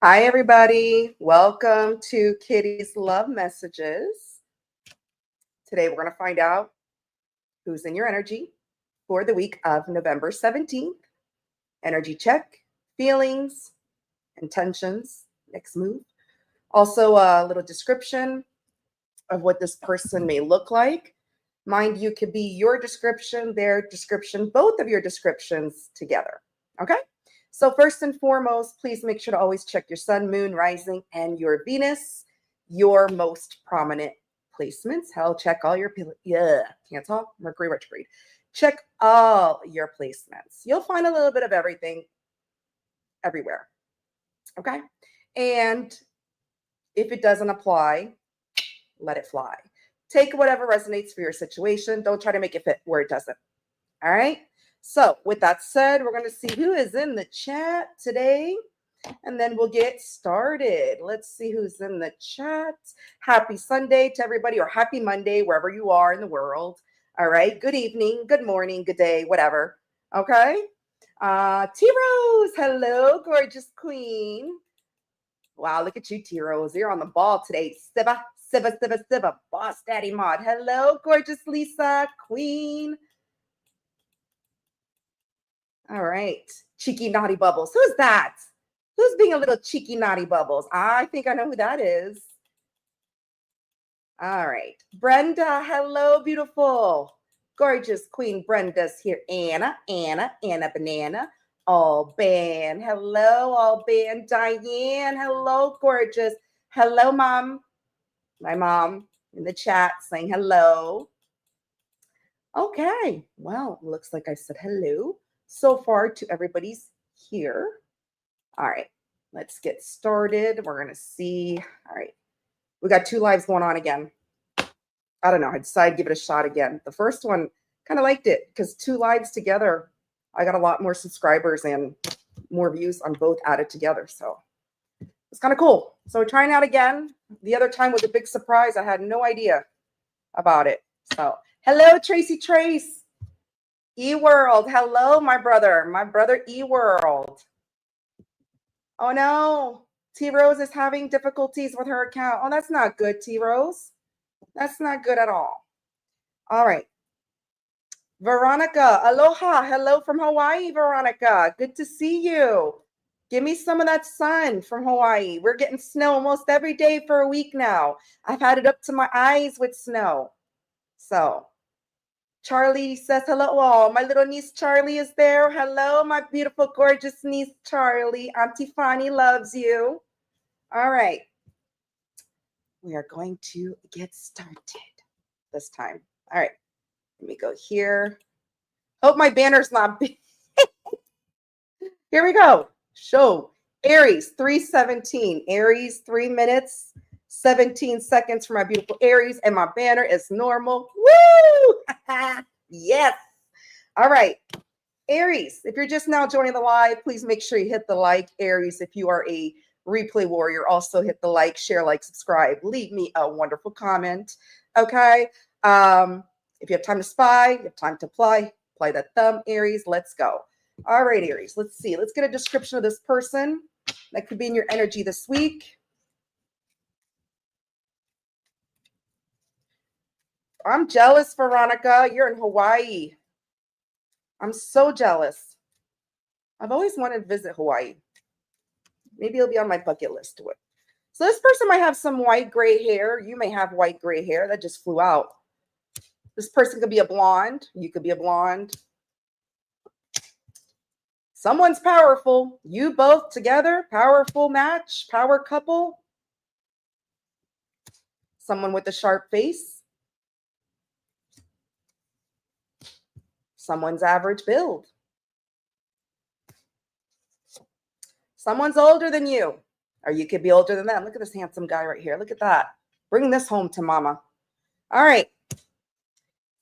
Hi, everybody. Welcome to Kitty's Love Messages. Today, we're going to find out who's in your energy for the week of November 17th. Energy check, feelings, intentions, next move. Also, a little description of what this person may look like. Mind you, could be your description, their description, both of your descriptions together. Okay? So, first and foremost, please make sure to always check your sun, moon, rising, and your Venus, your most prominent placements. Hell, check all your, can't talk, Mercury retrograde. Check all your placements. You'll find a little bit of everything everywhere. Okay? And if it doesn't apply, let it fly. Take whatever resonates for your situation. Don't try to make it fit where it doesn't. All right. So, with that said, we're going to see who is in the chat today, and then we'll get started. Let's see who's in the chat. Happy Sunday to everybody, or happy Monday, wherever you are in the world. All right. Good evening, good morning, good day, whatever. Okay. T Rose, hello, gorgeous queen. Wow, look at you, T Rose. You're on the ball today. Siva, boss daddy mod. Hello, gorgeous Lisa, queen. All right. Cheeky Naughty Bubbles. Who's that? Who's being a little cheeky Naughty Bubbles? I think I know who that is. All right. Brenda, hello, beautiful. Gorgeous Queen Brenda's here. Anna Banana. Alban. Hello, Alban. Diane, hello, gorgeous. Hello, Mom. My mom in the chat saying hello. Okay. Well, looks like I said hello so far to everybody's here. All right, let's get started. We're going to see. All right, we got two lives going on again. I don't know. I decided to give it a shot again. The first one, kind of liked it because two lives together, I got a lot more subscribers and more views on both added together. So it's kind of cool. So we're trying out again. The other time was a big surprise. I had no idea about it. So hello, Tracy Trace. E-World. Hello, my brother E-World. Oh no, T Rose is having difficulties with her account. Oh, that's not good, T Rose. That's not good at all. All right. Veronica, aloha. Hello from Hawaii, Veronica. Good to see you. Give me some of that sun from Hawaii. We're getting snow almost every day for a week now. I've had it up to my eyes with snow. So, Charlie says hello. Oh, my little niece Charlie is there. Hello, my beautiful, gorgeous niece Charlie. Auntie Fanny loves you. All right. We are going to get started this time. All right. Let me go here. Hope my banner's not big. Here we go. Show. Aries, 3:17. Aries, 3 minutes, 17 seconds for my beautiful Aries. And my banner is normal. Woo! Yes. All right. Aries, if you're just now joining the live, please make sure you hit the like. Aries, if you are a replay warrior, also hit the like, share, like, subscribe. Leave me a wonderful comment. Okay. If you have time to spy, you have time to apply that thumb, Aries. Let's go. All right, Aries. Let's see. Let's get a description of this person that could be in your energy this week. I'm jealous, Veronica. You're in Hawaii. I'm so jealous. I've always wanted to visit Hawaii. Maybe it'll be on my bucket list to it. So this person might have some white gray hair. You may have white gray hair. That just flew out. This person could be a blonde. You could be a blonde. Someone's powerful. You both together. Powerful match. Power couple. Someone with a sharp face. Someone's average build. Someone's older than you. Or you could be older than them. Look at this handsome guy right here. Look at that. Bring this home to mama. All right.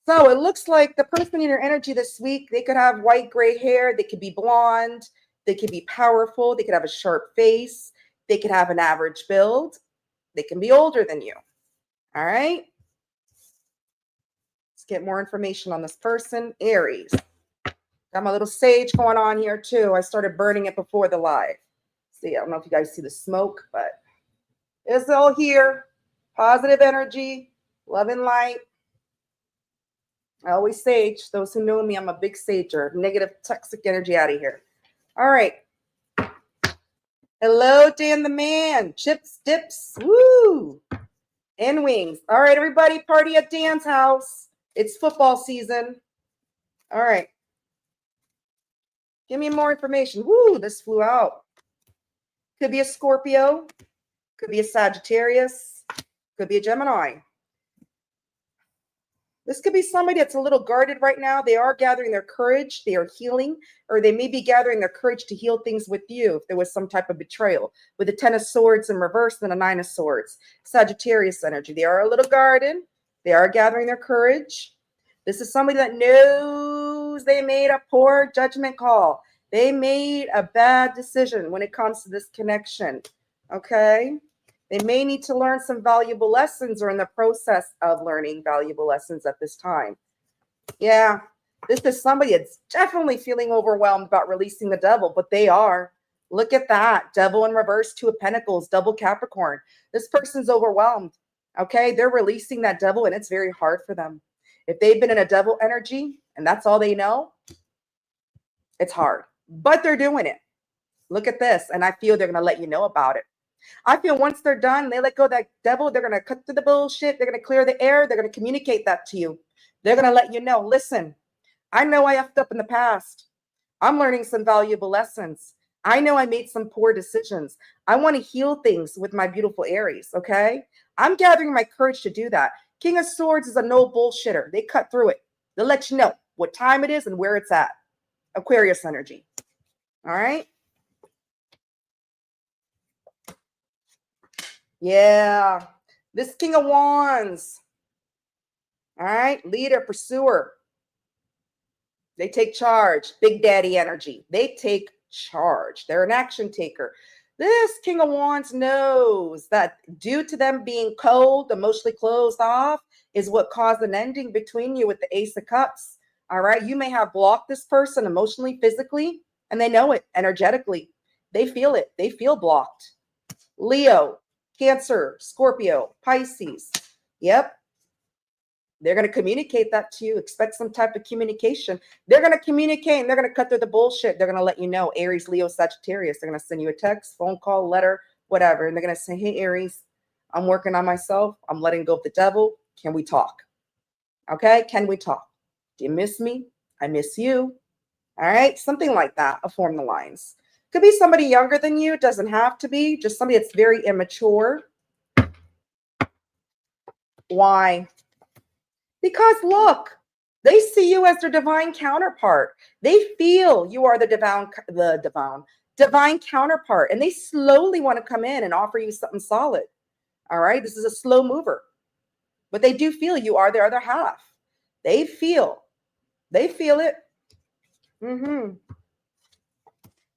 So it looks like the person in your energy this week, they could have white gray hair. They could be blonde. They could be powerful. They could have a sharp face. They could have an average build. They can be older than you. All right. Let's get more information on this person. Aries. Got my little sage going on here too. I started burning it before the live. See, I don't know if you guys see the smoke, but it's all here. Positive energy, love and light. I always sage. Those who know me, I'm a big sager. Negative, toxic energy out of here. All right. Hello, Dan the Man. Chips, dips. Woo. And wings. All right, everybody, party at Dan's house. It's football season. All right. Give me more information. Woo, this flew out. Could be a Scorpio. Could be a Sagittarius. Could be a Gemini. This could be somebody that's a little guarded right now. They are gathering their courage. They are healing, or they may be gathering their courage to heal things with you if there was some type of betrayal. With the 10 of Swords in reverse and a 9 of Swords. Sagittarius energy. They are a little guarded. They are gathering their courage. This is somebody that knows they made a poor judgment call. They made a bad decision when it comes to this connection. Okay? They may need to learn some valuable lessons or in the process of learning valuable lessons at this time. Yeah, this is somebody that's definitely feeling overwhelmed about releasing the devil, but they are. Look at that. Devil in reverse, 2 of Pentacles, double Capricorn. This person's overwhelmed. Okay, they're releasing that devil and it's very hard for them. If they've been in a devil energy and that's all they know, it's hard, but they're doing it. Look at this. And I feel they're going to let you know about it. I feel once they're done, they let go of that devil, they're going to cut through the bullshit. They're going to clear the air. They're going to communicate that to you. They're going to let you know, listen, I know I effed up in the past. I'm learning some valuable lessons. I know I made some poor decisions. I want to heal things with my beautiful Aries, okay? I'm gathering my courage to do that. King of Swords is a no bullshitter. They cut through it. They'll let you know what time it is and where it's at. Aquarius energy. All right? Yeah, this King of Wands. All right, leader, pursuer. They take charge. Big daddy energy. They take charge. They're an action taker. This King of Wands knows that due to them being cold, emotionally closed off, is what caused an ending between you with the Ace of Cups. All right, you may have blocked this person emotionally, physically, and they know it energetically. They feel it. They feel blocked. Leo, Cancer, Scorpio, Pisces. Yep. They're going to communicate that to you. Expect some type of communication. They're going to communicate and they're going to cut through the bullshit. They're going to let you know. Aries, Leo, Sagittarius. They're going to send you a text, phone call, letter, whatever. And they're going to say, hey, Aries, I'm working on myself. I'm letting go of the devil. Can we talk? Okay. Can we talk? Do you miss me? I miss you. All right. Something like that. I'll form the lines. Could be somebody younger than you. Doesn't have to be. Just somebody that's very immature. Why? Because look, they see you as their divine counterpart. They feel you are the divine counterpart, and they slowly want to come in and offer you something solid. All right. This is a slow mover, but they do feel you are their other half. They feel it.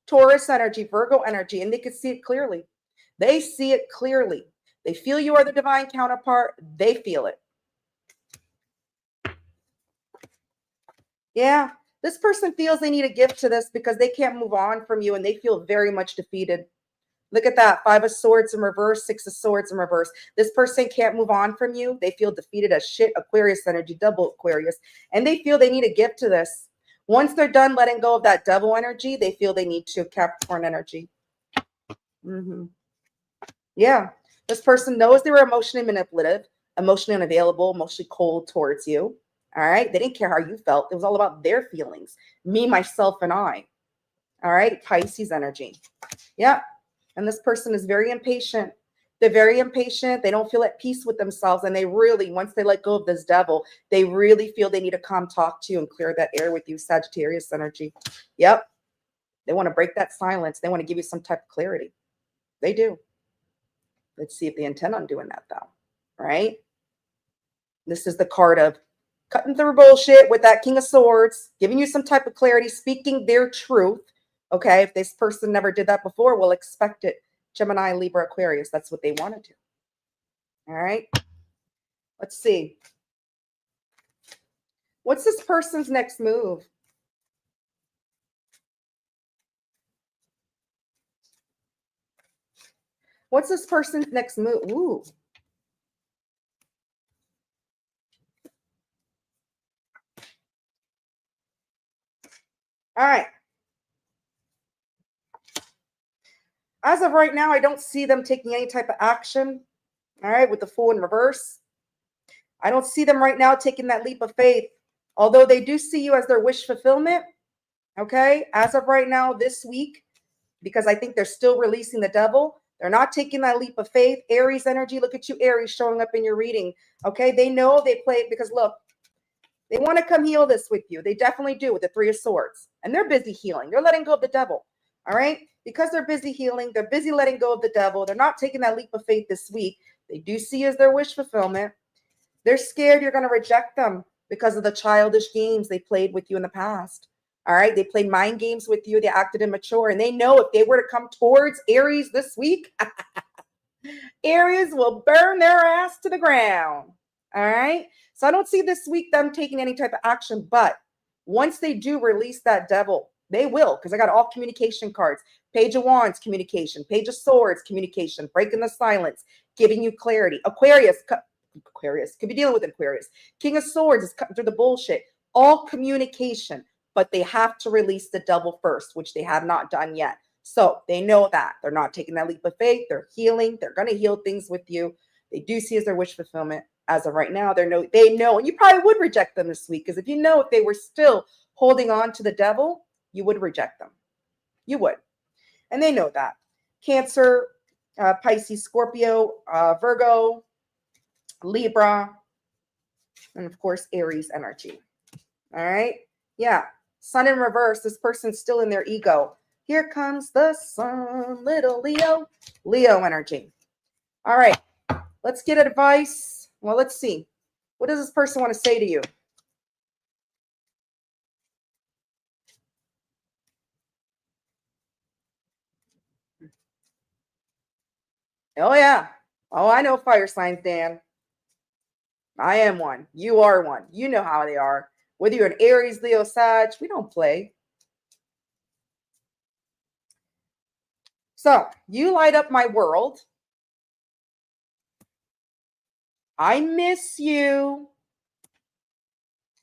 Taurus energy, Virgo energy, and they can see it clearly. They see it clearly. They feel you are the divine counterpart. They feel it. Yeah, this person feels they need a gift to this because they can't move on from you and they feel very much defeated. Look at that. 5 of Swords in reverse, 6 of Swords in reverse. This person can't move on from you. They feel defeated as shit. Aquarius energy, double Aquarius. And they feel they need a gift to this. Once they're done letting go of that double energy, they feel they need to Capricorn energy. Yeah. This person knows they were emotionally manipulative, emotionally unavailable, emotionally cold towards you. All right. They didn't care how you felt. It was all about their feelings. Me, myself, and I. All right. Pisces energy. Yeah. And this person is very impatient. They're very impatient. They don't feel at peace with themselves. And they really, once they let go of this devil, they really feel they need to come talk to you and clear that air with you. Sagittarius energy. Yep. They want to break that silence. They want to give you some type of clarity. They do. Let's see if they intend on doing that, though. Right? This is the card of cutting through bullshit with that King of Swords, giving you some type of clarity, speaking their truth. Okay, if this person never did that before, we'll expect it. Gemini, Libra, Aquarius, that's what they want to do. All right, let's see. What's this person's next move? What's this person's next move? Ooh. All right. As of right now, I don't see them taking any type of action. All right, with the Fool in reverse. I don't see them right now taking that leap of faith, although they do see you as their wish fulfillment. Okay, as of right now, this week, because I think they're still releasing the devil. They're not taking that leap of faith. Aries energy, look at you, Aries, showing up in your reading. Okay, they know they play it because look, they want to come heal this with you. They definitely do with the Three of Swords. And they're busy healing. They're letting go of the devil. All right, because they're busy healing, they're busy letting go of the devil. They're not taking that leap of faith this week. They do see as their wish fulfillment. They're scared you're going to reject them because of the childish games they played with you in the past. All right. They played mind games with you. They acted immature. And they know if they were to come towards Aries this week, Aries will burn their ass to the ground. All right. So I don't see this week them taking any type of action. But once they do release that devil, they will, because I got all communication cards. Page of Wands, communication. Page of Swords, communication. Breaking the silence, giving you clarity. Aquarius could be dealing with Aquarius. King of Swords is cutting through the bullshit. All communication, but they have to release the devil first, which they have not done yet. So they know that they're not taking that leap of faith. They're healing. They're going to heal things with you. They do see as their wish fulfillment. As of right now, they know, and you probably would reject them this week, because if you know if they were still holding on to the devil, you would reject them. You would, and they know that. Cancer, Pisces, Scorpio, Virgo, Libra, and of course, Aries energy. All right. Yeah. Sun in reverse. This person's still in their ego. Here comes the sun, little Leo. Leo energy. All right. Let's get advice. Well, let's see. What does this person want to say to you? Oh, yeah. Oh, I know fire signs, Dan. I am one. You are one. You know how they are. Whether you're an Aries, Leo, Sag, we don't play. So you light up my world. I miss you.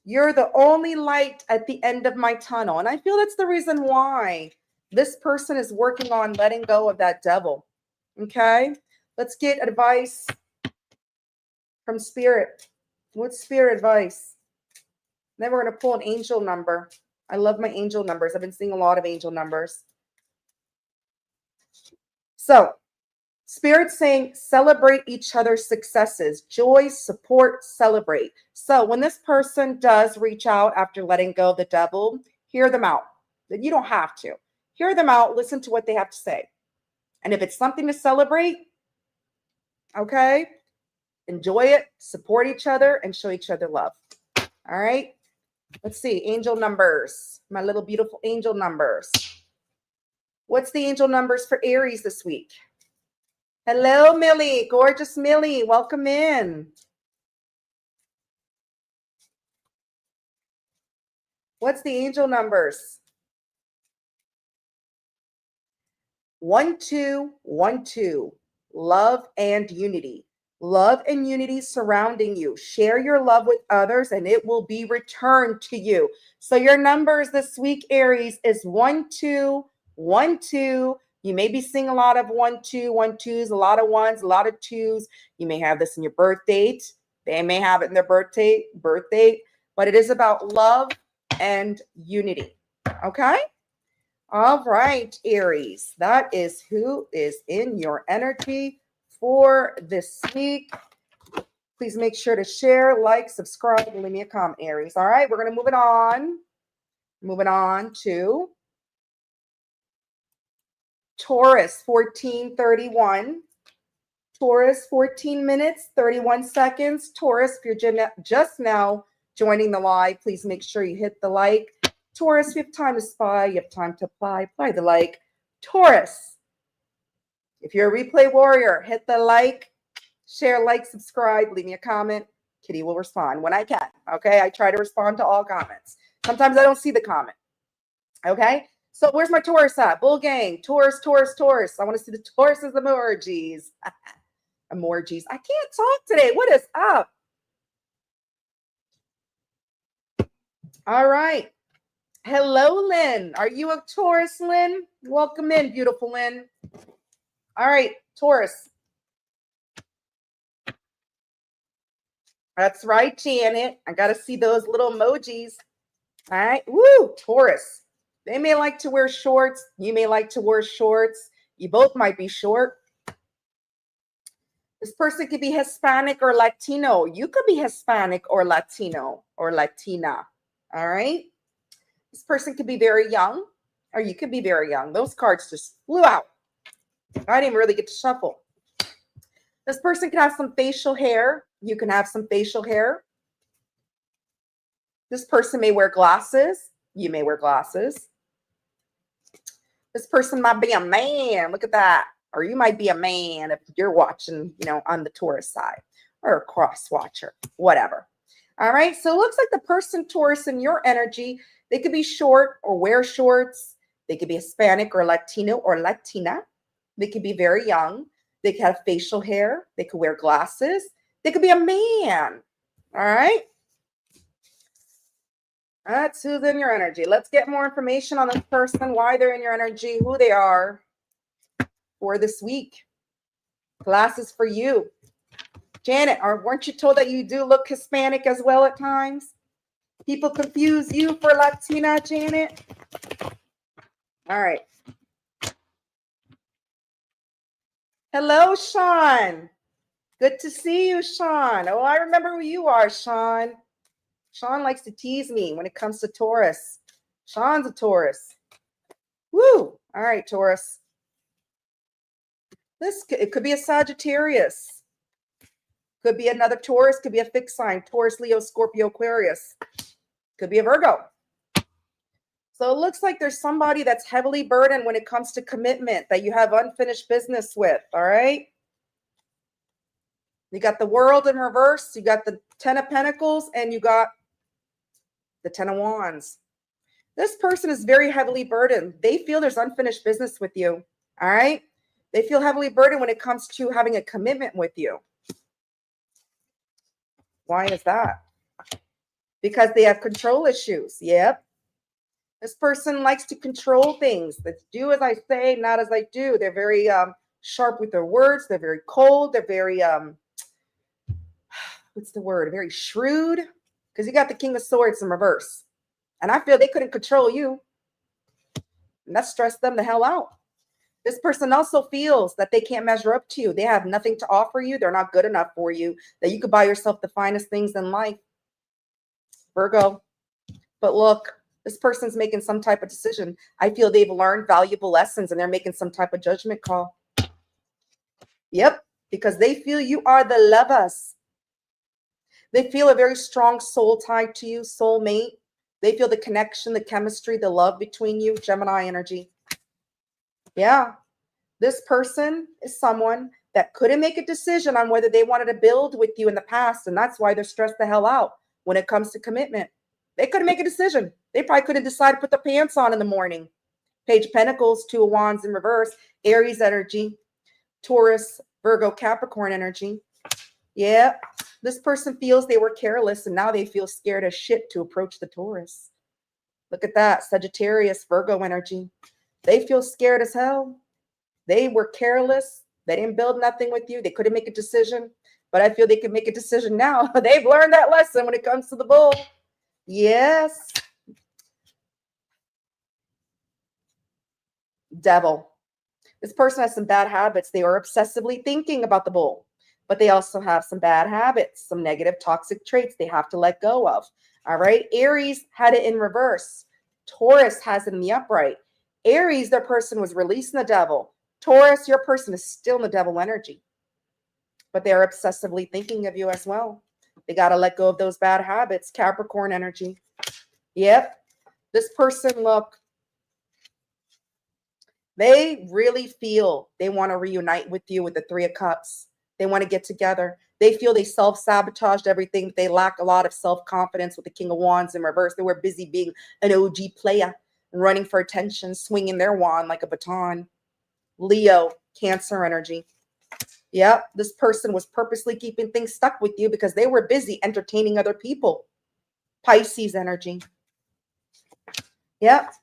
You're the only light at the end of my tunnel. And I feel that's the reason why this person is working on letting go of that devil. Okay? Let's get advice from Spirit. What's Spirit advice? Then we're going to pull an angel number. I love my angel numbers. I've been seeing a lot of angel numbers. So, Spirit's saying celebrate each other's successes. Joy, support, celebrate. So when this person does reach out after letting go of the devil, hear them out. You don't have to. Hear them out. Listen to what they have to say. And if it's something to celebrate, okay, enjoy it, support each other, and show each other love. All right. Let's see. Angel numbers. My little beautiful angel numbers. What's the angel numbers for Aries this week? Hello, Millie. Gorgeous Millie. Welcome in. What's the angel numbers? 1212. Love and unity. Love and unity surrounding you. Share your love with others and it will be returned to you. So your numbers this week, Aries, is 1212. You may be seeing a lot of 1212s, a lot of ones, a lot of twos. You may have this in your birth date. They may have it in their birth date, but it is about love and unity. Okay? All right, Aries. That is who is in your energy for this week. Please make sure to share, like, subscribe, and leave me a comment, Aries. All right, we're going to move it on. Moving on to Taurus, 1431. Taurus, 14 minutes, 31 seconds. Taurus, if you're just now joining the live, please make sure you hit the like. Taurus, you have time to spy. You have time to apply the like. Taurus, if you're a replay warrior, hit the like, share, like, subscribe, leave me a comment. Kitty will respond when I can. Okay, I try to respond to all comments. Sometimes I don't see the comment. Okay, So where's my Taurus at? Bull gang. Taurus, Taurus, Taurus. I want to see the Taurus's emojis. Emojis. I can't talk today. What is up? All right. Hello, Lynn. Are you a Taurus, Lynn? Welcome in, beautiful Lynn. All right, Taurus. That's right, Janet. I got to see those little emojis. All right. Woo, Taurus. They may like to wear shorts. You may like to wear shorts. You both might be short. This person could be Hispanic or Latino. You could be Hispanic or Latino or Latina. All right. This person could be very young, or you could be very young. Those cards just flew out. I didn't really get to shuffle. This person can have some facial hair. You can have some facial hair. This person may wear glasses. You may wear glasses. This person might be a man. Look at that. Or you might be a man if you're watching, on the Taurus side, or a cross watcher, whatever. All right. So it looks like the person Taurus in your energy, they could be short or wear shorts. They could be Hispanic or Latino or Latina. They could be very young. They could have facial hair. They could wear glasses. They could be a man. All right. That's who's in your energy. Let's get more information on this person, why they're in your energy, who they are for this week. Class is for you. Janet, weren't you told that you do look Hispanic as well at times? People confuse you for Latina, Janet. All right. Hello, Sean. Good to see you, Sean. Oh, I remember who you are, Sean. Sean likes to tease me when it comes to Taurus. Sean's a Taurus. Woo. All right, Taurus. It could be a Sagittarius. Could be another Taurus. Could be a fixed sign. Taurus, Leo, Scorpio, Aquarius. Could be a Virgo. So it looks like there's somebody that's heavily burdened when it comes to commitment that you have unfinished business with. All right. You got the World in reverse. You got the Ten of Pentacles, and you got the Ten of Wands. This person is very heavily burdened. They feel there's unfinished business with you. All right. They feel heavily burdened when it comes to having a commitment with you. Why is that? Because they have control issues. Yep. This person likes to control things. Let's do as I say, not as I do. They're very sharp with their words. They're very cold. They're very, what's the word? Very shrewd. Because you got the King of Swords in reverse. And I feel they couldn't control you. And that stressed them the hell out. This person also feels that they can't measure up to you. They have nothing to offer you. They're not good enough for you. That you could buy yourself the finest things in life. Virgo. But look, this person's making some type of decision. I feel they've learned valuable lessons and they're making some type of judgment call. Yep, because they feel you are the lovers. They feel a very strong soul tied to you, soulmate. They feel the connection, the chemistry, the love between you, Gemini energy. Yeah, this person is someone that couldn't make a decision on whether they wanted to build with you in the past, and that's why they're stressed the hell out when it comes to commitment. They couldn't make a decision. They probably couldn't decide to put the pants on in the morning. Page of Pentacles, Two of Wands in reverse, Aries energy, Taurus, Virgo, Capricorn energy. Yeah, this person feels they were careless and now they feel scared as shit to approach the Taurus. Look at that, Sagittarius, Virgo energy. They feel scared as hell. They were careless. They didn't build nothing with you. They couldn't make a decision, but I feel they can make a decision now. They've learned that lesson when it comes to the bull. Yes. Devil. This person has some bad habits. They are obsessively thinking about the bull, but they also have some bad habits, some negative toxic traits they have to let go of. All right. Aries had it in reverse. Taurus has it in the upright. Aries, their person was releasing the devil. Taurus, your person is still in the devil energy, but they're obsessively thinking of you as well. They got to let go of those bad habits. Capricorn energy. Yep. This person, look, they really feel they want to reunite with you with the Three of Cups. They want to get together. They feel they self-sabotaged everything. They lack a lot of self-confidence with the King of Wands in reverse. They were busy being an OG player. running for attention, swinging their wand like a baton. Leo, Cancer energy. Yep, this person was purposely keeping things stuck with you because they were busy entertaining other people. Pisces energy. Yep.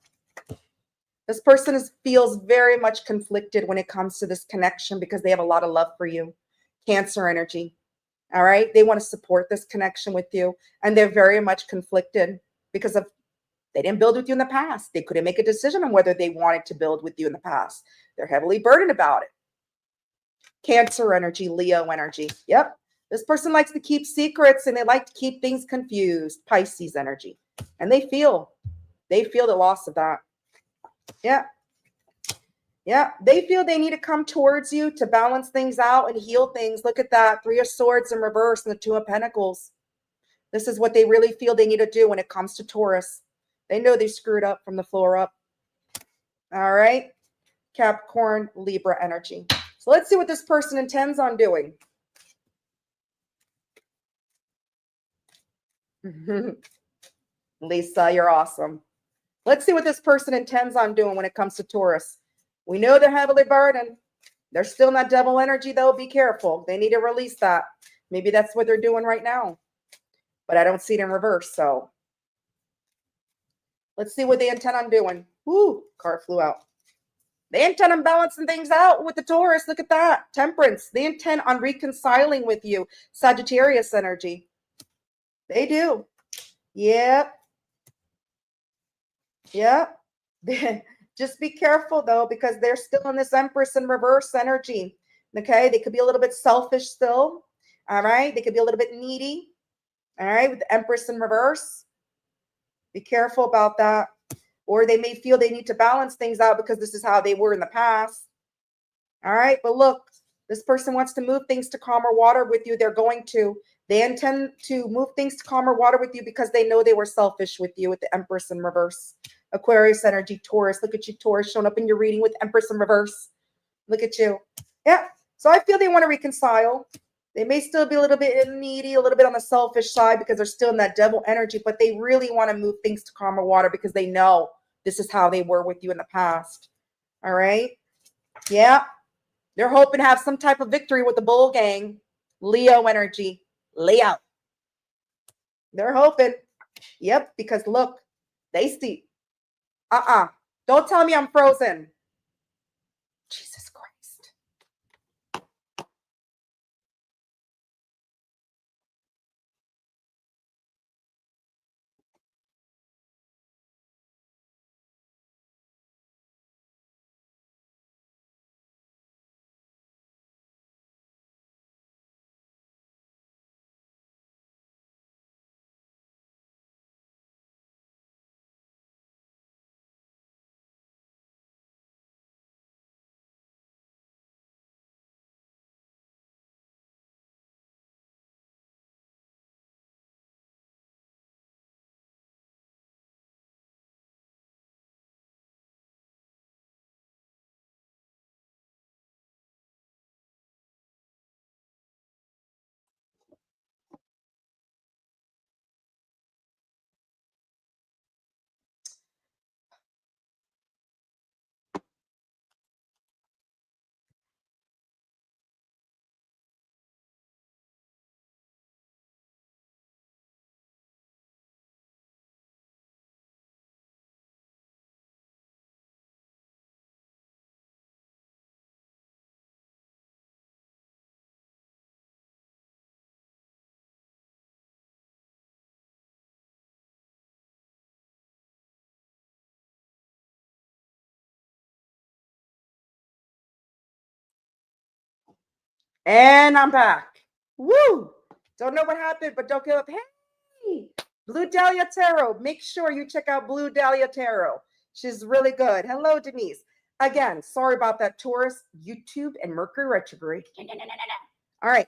This person feels very much conflicted when it comes to this connection because they have a lot of love for you. Cancer energy. All right. They want to support this connection with you. And they're very much conflicted because of they didn't build with you in the past. They couldn't make a decision on whether they wanted to build with you in the past. They're heavily burdened about it. Cancer energy, Leo energy. Yep. This person likes to keep secrets and they like to keep things confused. Pisces energy. And they feel the loss of that. Yeah. Yeah. They feel they need to come towards you to balance things out and heal things. Look at that. 3 of Swords in reverse and the 2 of Pentacles. This is what they really feel they need to do when it comes to Taurus. They know they screwed up from the floor up. All right. Capricorn, Libra energy. So let's see what this person intends on doing. Lisa, you're awesome. Let's see what this person intends on doing when it comes to Taurus. We know they're heavily burdened. They're still in that devil energy, though. Be careful. They need to release that. Maybe that's what they're doing right now. But I don't see it in reverse, so. Let's see what they intend on doing. Woo, card flew out. They intend on balancing things out with the Taurus. Look at that. Temperance. They intend on reconciling with you. Sagittarius energy. They do. Yep. Yep. Just be careful, though, because they're still in this Empress in reverse energy. Okay? They could be a little bit selfish still. All right? They could be a little bit needy. All right? With the Empress in reverse. Be careful about that. Or they may feel they need to balance things out because this is how they were in the past. All right? But look, this person wants to move things to calmer water with you. They're going to. They intend to move things to calmer water with you because they know they were selfish with you with the Empress in reverse. Aquarius energy, Taurus. Look at you, Taurus, showing up in your reading with Empress in reverse. Look at you. Yeah. So I feel they want to reconcile. They may still be a little bit needy, a little bit on the selfish side because they're still in that devil energy, but they really want to move things to calmer water because they know this is how they were with you in the past. All right. Yeah. They're hoping to have some type of victory with the bull gang. Leo energy. Leo. They're hoping. Yep. Because look, they see. Don't tell me I'm frozen. Jesus Christ. And I'm back. Woo! Don't know what happened, but don't give up. Hey, Blue Dahlia Tarot. Make sure you check out Blue Dahlia Tarot. She's really good. Hello, Denise. Again, sorry about that, Taurus, YouTube, and Mercury retrograde. All right.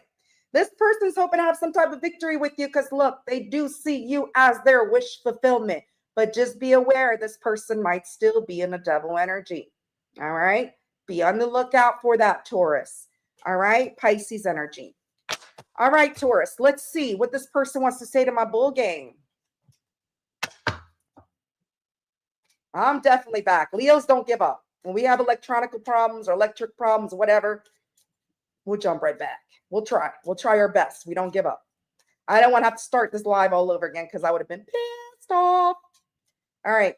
This person's hoping to have some type of victory with you because, look, they do see you as their wish fulfillment. But just be aware this person might still be in a devil energy. All right. Be on the lookout for that, Taurus. All right. Pisces energy. All right, Taurus. Let's see what this person wants to say to my bull gang. I'm definitely back. Leos don't give up. When we have electronic problems or electric problems or whatever, we'll jump right back. We'll try. We'll try our best. We don't give up. I don't want to have to start this live all over again because I would have been pissed off. All right.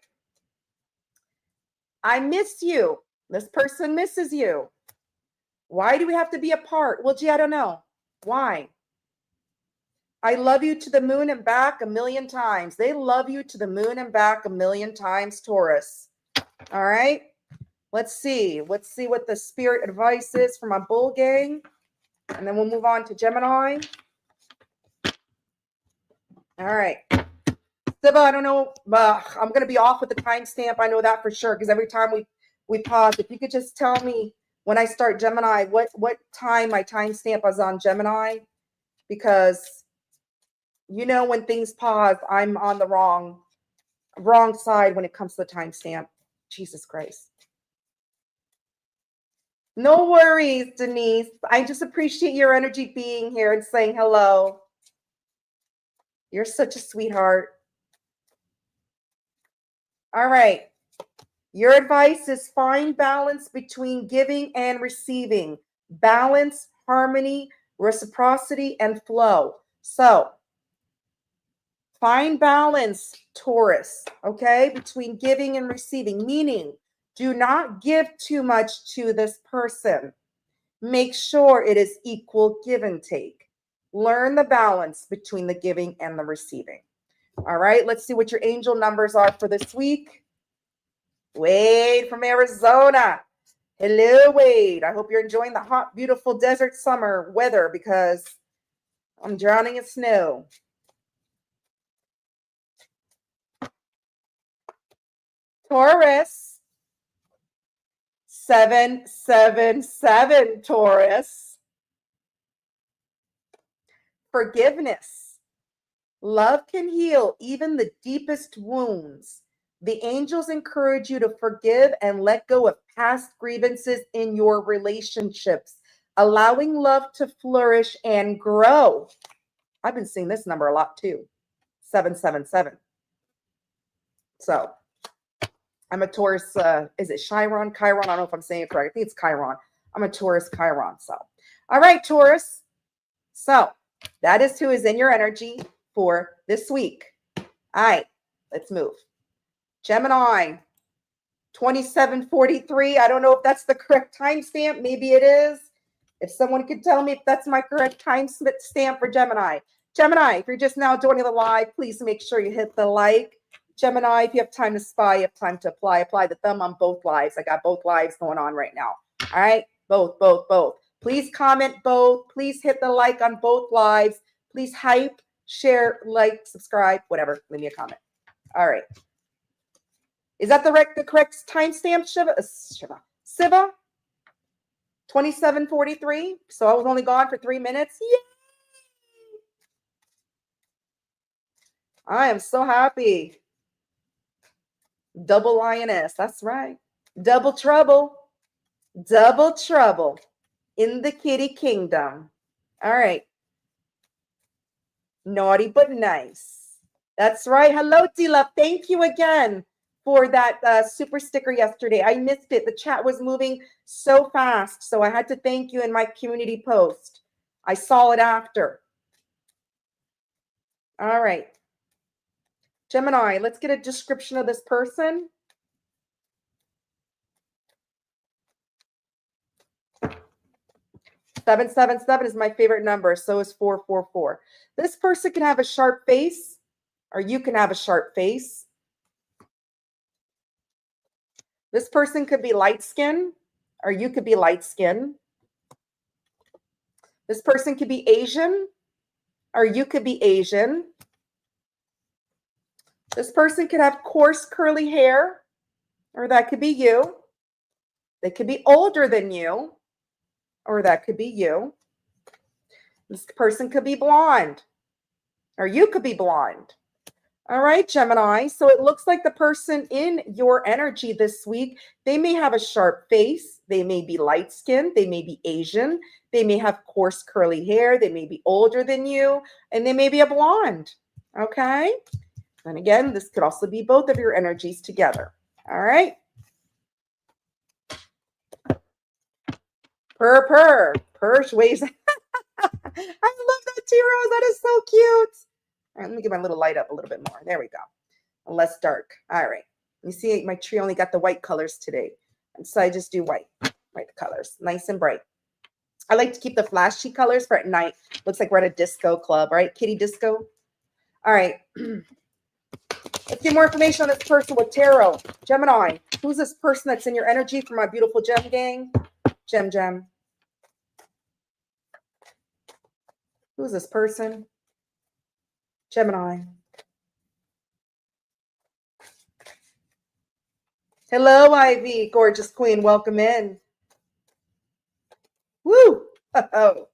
I miss you. This person misses you. Why do we have to be apart? Well, gee, I don't know. Why? I love you to the moon and back a million times. They love you to the moon and back a million times, Taurus. All right. Let's see. Let's see what the spirit advice is for my bull gang. And then we'll move on to Gemini. All right. Siva, I don't know. I'm going to be off with the timestamp. I know that for sure because every time we pause, if you could just tell me when I start Gemini, what time my timestamp is on Gemini, because you know when things pause, I'm on the wrong side when it comes to the timestamp. Jesus Christ. No worries, Denise. I just appreciate your energy being here and saying hello. You're such a sweetheart. All right. Your advice is find balance between giving and receiving. Balance, harmony, reciprocity, and flow. So find balance, Taurus, okay, between giving and receiving, meaning do not give too much to this person. Make sure it is equal give and take. Learn the balance between the giving and the receiving. All right, let's see what your angel numbers are for this week. Wade from Arizona. Hello, Wade. I hope you're enjoying the hot, beautiful desert summer weather because I'm drowning in snow. Taurus. 777 Taurus. Forgiveness. Love can heal even the deepest wounds. The angels encourage you to forgive and let go of past grievances in your relationships, allowing love to flourish and grow. I've been seeing this number a lot too, 777. So I'm a Taurus. Is it Chiron? Chiron? I don't know if I'm saying it correct. I think it's Chiron. I'm a Taurus Chiron. So, all right, Taurus. So that is who is in your energy for this week. All right, let's move. Gemini, 2743. I don't know if that's the correct timestamp. Maybe it is. If someone could tell me if that's my correct timestamp for Gemini. Gemini, if you're just now joining the live, please make sure you hit the like. Gemini, if you have time to spy, you have time to apply the thumb on both lives. I got both lives going on right now. All right, both. Please comment both. Please hit the like on both lives. Please hype, share, like, subscribe, whatever. Leave me a comment. All right. Is that the correct timestamp, Siva? 2743. So I was only gone for 3 minutes. Yay! I am so happy. Double lioness. That's right. Double trouble. Double trouble in the kitty kingdom. All right. Naughty but nice. That's right. Hello, D-Love. Thank you again for that super sticker yesterday. I missed it. The chat was moving so fast. So I had to thank you in my community post. I saw it after. All right. Gemini, let's get a description of this person. Seven, 777 is my favorite number. So is 444. This person can have a sharp face, or you can have a sharp face. This person could be light skin, or you could be light skin. This person could be Asian, or you could be Asian. This person could have coarse curly hair, or that could be you. They could be older than you, or that could be you. This person could be blonde, or you could be blonde. All right, Gemini. So it looks like the person in your energy this week, they may have a sharp face. They may be light skinned. They may be Asian. They may have coarse curly hair. They may be older than you, and they may be a blonde. Okay. And again, this could also be both of your energies together. All right. Purr waves. I love that, T-Rose. That is so cute. All right, let me get my little light up a little bit more. There we go. Less dark. All right. You see, my tree only got the white colors today. And so I just do white colors. Nice and bright. I like to keep the flashy colors for at night. Looks like we're at a disco club, right? Kitty disco. All right. Let's get more information on this person with tarot. Gemini. Who's this person that's in your energy for my beautiful gem gang? Gem. Who's this person? Gemini. Hello, Ivy. Gorgeous queen. Welcome in. Woo! Oh.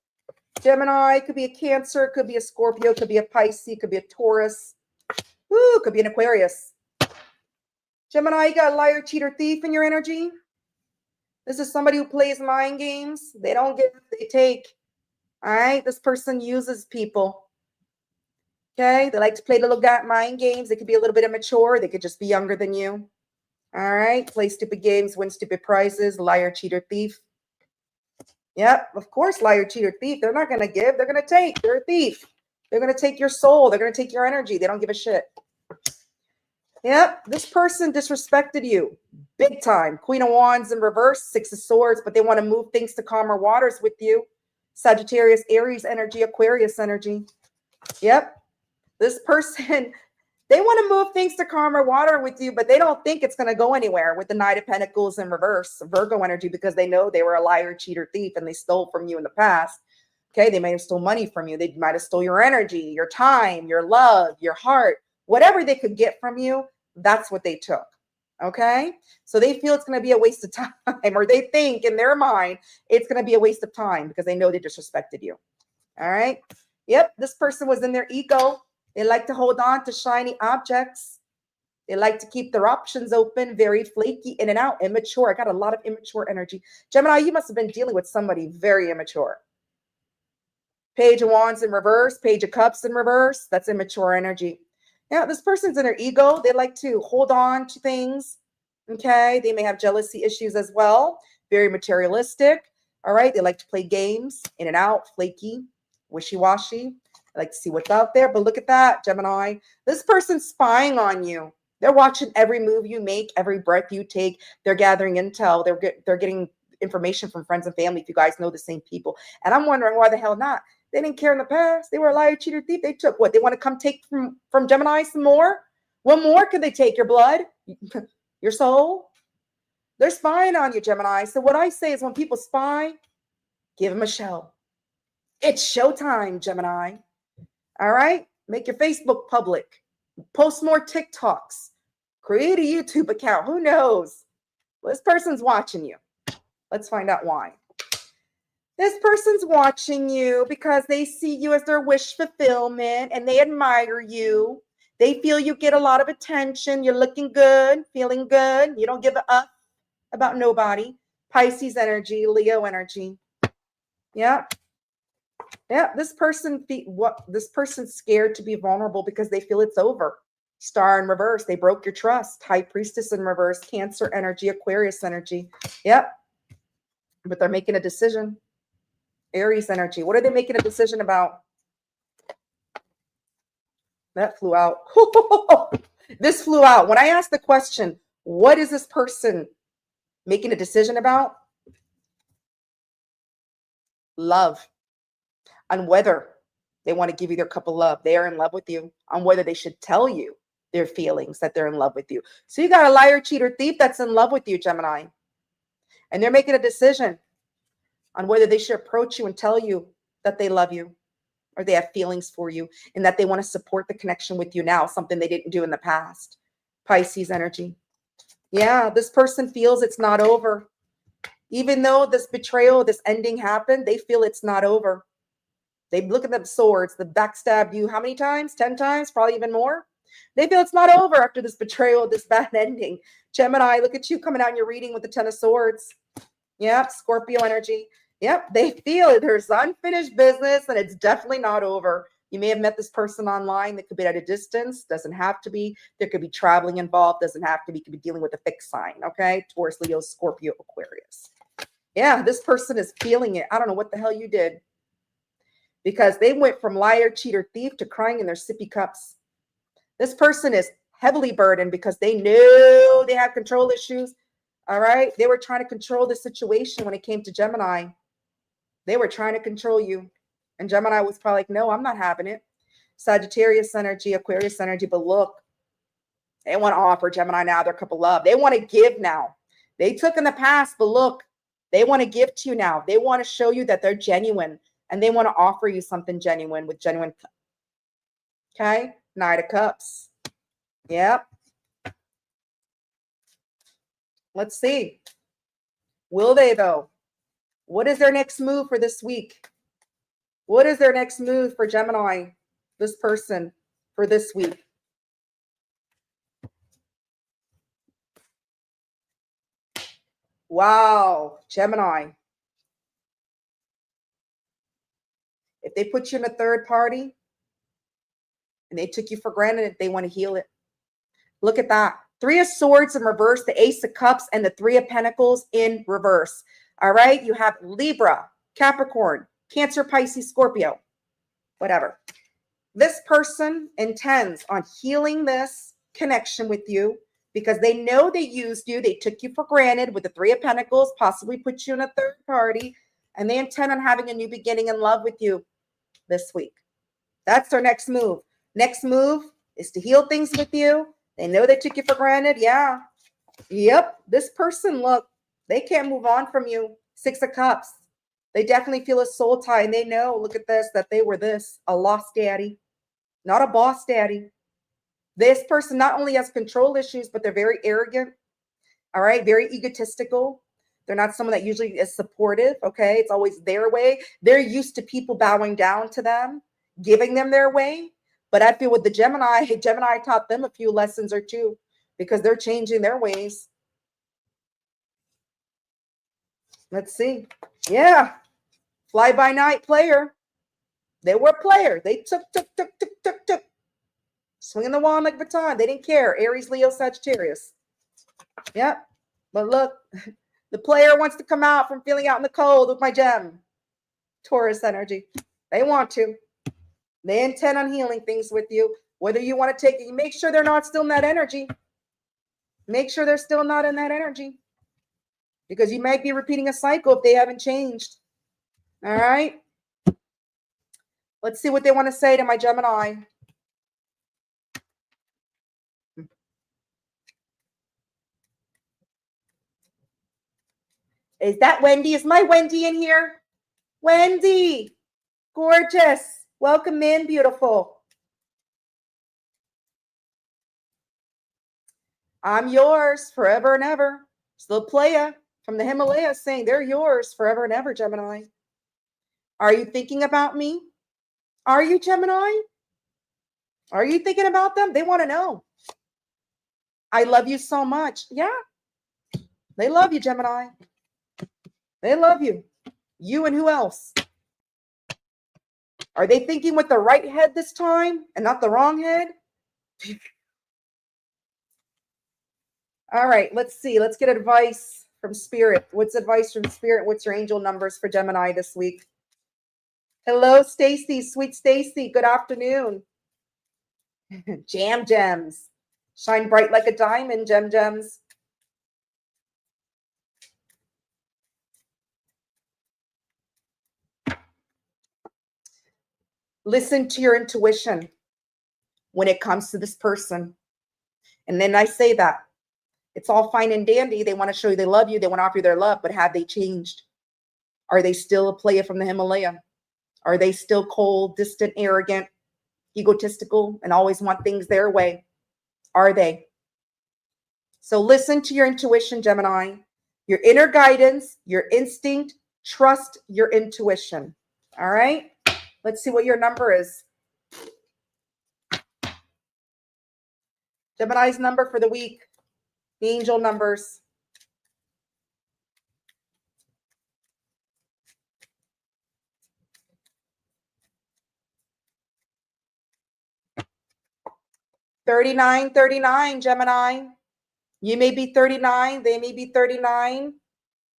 Gemini could be a Cancer, could be a Scorpio, could be a Pisces, could be a Taurus. Woo! Could be an Aquarius. Gemini, you got a liar, cheater, thief in your energy. This is somebody who plays mind games. They don't give, they take. All right? This person uses people. Okay? They like to play little mind games. They could be a little bit immature. They could just be younger than you. All right? Play stupid games, win stupid prizes. Liar, cheater, thief. Yep, of course, liar, cheater, thief. They're not going to give. They're going to take. They're a thief. They're going to take your soul. They're going to take your energy. They don't give a shit. Yep, this person disrespected you big time. Queen of Wands in reverse, Six of Swords, but they want to move things to calmer waters with you. Sagittarius, Aries energy, Aquarius energy. Yep, this person, they want to move things to calmer water with you, but they don't think it's going to go anywhere with the Knight of Pentacles in reverse, Virgo energy, because they know they were a liar, cheater, thief, and they stole from you in the past. Okay, they may have stole money from you. They might have stole your energy, your time, your love, your heart. Whatever they could get from you, that's what they took. Okay, so they feel it's going to be a waste of time, or they think in their mind it's going to be a waste of time because they know they disrespected you. All right. Yep, this person was in their ego. They like to hold on to shiny objects. They like to keep their options open, very flaky, in and out, immature. I got a lot of immature energy. Gemini, you must have been dealing with somebody very immature. Page of Wands in reverse, Page of Cups in reverse. That's immature energy. Now, this person's in their ego. They like to hold on to things. Okay. They may have jealousy issues as well. Very materialistic. All right. They like to play games, in and out, flaky, wishy-washy. I like to see what's out there. But look at that, Gemini. This person's spying on you. They're watching every move you make, every breath you take. They're gathering intel. They're getting information from friends and family if you guys know the same people. And I'm wondering why the hell not. They didn't care in the past. They were a liar, cheater, thief. They took what? They want to come take from Gemini some more? What more could they take? Your blood? Your soul? They're spying on you, Gemini. So what I say is when people spy, give them a show. It's showtime, Gemini. All right? Make your Facebook public. Post more TikToks. Create a YouTube account. Who knows? Well, this person's watching you. Let's find out why. This person's watching you because they see you as their wish fulfillment and they admire you. They feel you get a lot of attention. You're looking good, feeling good. You don't give a up about nobody. Pisces energy, Leo energy. Yeah. Yeah, this person's scared to be vulnerable because they feel it's over. Star in reverse, they broke your trust. High Priestess in reverse, Cancer energy, Aquarius energy. Yep. But they're making a decision. Aries energy. What are they making a decision about? That flew out. This flew out. When I asked the question, what is this person making a decision about? Love. On whether they want to give you their cup of love. They are in love with you. On whether they should tell you their feelings that they're in love with you. So you got a liar, cheater, thief that's in love with you, Gemini. And they're making a decision on whether they should approach you and tell you that they love you or they have feelings for you and that they want to support the connection with you now, something they didn't do in the past. Pisces energy. Yeah, this person feels it's not over. Even though this betrayal, this ending happened, they feel it's not over. They look at the swords, the backstab you how many times? 10 times, probably even more. They feel it's not over after this betrayal, this bad ending. Gemini, look at you coming out in your reading with the 10 of Swords. Yep, Scorpio energy. Yep, they feel there's unfinished business and it's definitely not over. You may have met this person online that could be at a distance, doesn't have to be. There could be traveling involved, doesn't have to be, could be dealing with a fixed sign, okay? Taurus, Leo, Scorpio, Aquarius. Yeah, this person is feeling it. I don't know what the hell you did, because they went from liar, cheater, thief to crying in their sippy cups. This person is heavily burdened because they knew they have control issues. All right. They were trying to control the situation when it came to Gemini. They were trying to control you. And Gemini was probably like, no, I'm not having it. Sagittarius energy, Aquarius energy. But look, they want to offer Gemini now their cup of love. They want to give now. They took in the past, but look, they want to give to you now. They want to show you that they're genuine, and they want to offer you something genuine with genuine. Okay. Knight of Cups. Yep. Let's see. Will they, though? What is their next move for this week? What is their next move for Gemini, this person, for this week? Wow, Gemini. If they put you in a third party and they took you for granted, they want to heal it. Look at that. Three of Swords in reverse, the Ace of Cups, and the Three of Pentacles in reverse. All right. You have Libra, Capricorn, Cancer, Pisces, Scorpio, whatever. This person intends on healing this connection with you because they know they used you. They took you for granted with the Three of Pentacles, possibly put you in a third party, and they intend on having a new beginning in love with you this week. That's their next move. Next move is to heal things with you. They know they took you for granted. Yeah. Yep. This person, look, they can't move on from you. Six of Cups. They definitely feel a soul tie, and they know, look at this, that they were this, a lost daddy, not a boss daddy. This person not only has control issues, but they're very arrogant. All right. Very egotistical. They're not someone that usually is supportive. Okay. It's always their way. They're used to people bowing down to them, giving them their way. But I feel with the Gemini taught them a few lessons or two because they're changing their ways. Let's see. Yeah. Fly by night player. They were a player. They took. Swinging the wand like baton. They didn't care. Aries, Leo, Sagittarius. Yep. But look, the player wants to come out from feeling out in the cold with my gem. Taurus energy. They want to. They intend on healing things with you. Whether you want to take it, make sure they're not still in that energy. Make sure they're still not in that energy. Because you might be repeating a cycle if they haven't changed. All right. Let's see what they want to say to my Gemini. Is that Wendy? Is my Wendy in here? Wendy. Gorgeous. Welcome in, beautiful. I'm yours forever and ever. Still Playa from the Himalayas saying they're yours forever and ever, Gemini. Are you thinking about me? Are you, Gemini? Are you thinking about them? They want to know. I love you so much. Yeah. They love you, Gemini. They love you. You and who else? Are they thinking with the right head this time and not the wrong head? All right, let's see. Let's get advice from Spirit. What's advice from Spirit? What's your angel numbers for Gemini this week? Hello, Stacy. Sweet Stacy. Good afternoon. Jam Gems. Shine bright like a diamond, Gem Gems. Listen to your intuition when it comes to this person. And then I say that it's all fine and dandy. They want to show you they love you. They want to offer you their love, but have they changed? Are they still a player from the Himalaya? Are they still cold, distant, arrogant, egotistical, and always want things their way? Are they? So listen to your intuition, Gemini, your inner guidance, your instinct. Trust your intuition. All right. Let's see what your number is. Gemini's number for the week. The angel numbers. 39, Gemini. You may be 39. They may be 39.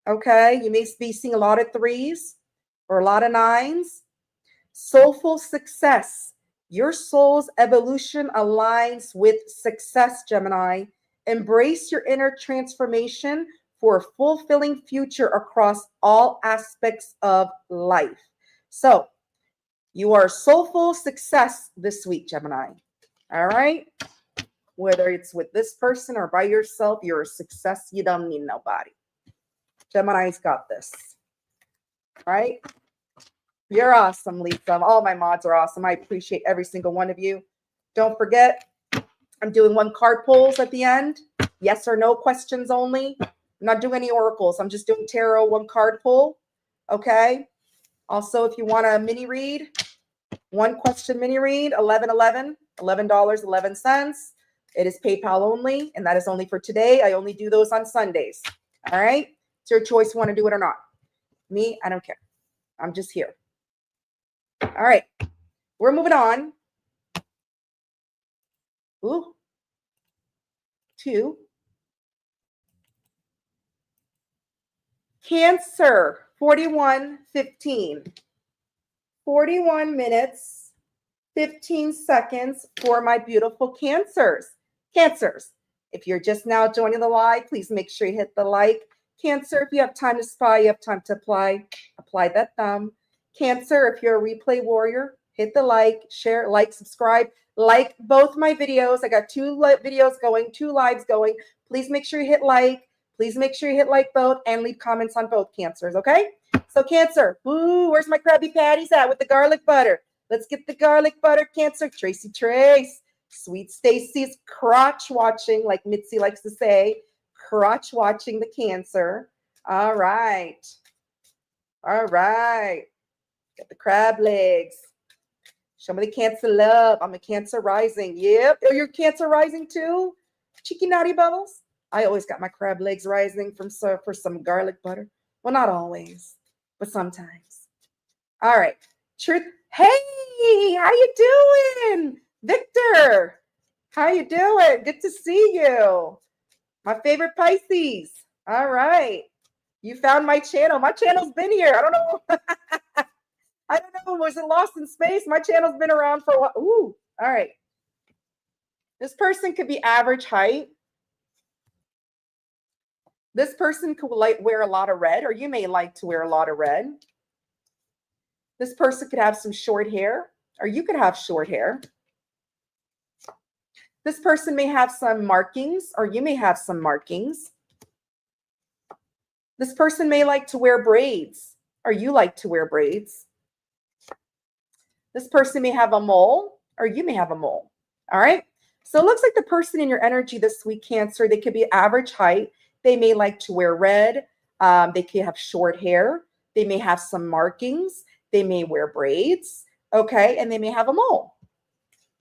Okay. You may be seeing a lot of 3s or a lot of 9s. Soulful success. Your soul's evolution aligns with success, Gemini. Embrace your inner transformation for a fulfilling future across all aspects of life. So, you are soulful success this week, Gemini. All right? Whether it's with this person or by yourself, you're a success. You don't need nobody. Gemini's got this. All right? You're awesome, Lisa. All my mods are awesome. I appreciate every single one of you. Don't forget, I'm doing 1 card pulls at the end. Yes or no questions only. I'm not doing any oracles. I'm just doing tarot 1 card pull. Okay. Also, if you want a mini read, 1 question mini read, $11.11. It is PayPal only, and that is only for today. I only do those on Sundays. All right. It's your choice if you want to do it or not. Me, I don't care. I'm just here. All right. We're moving on. Ooh. 2. Cancer, 41:15. 41 minutes, 15 seconds for my beautiful Cancers. Cancers, if you're just now joining the live, please make sure you hit the like. Cancer, if you have time to spy, you have time to apply that thumb. Cancer, if you're a replay warrior, hit the like, share, like, subscribe, like both my videos. I got 2 videos going, 2 lives going. Please make sure you hit like. Please make sure you hit like both and leave comments on both, Cancers, okay? So Cancer, ooh, where's my Krabby Patties at with the garlic butter? Let's get the garlic butter, Cancer. Tracy Trace, Sweet Stacy's crotch watching, like Mitzi likes to say, crotch watching the Cancer. All right. All right. Got the crab legs. Show me the Cancer love. I'm a Cancer rising. Yep. Oh, you're Cancer rising too? Cheeky naughty bubbles. I always got my crab legs rising for some garlic butter. Well, not always, but sometimes. All right. Truth. Hey, how you doing? Victor, how you doing? Good to see you. My favorite Pisces. All right. You found my channel. My channel's been here. I don't know. I don't know. Was it lost in space? My channel's been around for a while. Ooh. All right. This person could be average height. This person could wear a lot of red, or you may like to wear a lot of red. This person could have some short hair, or you could have short hair. This person may have some markings, or you may have some markings. This person may like to wear braids, or you like to wear braids. This person may have a mole, or you may have a mole. All right. So it looks like the person in your energy this week, Cancer, they could be average height. They may like to wear red. They could have short hair. They may have some markings. They may wear braids. Okay. And they may have a mole.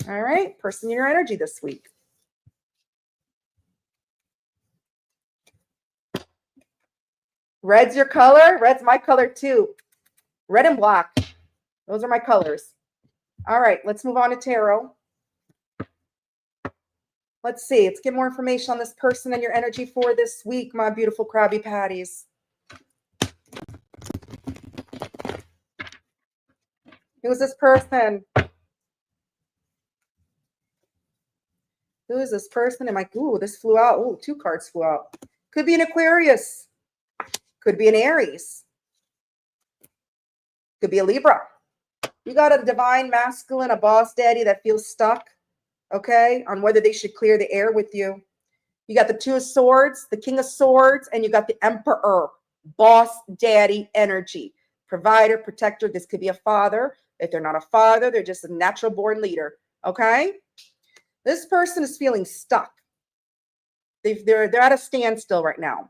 All right. Person in your energy this week. Red's your color. Red's my color too. Red and black. Those are my colors. All right. Let's move on to tarot. Let's see. Let's get more information on this person and your energy for this week, my beautiful Krabby Patties. Who's this person? Who is this person? I'm like, ooh, this flew out. Ooh, 2 cards flew out. Could be an Aquarius. Could be an Aries. Could be a Libra. You got a divine masculine, a boss daddy that feels stuck, okay, on whether they should clear the air with you. You got the 2 of Swords, the King of Swords, and you got the Emperor, boss daddy energy. Provider, protector. This could be a father. If they're not a father, they're just a natural born leader, okay? This person is feeling stuck. They're at a standstill right now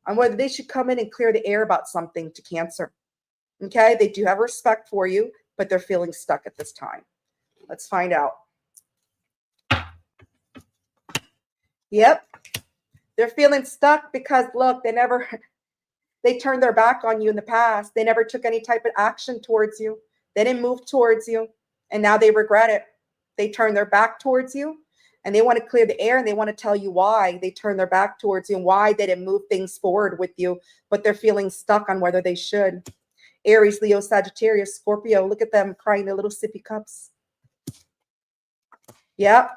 on whether they should come in and clear the air about something to Cancer. Okay, they do have respect for you, but they're feeling stuck at this time. Let's find out. Yep, they're feeling stuck because, look, they turned their back on you in the past. They never took any type of action towards you. They didn't move towards you, and now they regret it. They turned their back towards you, and they want to clear the air, and they want to tell you why they turn their back towards you and why they didn't move things forward with you, but they're feeling stuck on whether they should. Aries, Leo, Sagittarius, Scorpio, look at them crying their little sippy cups. Yep.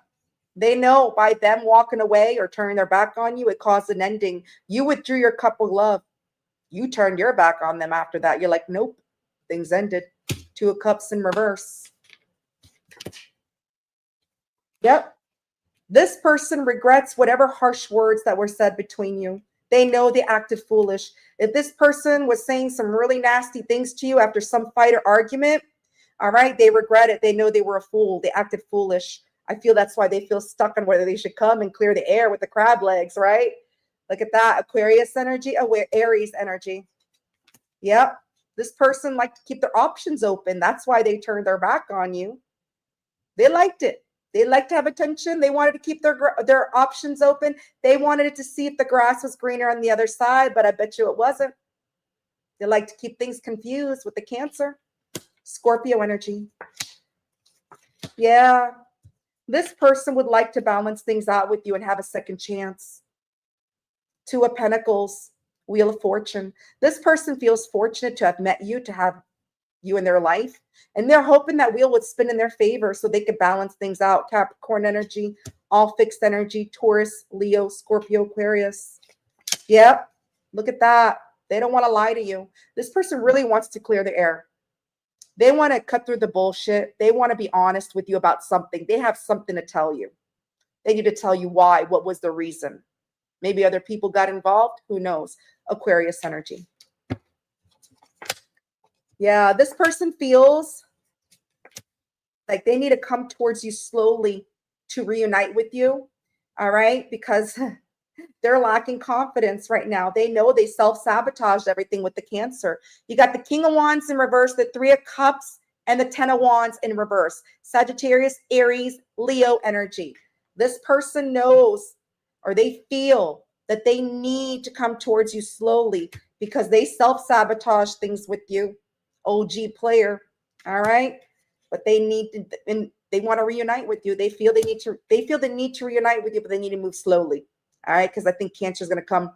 They know by them walking away or turning their back on you, it caused an ending. You withdrew your cup of love. You turned your back on them after that. You're like, nope, things ended. Two of Cups in reverse. Yep. This person regrets whatever harsh words that were said between you. They know they acted foolish. If this person was saying some really nasty things to you after some fight or argument, all right, they regret it. They know they were a fool. They acted foolish. I feel that's why they feel stuck on whether they should come and clear the air with the crab legs, right? Look at that. Aquarius energy, Aries energy. Yep. This person liked to keep their options open. That's why they turned their back on you. They liked it. They liked to have attention. They wanted to keep their options open. They wanted to see if the grass was greener on the other side, but I bet you it wasn't. They like to keep things confused with the Cancer. Scorpio energy. Yeah. This person would like to balance things out with you and have a second chance. Two of Pentacles, Wheel of Fortune. This person feels fortunate to have met you, to have you in their life, and they're hoping that wheel would spin in their favor so they could balance things out. Capricorn energy, all fixed energy, Taurus, Leo, Scorpio, Aquarius. Yep. Look at that. They don't want to lie to you. This person really wants to clear the air. They want to cut through the bullshit. They want to be honest with you about something. They have something to tell you. They need to tell you why. What was the reason? Maybe other people got involved. Who knows? Aquarius energy. Yeah, this person feels like they need to come towards you slowly to reunite with you. All right? Because they're lacking confidence right now. They know they self-sabotaged everything with the Cancer. You got the King of Wands in reverse, the Three of Cups, and the Ten of Wands in reverse. Sagittarius, Aries, Leo energy. This person knows, or they feel that they need to come towards you slowly because they self-sabotage things with you. OG player. All right? But they need to, and they want to reunite with you. They feel the need to reunite with you, but they need to move slowly. All right, because I think Cancer is going to come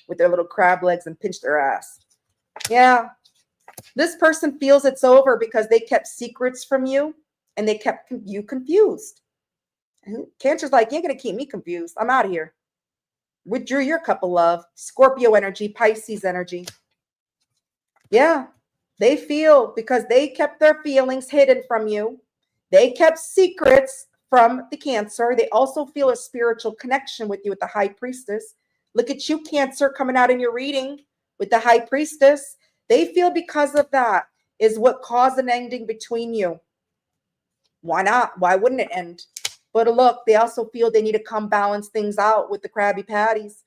with their little crab legs and pinch their ass. Yeah. This person feels it's over because they kept secrets from you and they kept you confused. Cancer's like, you ain't going to keep me confused. I'm out of here. Withdrew your cup of love. Scorpio energy, Pisces energy. Yeah. They feel because they kept their feelings hidden from you. They kept secrets from the Cancer. They also feel a spiritual connection with you with the High Priestess. Look at you, Cancer, coming out in your reading with the High Priestess. They feel because of that is what caused an ending between you. Why not? Why wouldn't it end? But look, they also feel they need to come balance things out with the Krabby Patties.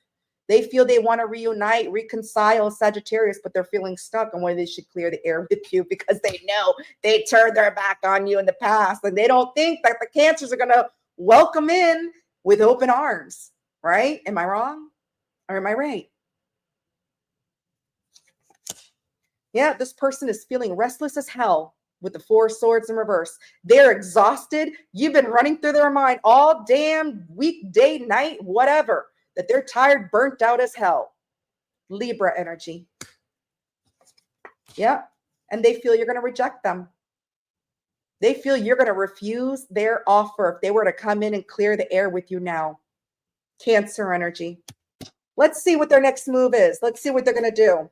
They feel they want to reunite, reconcile, Sagittarius, but they're feeling stuck on whether they should clear the air with you because they know they turned their back on you in the past and they don't think that the Cancers are going to welcome in with open arms, right? Am I wrong or am I right? Yeah, this person is feeling restless as hell with the Four of Swords in reverse. They're exhausted. You've been running through their mind all damn week, day, night, whatever. That they're tired, burnt out as hell. Libra energy. Yeah. And they feel you're going to reject them. They feel you're going to refuse their offer if they were to come in and clear the air with you now. Cancer energy. Let's see what their next move is. Let's see what they're going to do.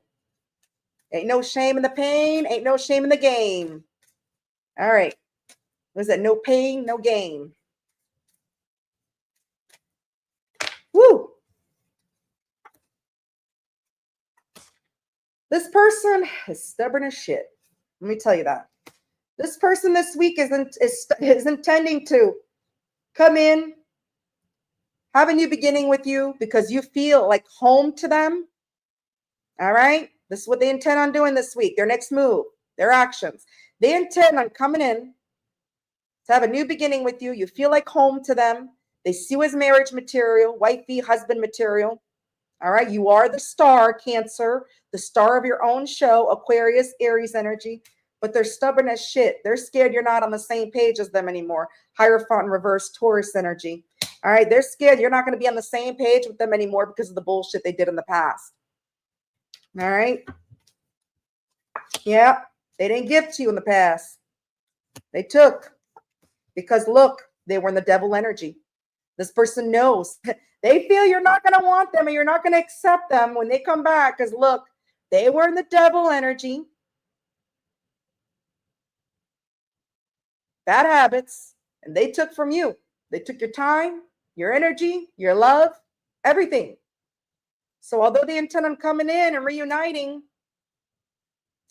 Ain't no shame in the pain. Ain't no shame in the game. All right. Was it no pain, no gain? Woo. This person is stubborn as shit. Let me tell you that. This person this week is intending to come in, have a new beginning with you because you feel like home to them. All right? This is what they intend on doing this week. Their next move, their actions. They intend on coming in to have a new beginning with you. You feel like home to them. They see you as marriage material, wifey, husband material. All right? You are the star, Cancer, the star of your own show, Aquarius, Aries energy. But they're stubborn as shit. They're scared you're not on the same page as them anymore. Hierophant in reverse, Taurus energy. All right, they're scared. You're not going to be on the same page with them anymore because of the bullshit they did in the past. All right. Yeah, they didn't give to you in the past. They took because look, they were in the devil energy. This person knows. They feel you're not going to want them and you're not going to accept them when they come back because look, they were in the devil energy. Bad habits, and they took from you. They took your time, your energy, your love, everything. So although they intend on coming in and reuniting,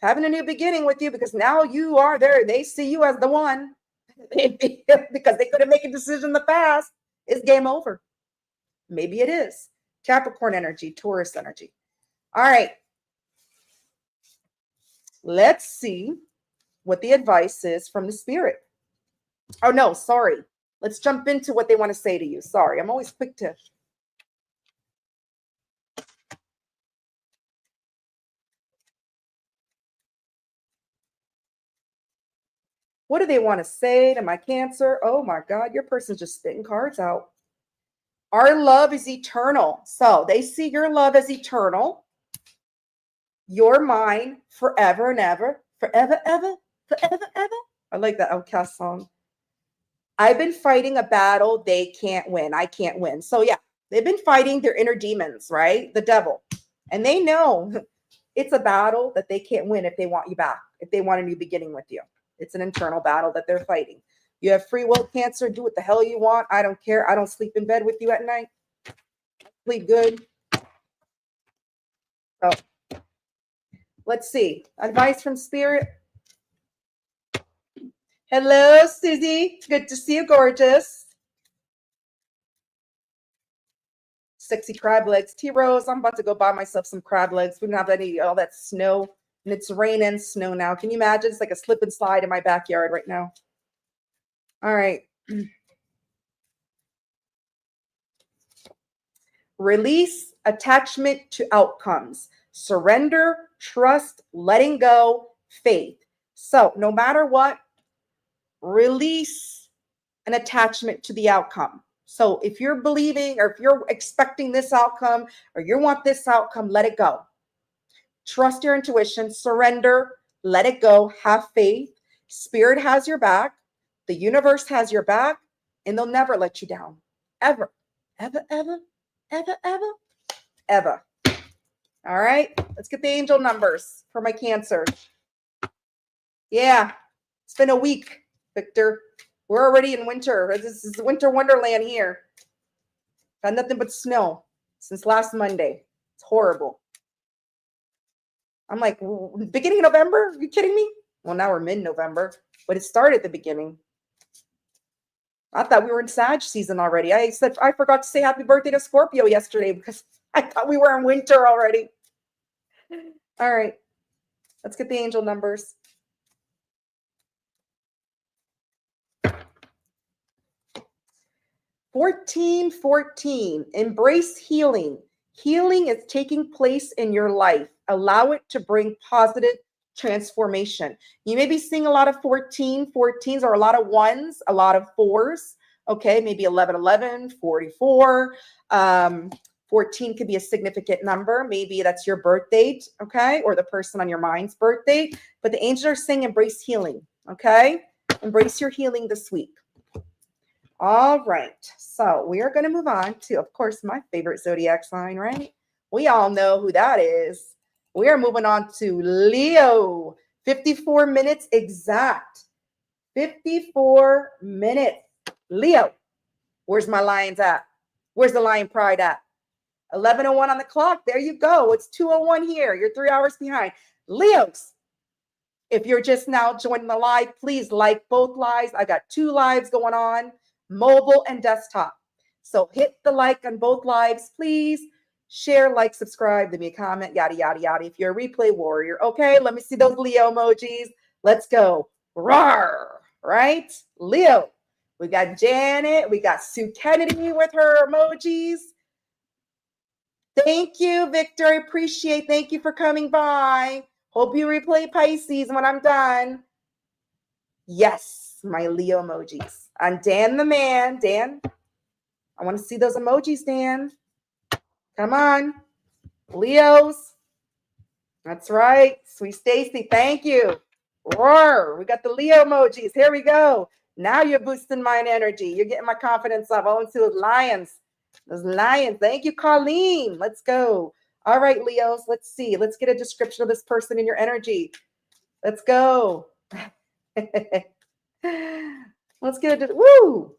having a new beginning with you, because now you are there, they see you as the one, because they couldn't make a decision in the past, it's game over. Maybe it is. Capricorn energy, Taurus energy. All right. Let's see what the advice is from the spirit. Oh, no, sorry. Let's jump into what they want to say to you. Sorry, I'm always quick to. What do they want to say to my Cancer? Oh my God, your person's just spitting cards out. Our love is eternal. So they see your love as eternal. You're mine forever and ever. Forever, ever, forever, ever. I like that Outcast song. I've been fighting a battle they can't win. I can't win. So yeah, they've been fighting their inner demons, right? The devil. And they know it's a battle that they can't win if they want you back, if they want a new beginning with you. It's an internal battle that they're fighting. You have free will, Cancer. Do what the hell you want. I don't care. I don't sleep in bed with you at night. Sleep good. So let's see. Advice from Spirit. Hello, Susie. Good to see you, gorgeous. Sexy crab legs. T-Rose, I'm about to go buy myself some crab legs. We don't have all that snow, and it's rain and snow now. Can you imagine? It's like a slip and slide in my backyard right now. All right. Release attachment to outcomes. Surrender, trust, letting go, faith. So no matter what, release an attachment to the outcome. So if you're believing or if you're expecting this outcome or you want this outcome, let it go. Trust your intuition, surrender, let it go, have faith. Spirit has your back. The universe has your back, and they'll never let you down. Ever, ever, ever, ever, ever, ever. All right, let's get the angel numbers for my Cancer. Yeah, it's been a week, Victor. We're already in winter. This is winter wonderland here. Got nothing but snow since last Monday. It's horrible. I'm like, beginning of November? Are you kidding me? Well, now we're mid-November, but it started at the beginning. I thought we were in Sag season already. I forgot to say happy birthday to Scorpio yesterday because I thought we were in winter already. All right, let's get the angel numbers. 1414, embrace healing. Healing is taking place in your life. Allow it to bring positive transformation. You may be seeing a lot of 14s or a lot of ones, a lot of fours. Okay, maybe 1111, 44. 14 could be a significant number. Maybe that's your birth date, okay, or the person on your mind's birth date. But the angels are saying embrace healing, okay? Embrace your healing this week. All right, so we are going to move on to, of course, my favorite zodiac sign, right? We all know who that is. We are moving on to Leo. 54 minutes exact. 54 minutes. Leo, where's my lions at? Where's the lion pride at? 11:01 on the clock. There you go. It's 2:01 here. You're 3 hours behind. Leos, if you're just now joining the live, please like both lives. I got 2 lives going on, mobile and desktop. So hit the like on both lives, please. Share, like, subscribe, leave me a comment, yada, yada, yada. If you're a replay warrior, okay, let me see those Leo emojis. Let's go. Rawr, right? Leo. We got Janet. We got Sue Kennedy with her emojis. Thank you, Victor. I appreciate. Thank you for coming by. Hope you replay Pisces when I'm done. Yes, my Leo emojis. And Dan the man. Dan, I want to see those emojis, Dan. Come on. Leos. That's right. Sweet Stacy, thank you. Roar. We got the Leo emojis. Here we go. Now you're boosting my energy. You're getting my confidence up. I want to see those lions. Those lions. Thank you, Colleen. Let's go. All right, Leos. Let's see. Let's get a description of this person in your energy. Let's go. Let's get a woo.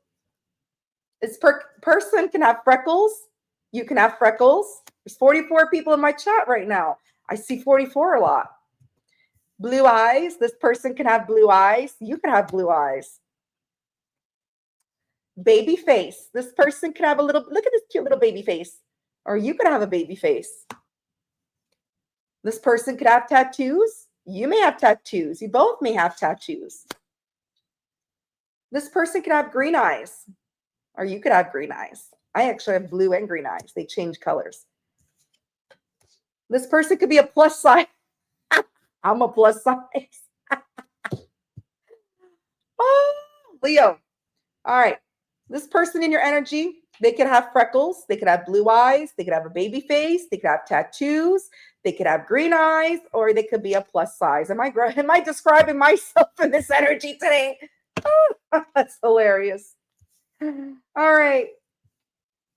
This person can have freckles. You can have freckles. There's 44 people in my chat right now. I see 44 a lot. Blue eyes. This person can have blue eyes. You can have blue eyes. Baby face. This person could have a little, look at this cute little baby face. Or you could have a baby face. This person could have tattoos. You may have tattoos. You both may have tattoos. This person could have green eyes. Or you could have green eyes. I actually have blue and green eyes. They change colors. This person could be a plus size. I'm a plus size. Oh, Leo. All right. This person in your energy, they could have freckles. They could have blue eyes. They could have a baby face. They could have tattoos. They could have green eyes, or they could be a plus size. Am I describing myself in this energy today? Oh, that's hilarious. All right.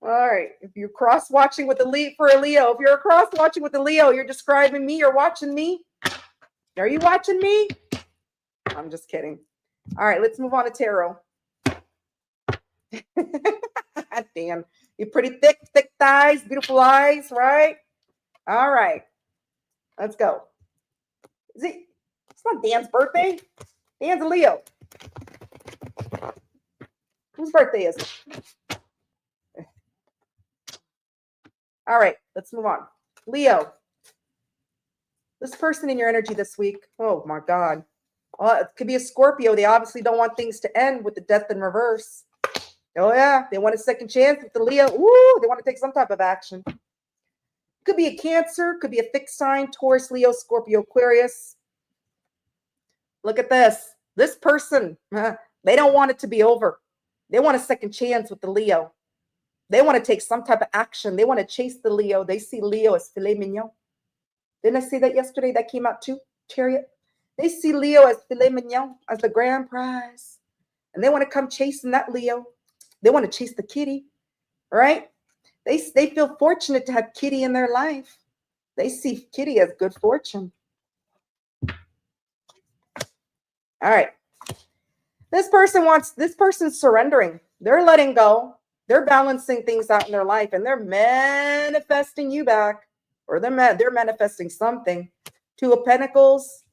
All right. If you're cross watching with the Leo for a Leo, if you're cross watching with the Leo, you're describing me, you're watching me. Are you watching me? I'm just kidding. All right, let's move on to tarot. Dan, you pretty thick thighs, beautiful eyes, right? All right. Let's go. It's not Dan's birthday. Dan's a Leo. Whose birthday is it? All right, let's move on. Leo. This person in your energy this week. Oh my God. It could be a Scorpio. They obviously don't want things to end with the death in reverse. Oh yeah, they want a second chance with the Leo. Ooh, they want to take some type of action. Could be a Cancer, could be a fixed sign, Taurus, Leo, Scorpio, Aquarius. Look at this. This person, they don't want it to be over. They want a second chance with the Leo. They want to take some type of action. They want to chase the Leo. They see Leo as filet mignon. Didn't I say that yesterday? That came out too, Chariot. They see Leo as filet mignon, as the grand prize. And they want to come chasing that Leo. They want to chase the kitty, right? They feel fortunate to have Kitty in their life. They see Kitty as good fortune. All right. This person's surrendering. They're letting go. They're balancing things out in their life, and they're manifesting you back, or they're manifesting something. Two of Pentacles,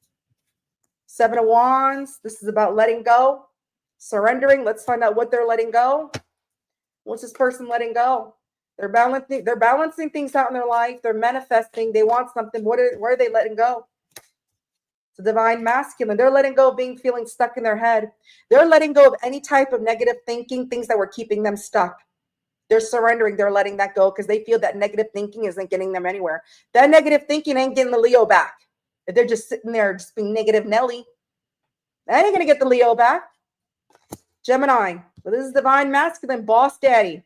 Seven of Wands. This is about letting go, surrendering. Let's find out what they're letting go. What's this person letting go? They're balancing things out in their life. They're manifesting. They want something. Where are they letting go? It's a divine masculine. They're letting go of feeling stuck in their head. They're letting go of any type of negative thinking, things that were keeping them stuck. They're surrendering. They're letting that go because they feel that negative thinking isn't getting them anywhere. That negative thinking ain't getting the Leo back. If they're just sitting there just being negative Nelly, that ain't going to get the Leo back. Gemini. Well, this is divine masculine, boss daddy.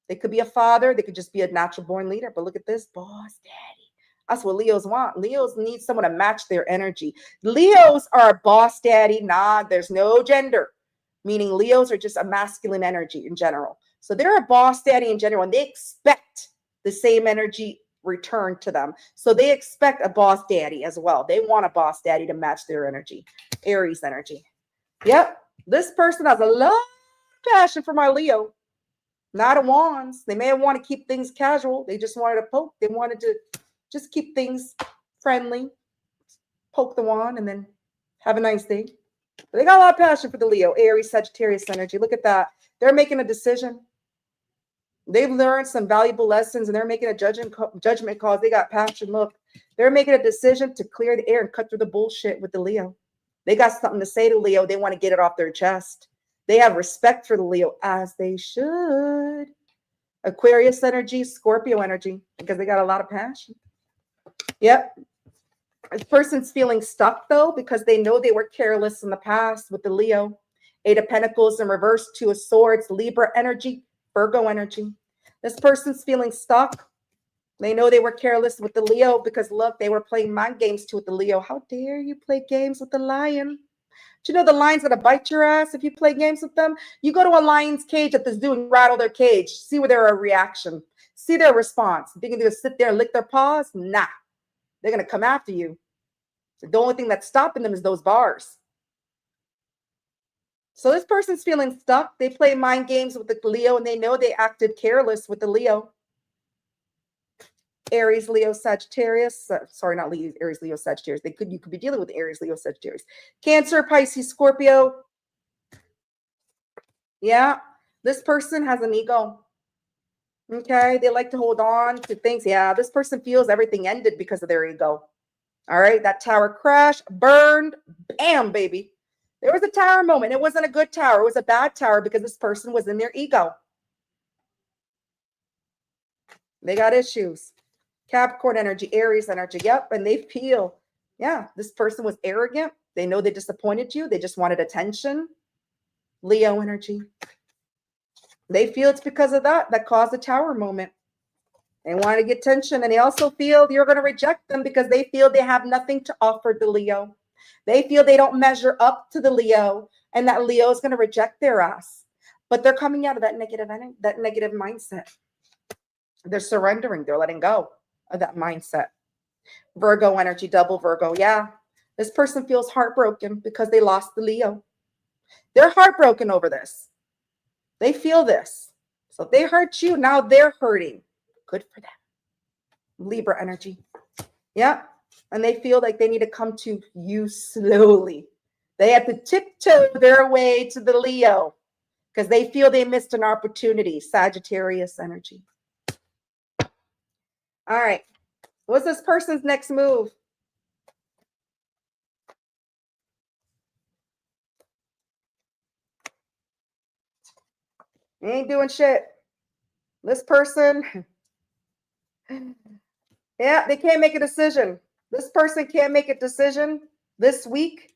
They could be a father. They could just be a natural born leader. But look at this, boss daddy. That's what Leos want. Leos need someone to match their energy. Leos are a boss daddy. Nah, there's no gender. Meaning Leos are just a masculine energy in general. So they're a boss daddy in general, and they expect the same energy returned to them. So they expect a boss daddy as well. They want a boss daddy to match their energy. Aries energy. Yep. This person has a lot of passion for my Leo. Not a Wands. They may want to keep things casual. They just wanted to poke. They wanted to just keep things friendly. Poke the wand and then have a nice day. But they got a lot of passion for the Leo, Aries, Sagittarius energy. Look at that. They're making a decision. They've learned some valuable lessons, and they're making a judgment calls. They got passion. Look, they're making a decision to clear the air and cut through the bullshit with the Leo. They got something to say to Leo. They want to get it off their chest. They have respect for the Leo, as they should. Aquarius energy, Scorpio energy, because they got a lot of passion. Yep. This person's feeling stuck, though, because they know they were careless in the past with the Leo. Eight of Pentacles in reverse, Two of Swords, Libra energy. Virgo energy. This person's feeling stuck. They know they were careless with the Leo because, look, they were playing mind games too with the Leo. How dare you play games with the lion? Do you know the lion's going to bite your ass if you play games with them? You go to a lion's cage at the zoo and rattle their cage. See where their reaction. See their response. They can just sit there and lick their paws? Nah. They're going to come after you. So the only thing that's stopping them is those bars. So this person's feeling stuck. They play mind games with the Leo, and they know they acted careless with the Leo. Aries, Leo, Sagittarius. Sorry, not Leo, Aries, Leo, Sagittarius. You could be dealing with Aries, Leo, Sagittarius. Cancer, Pisces, Scorpio. Yeah, this person has an ego. Okay, they like to hold on to things. Yeah, this person feels everything ended because of their ego. All right, that tower crashed, burned, bam, baby. There was a tower moment. It wasn't a good tower. It was a bad tower because this person was in their ego. They got issues. Capricorn energy, Aries energy. Yep, and they feel, yeah, this person was arrogant. They know they disappointed you. They just wanted attention. Leo energy. They feel it's because of that caused the tower moment. They want to get attention, and they also feel you're going to reject them because they feel they have nothing to offer the Leo. They feel they don't measure up to the Leo, and that Leo is going to reject their ass. But they're coming out of that negative mindset. They're surrendering. They're letting go of that mindset. Virgo energy, double Virgo. Yeah, this person feels heartbroken because they lost the Leo. They're heartbroken over this. They feel this. So if they hurt you, now they're hurting. Good for them. Libra energy. Yeah. And they feel like they need to come to you slowly. They have to tiptoe their way to the Leo because they feel they missed an opportunity. Sagittarius energy. All right. What's this person's next move? They ain't doing shit. This person, yeah, they can't make a decision. This person can't make a decision this week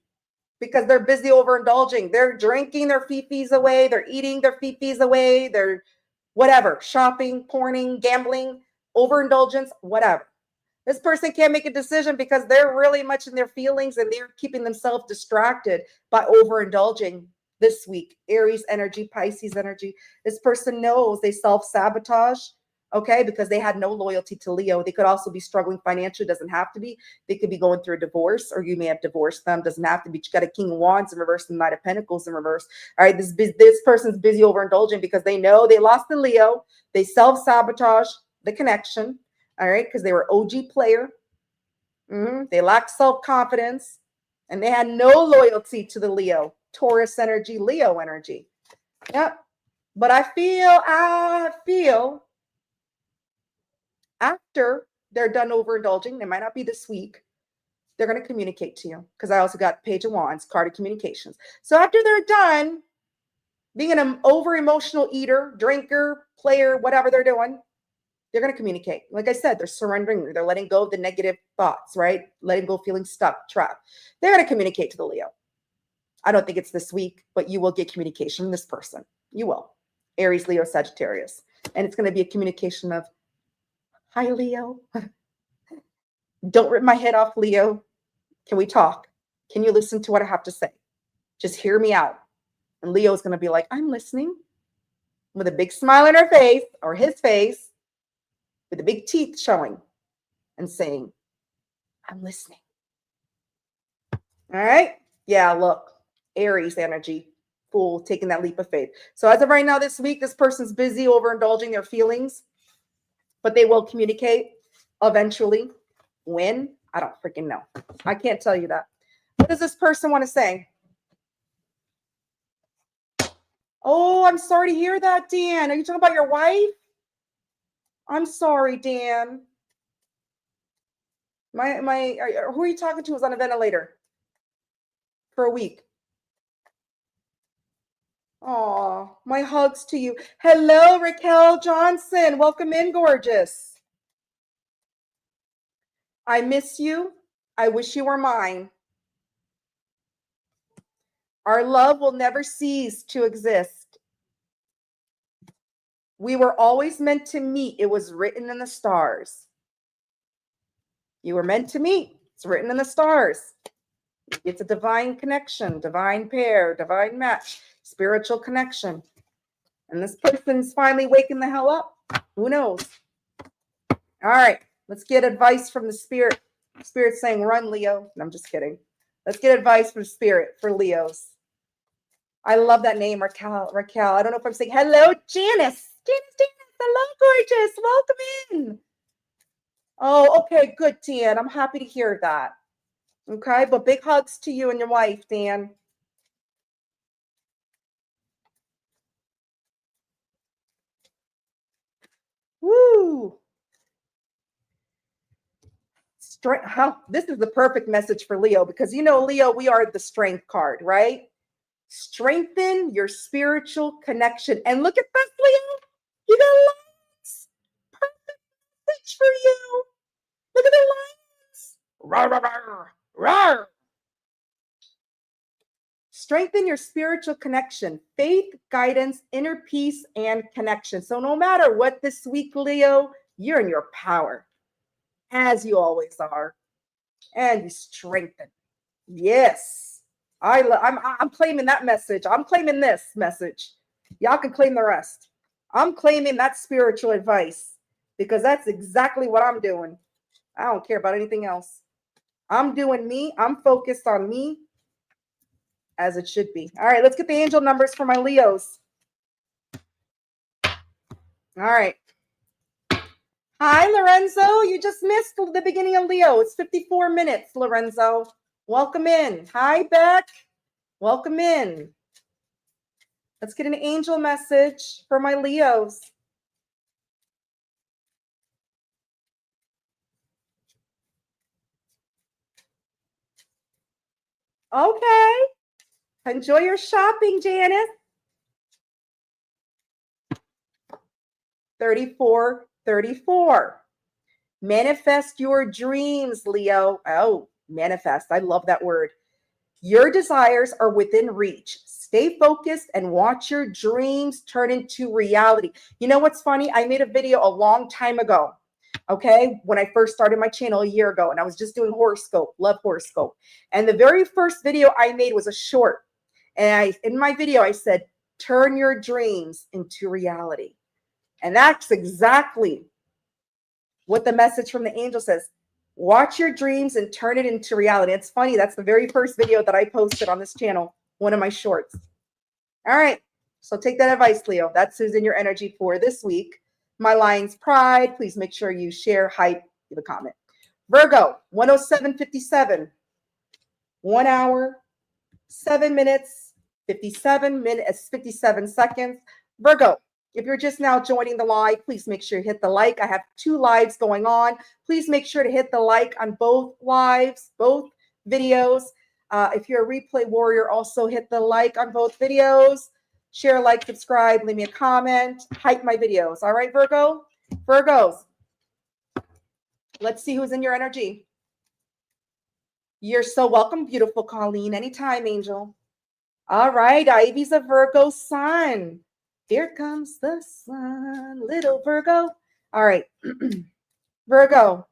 because they're busy overindulging. They're drinking their fifis away. They're eating their fifis away. They're whatever, shopping, porning, gambling, overindulgence, whatever. This person can't make a decision because they're really much in their feelings and they're keeping themselves distracted by overindulging this week. Aries energy, Pisces energy. This person knows they self-sabotage, okay, because they had no loyalty to Leo. They could also be struggling financially. Doesn't have to be. They could be going through a divorce, or you may have divorced them. Doesn't have to be. You got a King of Wands in reverse and Knight of Pentacles in reverse. All right, this person's busy overindulging because they know they lost the Leo. They self-sabotage the connection. All right, because they were OG player. They lacked self-confidence, and they had no loyalty to the Leo. Taurus energy, Leo energy. Yep. But I feel after they're done overindulging, it might not be this week, they're going to communicate to you. Because I also got Page of Wands, card of communications. So after they're done being an over-emotional eater, drinker, player, whatever they're doing, they're going to communicate. Like I said, they're surrendering. They're letting go of the negative thoughts, right? Letting go of feeling stuck, trapped. They're going to communicate to the Leo. I don't think it's this week, but you will get communication from this person. You will. Aries, Leo, Sagittarius. And it's going to be a communication of, hi, Leo. Don't rip my head off, Leo. Can we talk? Can you listen to what I have to say? Just hear me out. And Leo's going to be like, I'm listening, with a big smile on her face or his face, with the big teeth showing and saying, I'm listening. All right. Yeah, look, Aries energy, Fool, taking that leap of faith. So as of right now, this week, this person's busy overindulging their feelings, but they will communicate eventually. When? I don't freaking know. I can't tell you that. What does this person want to say? Oh, I'm sorry to hear that, Dan. Are you talking about your wife? I'm sorry, Dan. Who are you talking to? Was on a ventilator for a week. Oh, my hugs to you. Hello, Raquel Johnson. Welcome in, gorgeous. I miss you. I wish you were mine. Our love will never cease to exist. We were always meant to meet. It was written in the stars. You were meant to meet. It's written in the stars. It's a divine connection, divine pair, divine match, spiritual connection. And this person's finally waking the hell up. Who knows? All right, let's get advice from the spirit. Spirit saying, run, Leo. No, I'm just kidding. Let's get advice from spirit for Leos. I love that name, Raquel. I don't know if I'm saying hello, Janice. Janice. Hello, gorgeous. Welcome in. Oh, okay, good, Dan. I'm happy to hear that. Okay, but big hugs to you and your wife, Dan. Woo! This is the perfect message for Leo because you know, Leo, we are the strength card, right? Strengthen your spiritual connection. And look at this, Leo. You got lights. Perfect message for you. Look at the lights. Rawr, rawr, rawr. Strengthen your spiritual connection, faith, guidance, inner peace, and connection. So no matter what this week, Leo, you're in your power, as you always are, and you strengthen. Yes, I'm claiming that message. I'm claiming this message. Y'all can claim the rest. I'm claiming that spiritual advice because that's exactly what I'm doing. I don't care about anything else. I'm doing me. I'm focused on me. As it should be. All right, let's get the angel numbers for my Leos. All right. Hi, Lorenzo. You just missed the beginning of Leo. It's 54 minutes, Lorenzo. Welcome in. Hi, Beck. Welcome in. Let's get an angel message for my Leos. Okay. Enjoy your shopping, Janice. 34. Manifest your dreams, Leo. Oh, manifest. I love that word. Your desires are within reach. Stay focused and watch your dreams turn into reality. You know what's funny? I made a video a long time ago. Okay, when I first started my channel a year ago, and I was just doing horoscope, love horoscope. And the very first video I made was a short. And in my video, I said, turn your dreams into reality. And that's exactly what the message from the angel says. Watch your dreams and turn it into reality. It's funny. That's the very first video that I posted on this channel, one of my shorts. All right. So take that advice, Leo. That's who's in your energy for this week. My Lion's Pride. Please make sure you share, hype, leave a comment. Virgo, 107.57. 1 hour, 7 minutes, 57 seconds. Virgo, if you're just now joining the live, please make sure you hit the like. I have 2 lives going on. Please make sure to hit the like on both lives, both videos. If you're a replay warrior, also hit the like on both videos. Share, like, subscribe, leave me a comment, hype my videos. All right, Virgo? Virgos, let's see who's in your energy. You're so welcome, beautiful Colleen. Anytime, angel. All right, Ivy's a Virgo sun. Here comes the sun, little Virgo. All right, Virgo.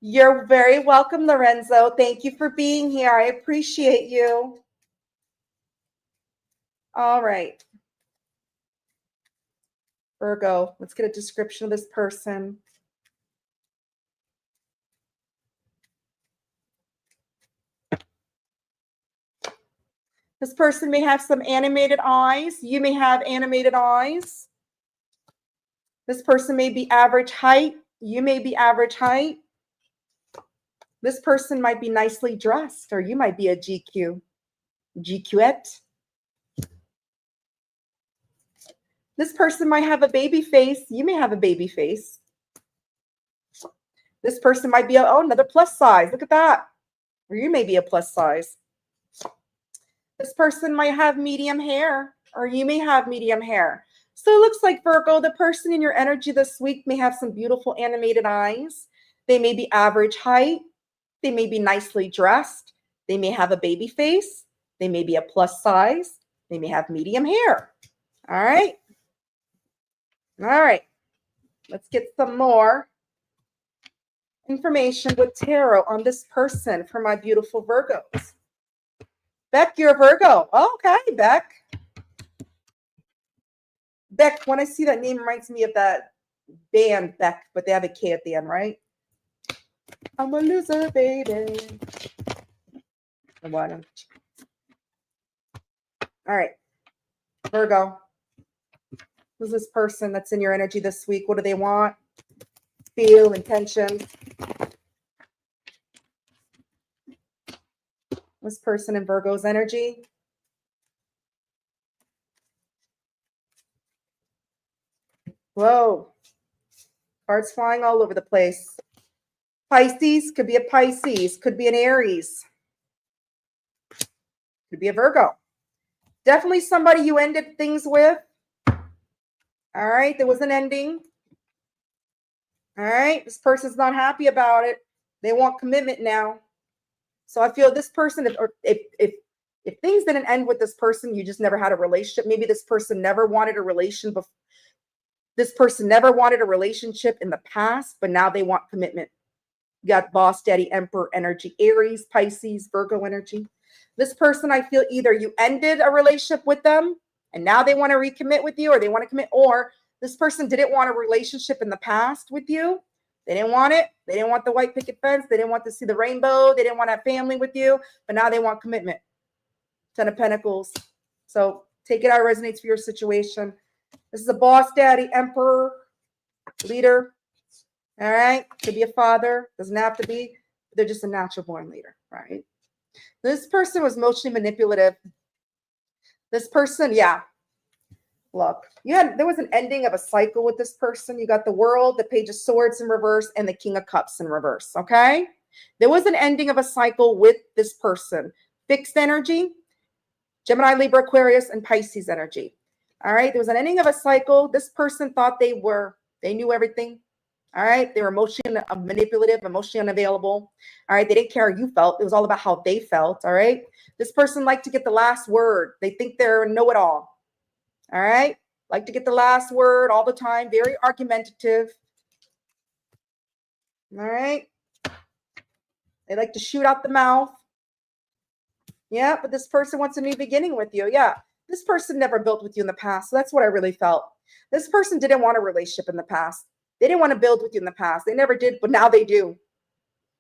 You're very welcome, Lorenzo. Thank you for being here. I appreciate you. All right. Virgo, let's get a description of this person. This person may have some animated eyes. You may have animated eyes. This person may be average height. You may be average height. This person might be nicely dressed, or you might be a GQette. This person might have a baby face. You may have a baby face. This person might be another plus size. Look at that. Or you may be a plus size. This person might have medium hair, or you may have medium hair. So it looks like, Virgo, the person in your energy this week may have some beautiful animated eyes. They may be average height. They may be nicely dressed. They may have a baby face. They may be a plus size. They may have medium hair. All right. All right. Let's get some more information with tarot on this person for my beautiful Virgos. Beck, you're a Virgo. Oh, okay, Beck. Beck, when I see that name, reminds me of that band Beck, but they have a K at the end, right? I'm a loser, baby. All right, Virgo. Who's this person that's in your energy this week? What do they want? Feel, intentions. This person in Virgo's energy. Whoa. Cards flying all over the place. Pisces, could be a Pisces, could be an Aries. Could be a Virgo. Definitely somebody you ended things with. All right, there was an ending. All right, this person's not happy about it. They want commitment now. So I feel this person, if things didn't end with this person, you just never had a relationship. Maybe this person never wanted a relation before. This person never wanted a relationship in the past, but now they want commitment. You got boss, daddy, emperor energy, Aries, Pisces, Virgo energy. This person, I feel either you ended a relationship with them and now they want to recommit with you, or they want to commit, or this person didn't want a relationship in the past with you. They didn't want it. They didn't want the white picket fence. They didn't want to see the rainbow. They didn't want to have family with you, but now they want commitment. 10 of Pentacles. So take it how it resonates for your situation. This is a boss, daddy, emperor, leader. All right. Could be a father. Doesn't have to be. They're just a natural born leader, right? This person was emotionally manipulative. This person, yeah. Look, there was an ending of a cycle with this person. You got the World, the Page of Swords in reverse, and the King of Cups in reverse, okay? There was an ending of a cycle with this person. Fixed energy, Gemini, Libra, Aquarius, and Pisces energy. All right, there was an ending of a cycle. This person thought they knew everything. All right, they were emotionally manipulative, emotionally unavailable. All right, they didn't care how you felt. It was all about how they felt. All right, this person liked to get the last word. They think they're know-it-all. All right, like to get the last word all the time. Very argumentative. All right, they like to shoot out the mouth. Yeah, but this person wants a new beginning with you. Yeah, this person never built with you in the past. So that's what I really felt. This person didn't want a relationship in the past. They didn't want to build with you in the past. They never did, but now they do.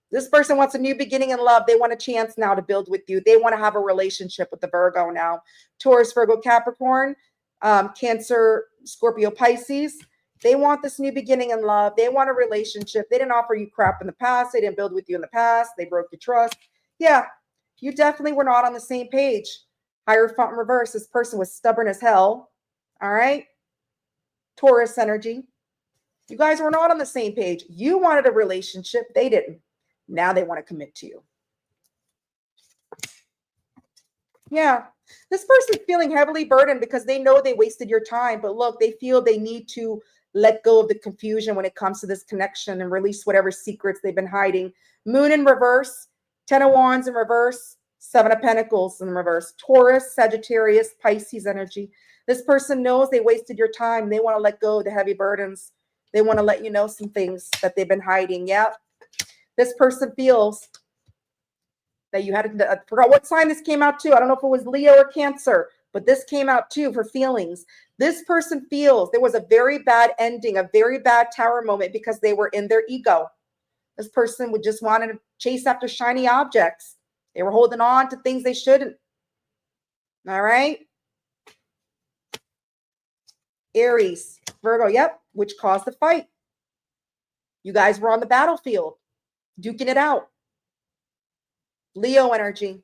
This person wants a new beginning in love. They want a chance now to build with you. They want to have a relationship with the Virgo now. Taurus, Virgo, Capricorn, Cancer, Scorpio, Pisces. They want this new beginning in love. They want a relationship. They didn't offer you crap in the past. They didn't build with you in the past. They broke your trust. Yeah, you definitely were not on the same page. Hierophant in reverse. This person was stubborn as hell. All right. Taurus energy. You guys were not on the same page. You wanted a relationship. They didn't. Now they want to commit to you. Yeah. This person's feeling heavily burdened because they know they wasted your time. But look, they feel they need to let go of the confusion when it comes to this connection and release whatever secrets they've been hiding. Moon in reverse, 10 of Wands in reverse, 7 of Pentacles in reverse. Taurus, Sagittarius, Pisces energy. This person knows they wasted your time. They want to let go of the heavy burdens. They want to let you know some things that they've been hiding. Yeah. This person feels that you had to, I forgot what sign this came out to. I don't know if it was Leo or Cancer, but this came out too for feelings. This person feels there was a very bad ending, a very bad tower moment because they were in their ego. This person would just want to chase after shiny objects. They were holding on to things they shouldn't. All right. Aries, Virgo, yep, which caused the fight. You guys were on the battlefield, duking it out. Leo energy.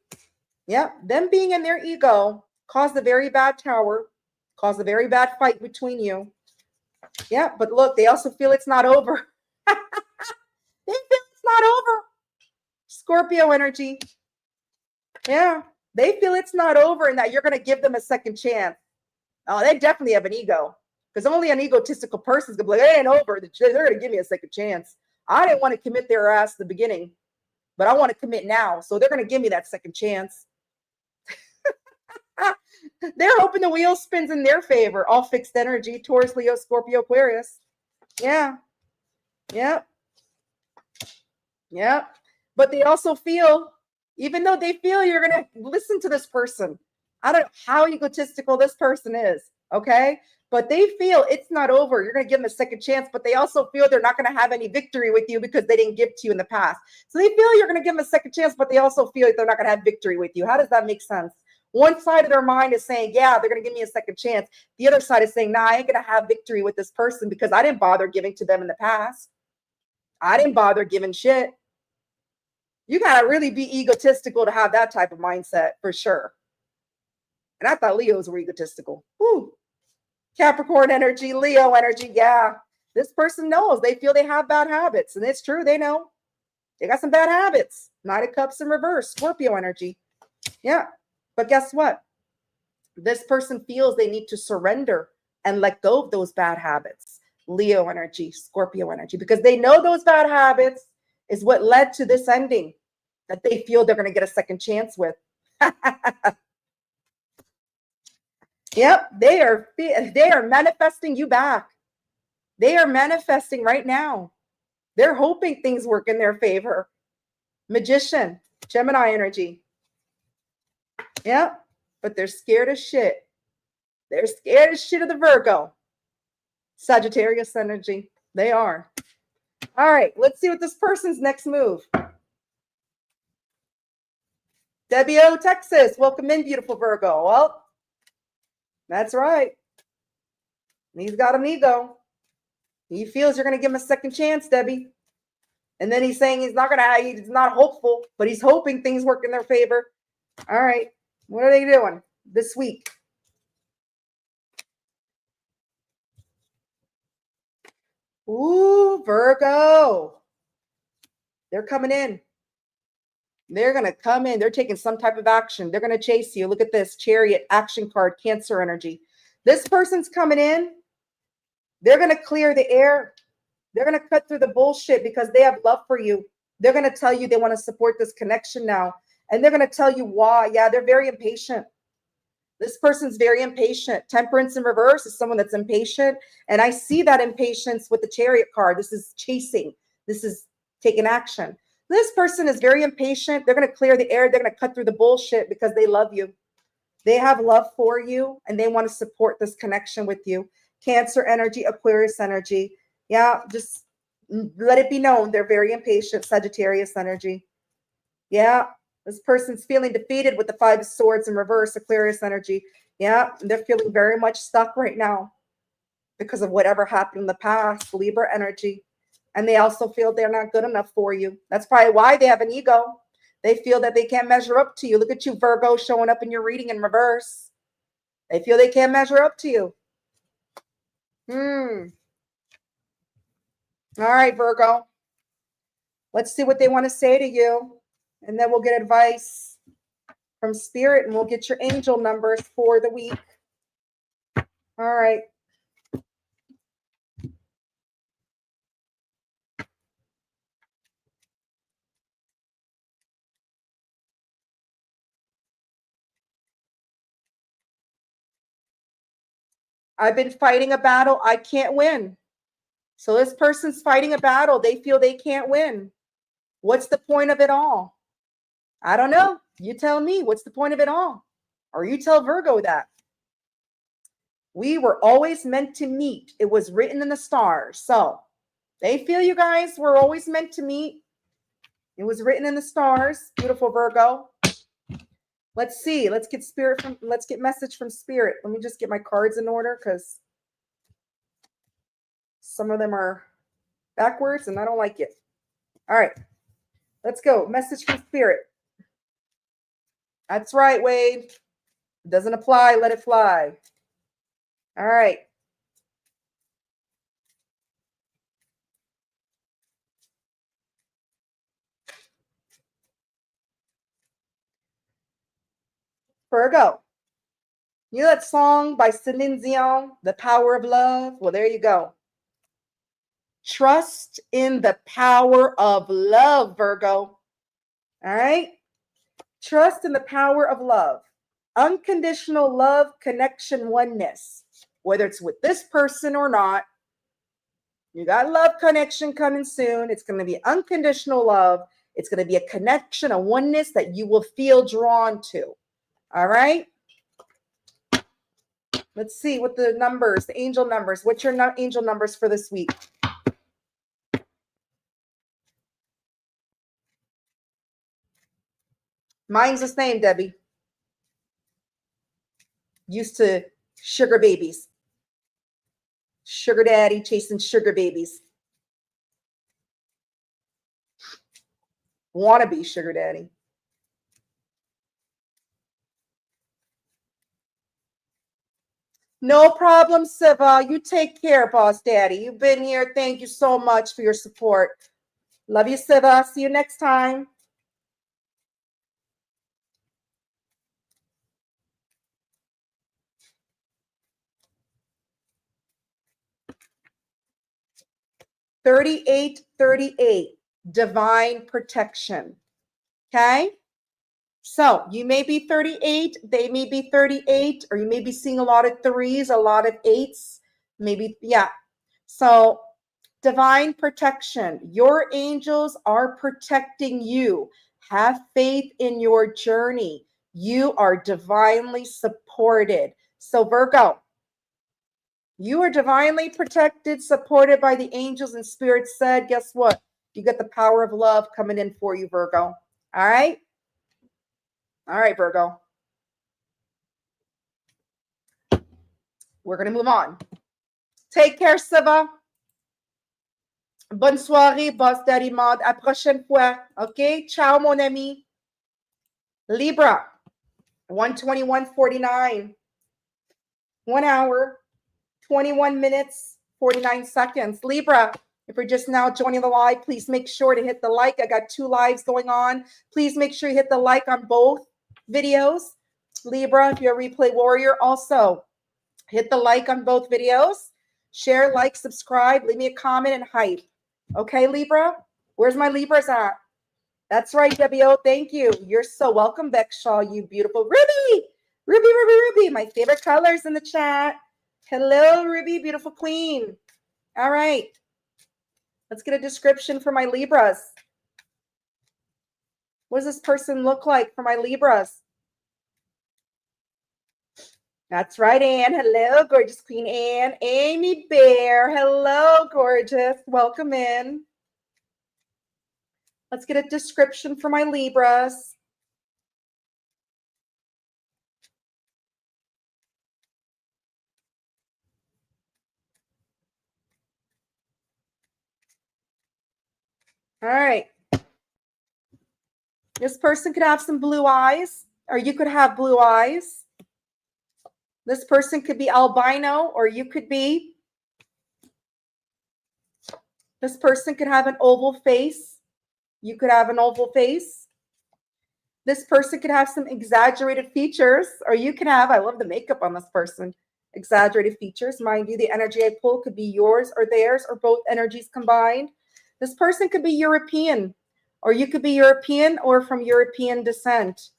Yep, them being in their ego caused a very bad tower, caused a very bad fight between you. Yeah, but look, they also feel it's not over. They feel it's not over. Scorpio energy. Yeah, they feel it's not over and that you're going to give them a second chance. Oh, they definitely have an ego. Because only an egotistical person is going to be like, it ain't over. They're going to give me a second chance. I didn't want to commit their ass at the beginning, but I want to commit now. So they're going to give me that second chance. They're hoping the wheel spins in their favor. All fixed energy. Taurus, Leo, Scorpio, Aquarius. Yeah. Yep. Yep. But they also feel, even though they feel you're going to listen to this person, I don't know how egotistical this person is. Okay. But they feel it's not over. You're going to give them a second chance, but they also feel they're not going to have any victory with you because they didn't give to you in the past. So they feel you're going to give them a second chance, but they also feel like they're not going to have victory with you. How does that make sense? One side of their mind is saying, yeah, they're going to give me a second chance. The other side is saying, nah, I ain't going to have victory with this person because I didn't bother giving to them in the past. I didn't bother giving shit. You got to really be egotistical to have that type of mindset for sure. And I thought Leos were egotistical. Whew. Capricorn energy, Leo energy. Yeah. This person knows. They feel they have bad habits. And it's true. They know. They got some bad habits. Knight of Cups in reverse. Scorpio energy. Yeah. But guess what? This person feels they need to surrender and let go of those bad habits. Leo energy, Scorpio energy. Because they know those bad habits is what led to this ending that they feel they're going to get a second chance with. Yep, they are manifesting you back. They are manifesting right now. They're hoping things work in their favor. Magician, Gemini energy. Yeah, but they're scared as shit. They're scared as shit of the Virgo. Sagittarius energy. They are. All right, let's see what this person's next move. Debbie O, Texas. Welcome in, beautiful Virgo. Well, that's right. He's got an ego. He feels you're going to give him a second chance, Debbie. And then he's saying he's not hopeful, but he's hoping things work in their favor. All right. What are they doing this week? Ooh, Virgo. They're coming in. They're going to come in. They're taking some type of action. They're going to chase you. Look at this Chariot action card, Cancer energy. This person's coming in. They're going to clear the air. They're going to cut through the bullshit because they have love for you. They're going to tell you they want to support this connection now. And they're going to tell you why. Yeah, they're very impatient. This person's very impatient. Temperance in reverse is someone that's impatient. And I see that impatience with the Chariot card. This is chasing. This is taking action. This person is very impatient. They're going to clear the air. They're going to cut through the bullshit because they love you. They have love for you and they want to support this connection with you. Cancer energy, Aquarius energy. Yeah, just let it be known. They're very impatient. Sagittarius energy. Yeah, this person's feeling defeated with the Five of Swords in reverse, Aquarius energy. Yeah, they're feeling very much stuck right now because of whatever happened in the past, Libra energy. And they also feel they're not good enough for you. That's probably why they have an ego. They feel that they can't measure up to you. Look at you, Virgo, showing up in your reading in reverse. They feel they can't measure up to you. All right, Virgo. Let's see what they want to say to you. And then we'll get advice from Spirit and we'll get your angel numbers for the week. All right. I've been fighting a battle I can't win. So this person's fighting a battle they feel they can't win. What's the point of it all? I don't know. You tell me. What's the point of it all? Or you tell Virgo that. We were always meant to meet. It was written in the stars. So they feel you guys were always meant to meet. It was written in the stars. Beautiful Virgo. Let's see. Let's get message from Spirit. Let me just get my cards in order because some of them are backwards and I don't like it. All right. Let's go. Message from Spirit. That's right, Wade. It doesn't apply. Let it fly. All right. Virgo. You know that song by Celine Dion, The Power of Love? Well, there you go. Trust in the power of love, Virgo. All right? Trust in the power of love. unconditional love, connection, oneness, whether it's with this person or not. You got love connection coming soon. It's going to be unconditional love. It's going to be a connection, a oneness that you will feel drawn to. All right. Let's see what the numbers, the angel numbers. What's your angel numbers for this week? Mine's the same, Debbie. Used to sugar babies. Sugar daddy chasing sugar babies. Wannabe sugar daddy. No problem, Siva. You take care, boss daddy. You've been here. Thank you so much for your support. Love you, Siva. See you next time. $38.38, divine protection. Okay? So you may be 38, they may be 38, or you may be seeing a lot of threes, a lot of eights, maybe, yeah. So divine protection. Your angels are protecting you. Have faith in your journey. You are divinely supported. So Virgo, you are divinely protected, supported by the angels, and spirit said, guess what? You get the power of love coming in for you, Virgo. All right? All right, Virgo. We're going to move on. Take care, Siva. Bonne soirée, boss daddy mod. À prochaine fois. OK? Ciao, mon ami. Libra, 121.49. 1 hour, 21 minutes, 49 seconds. Libra, if you're just now joining the live, please make sure to hit the like. I got 2 lives going on. Please make sure you hit the like on both videos. Libra, if you're a replay warrior, also hit the like on both videos. Share, like, subscribe, leave me a comment and hype. Okay, Libra? Where's my Libras at? That's right, Debbie O. Thank you. You're so welcome, Beck Shaw, you beautiful. Ruby! Ruby, Ruby, Ruby. My favorite colors in the chat. Hello, Ruby, beautiful queen. All right. Let's get a description for my Libras. What does this person look like for my Libras? That's right, Anne. Hello, gorgeous Queen Anne. Amy Bear. Hello, gorgeous. Welcome in. Let's get a description for my Libras. All right. This person could have some blue eyes, or you could have blue eyes. This person could be albino, or you could be. This person could have an oval face. You could have an oval face. This person could have some exaggerated features, or you can have, I love the makeup on this person, exaggerated features. Mind you, the energy I pull could be yours or theirs, or both energies combined. This person could be European, or you could be European or from European descent.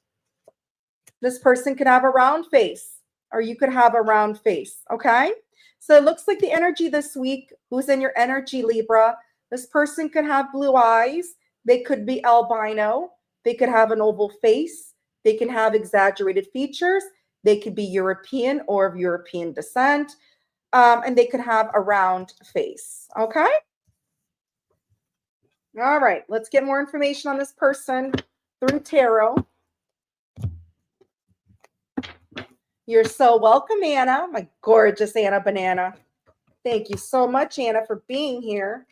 This person could have a round face, or you could have a round face, okay? So it looks like the energy this week, who's in your energy, Libra? This person could have blue eyes. They could be albino. They could have an oval face. They can have exaggerated features. They could be European or of European descent. And they could have a round face, okay? All right, let's get more information on this person through tarot. You're so welcome, Anna, my gorgeous Anna Banana. Thank you so much, Anna, for being here.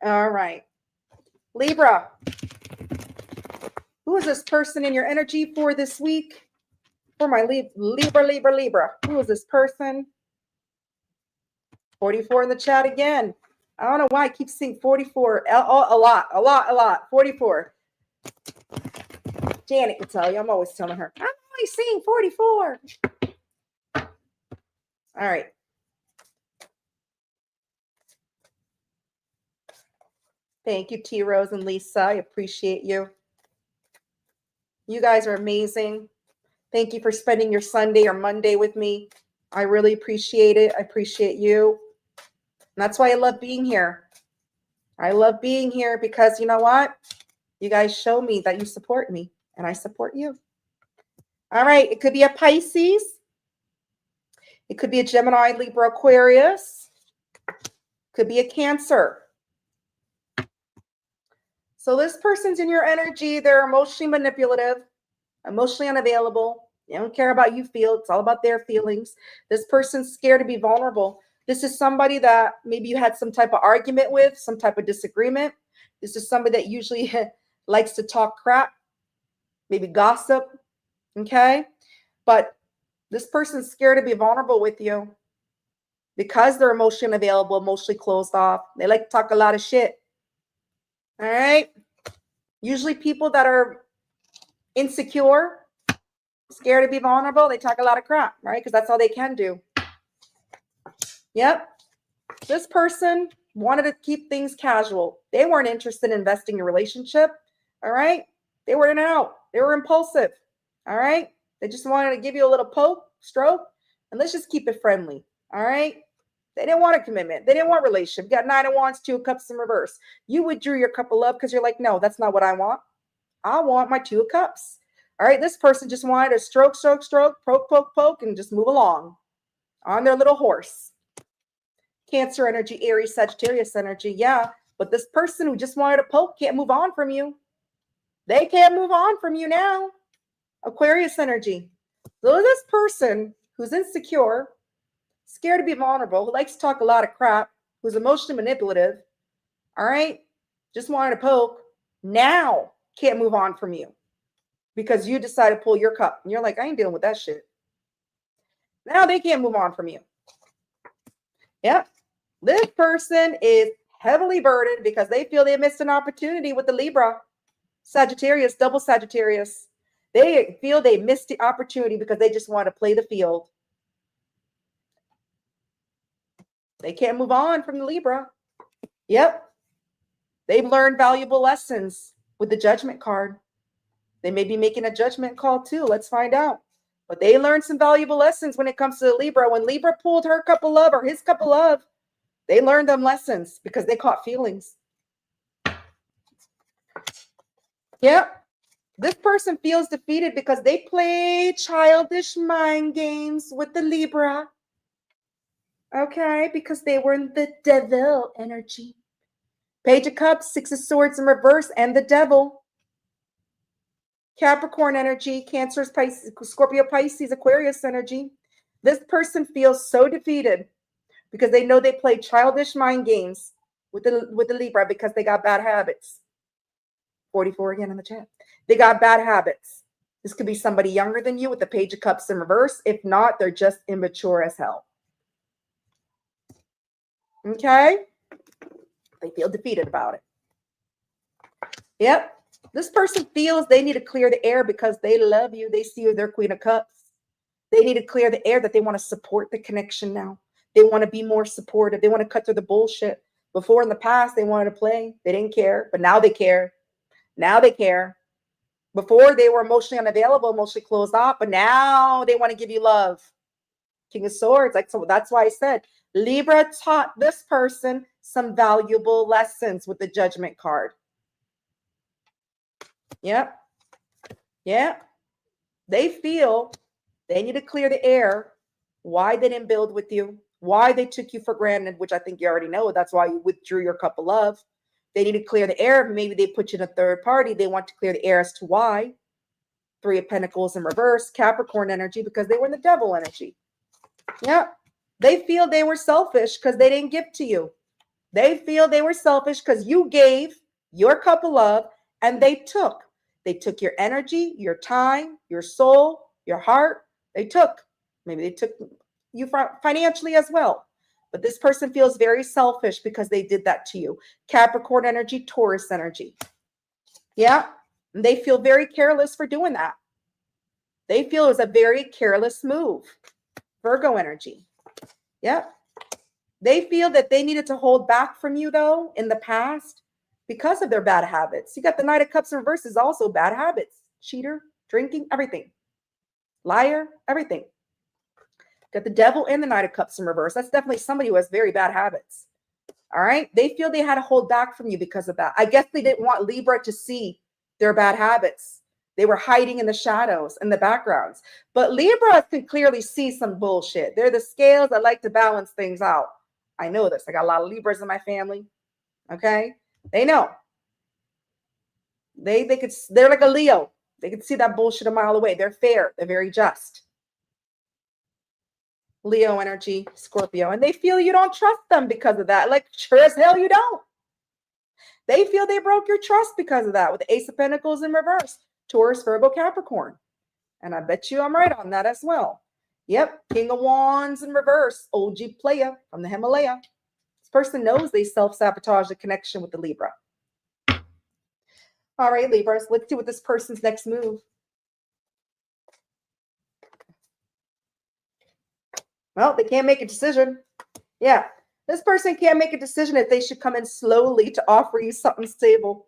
All right. Libra. Who is this person in your energy for this week? For my Libra. Who is this person? 44 in the chat again. I don't know why I keep seeing 44. A lot. 44. Janet can tell you. I'm always telling her. I'm only seeing 44. All right. Thank you, T. Rose and Lisa. I appreciate you. You guys are amazing. Thank you for spending your Sunday or Monday with me. I really appreciate it. I appreciate you. And that's why I love being here. I love being here because you know what? You guys show me that you support me and I support you. All right. It could be a Pisces. It could be a Gemini, Libra, Aquarius. Could be a Cancer. So this person's in your energy. They're emotionally manipulative, emotionally unavailable. They don't care about you feel. It's all about their feelings. This person's scared to be vulnerable. This is somebody that maybe you had some type of argument with, some type of disagreement. This is somebody that usually likes to talk crap, maybe gossip. Okay. But this person's scared to be vulnerable with you because they're emotionally unavailable, emotionally closed off. They like to talk a lot of shit. All right. Usually people that are insecure, scared to be vulnerable, they talk a lot of crap, right? Because that's all they can do. Yep. This person wanted to keep things casual. They weren't interested in investing in a relationship. All right. They were in and out. They were impulsive. All right. They just wanted to give you a little poke, stroke, and let's just keep it friendly. All right. They didn't want a commitment. They didn't want a relationship. You got 9 of Wands, 2 of Cups in reverse. You withdrew your cup of love because you're like, no, that's not what I want. I want my 2 of Cups. All right. This person just wanted to stroke, stroke, stroke, poke, poke, poke, and just move along on their little horse. Cancer energy, Aries, Sagittarius energy. Yeah. But this person who just wanted to poke can't move on from you. They can't move on from you now. Aquarius energy. So this person who's insecure, scared to be vulnerable, who likes to talk a lot of crap, who's emotionally manipulative, all right, just wanted to poke, now can't move on from you because you decided to pull your cup. And you're like, I ain't dealing with that shit. Now they can't move on from you. Yeah. This person is heavily burdened because they feel they missed an opportunity with the Libra, Sagittarius, double Sagittarius. They feel they missed the opportunity because they just want to play the field. They can't move on from the Libra. Yep. They've learned valuable lessons with the Judgment card. They may be making a judgment call too. Let's find out. But they learned some valuable lessons when it comes to the Libra. When Libra pulled her cup of love or his cup of love, they learned them lessons because they caught feelings. Yep. This person feels defeated because they played childish mind games with the Libra. Okay, because they were in the devil energy. Page of Cups, 6 of Swords in reverse, and the devil. Capricorn energy, Cancer, Pisces, Scorpio, Pisces, Aquarius energy. This person feels so defeated because they know they played childish mind games with the Libra because they got bad habits. 44 again in the chat. They got bad habits. This could be somebody younger than you with the Page of Cups in reverse. If not, they're just immature as hell. Okay? They feel defeated about it. Yep. This person feels they need to clear the air because they love you. They see you, they're Queen of Cups. They need to clear the air that they want to support the connection now. They want to be more supportive. They want to cut through the bullshit. Before in the past, they wanted to play. They didn't care, but now they care. Now they care. Before they were emotionally unavailable, emotionally closed off, but now they want to give you love. King of Swords. Like, so that's why I said Libra taught this person some valuable lessons with the Judgment card. Yep. Yeah. They feel they need to clear the air. Why they didn't build with you, why they took you for granted, which I think you already know. That's why you withdrew your cup of love. They need to clear the air. Maybe they put you in a third party. They want to clear the air as to why. 3 of Pentacles in reverse, Capricorn energy, because they were in the devil energy. Yeah. They feel they were selfish because they didn't give to you. They feel they were selfish because you gave your cup of love and they took. They took your energy, your time, your soul, your heart. They took. Maybe they took you financially as well. But this person feels very selfish because they did that to you. Capricorn energy, Taurus energy. Yeah. And they feel very careless for doing that. They feel it was a very careless move. Virgo energy. Yeah. They feel that they needed to hold back from you, though, in the past because of their bad habits. You got the Knight of Cups in reverse is also bad habits. Cheater, drinking, everything. liar, everything. Got the devil and the Knight of Cups in reverse. That's definitely somebody who has very bad habits. All right. They feel they had to hold back from you because of that. I guess they didn't want Libra to see their bad habits. They were hiding in the shadows and the backgrounds. But Libra can clearly see some bullshit. They're the scales that like to balance things out. I know this. I got a lot of Libras in my family. Okay. They know. They're like a Leo. They can see that bullshit a mile away. They're fair. They're very just. Leo energy, Scorpio. And they feel you don't trust them because of that. Like, sure as hell you don't. They feel they broke your trust because of that with the Ace of Pentacles in reverse. Taurus, Virgo, Capricorn. And I bet you I'm right on that as well. Yep. King of Wands in reverse. OG player from the Himalaya. This person knows they self-sabotage the connection with the Libra. All right, Libras. Let's see what this person's next move. Well, they can't make a decision. Yeah. This person can't make a decision if they should come in slowly to offer you something stable.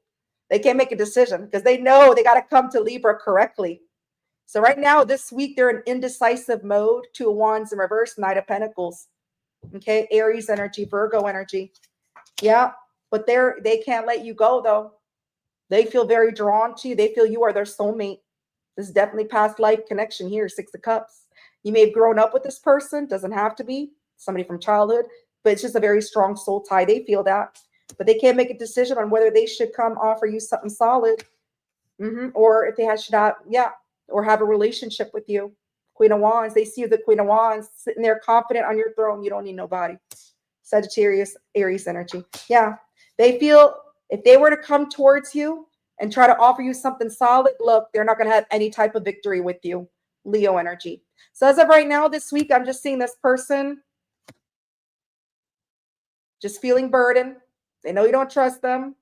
They can't make a decision because they know they got to come to Libra correctly. So right now, this week, they're in indecisive mode. Two of Wands in reverse, Knight of Pentacles. Okay, Aries energy, Virgo energy. Yeah, but they can't let you go, though. They feel very drawn to you. They feel you are their soulmate. This is definitely past life connection here, Six of Cups. You may have grown up with this person. Doesn't have to be somebody from childhood, but it's just a very strong soul tie. They feel that, but they can't make a decision on whether they should come offer you something solid, or if they should not, or have a relationship with you. Queen of Wands. They see you, the Queen of Wands, sitting there confident on your throne. You don't need nobody. Sagittarius, Aries energy. Yeah, they feel if they were to come towards you and try to offer you something solid, look, they're not going to have any type of victory with you. Leo energy. So as of right now, this week, I'm just seeing this person just feeling burdened. They know you don't trust them.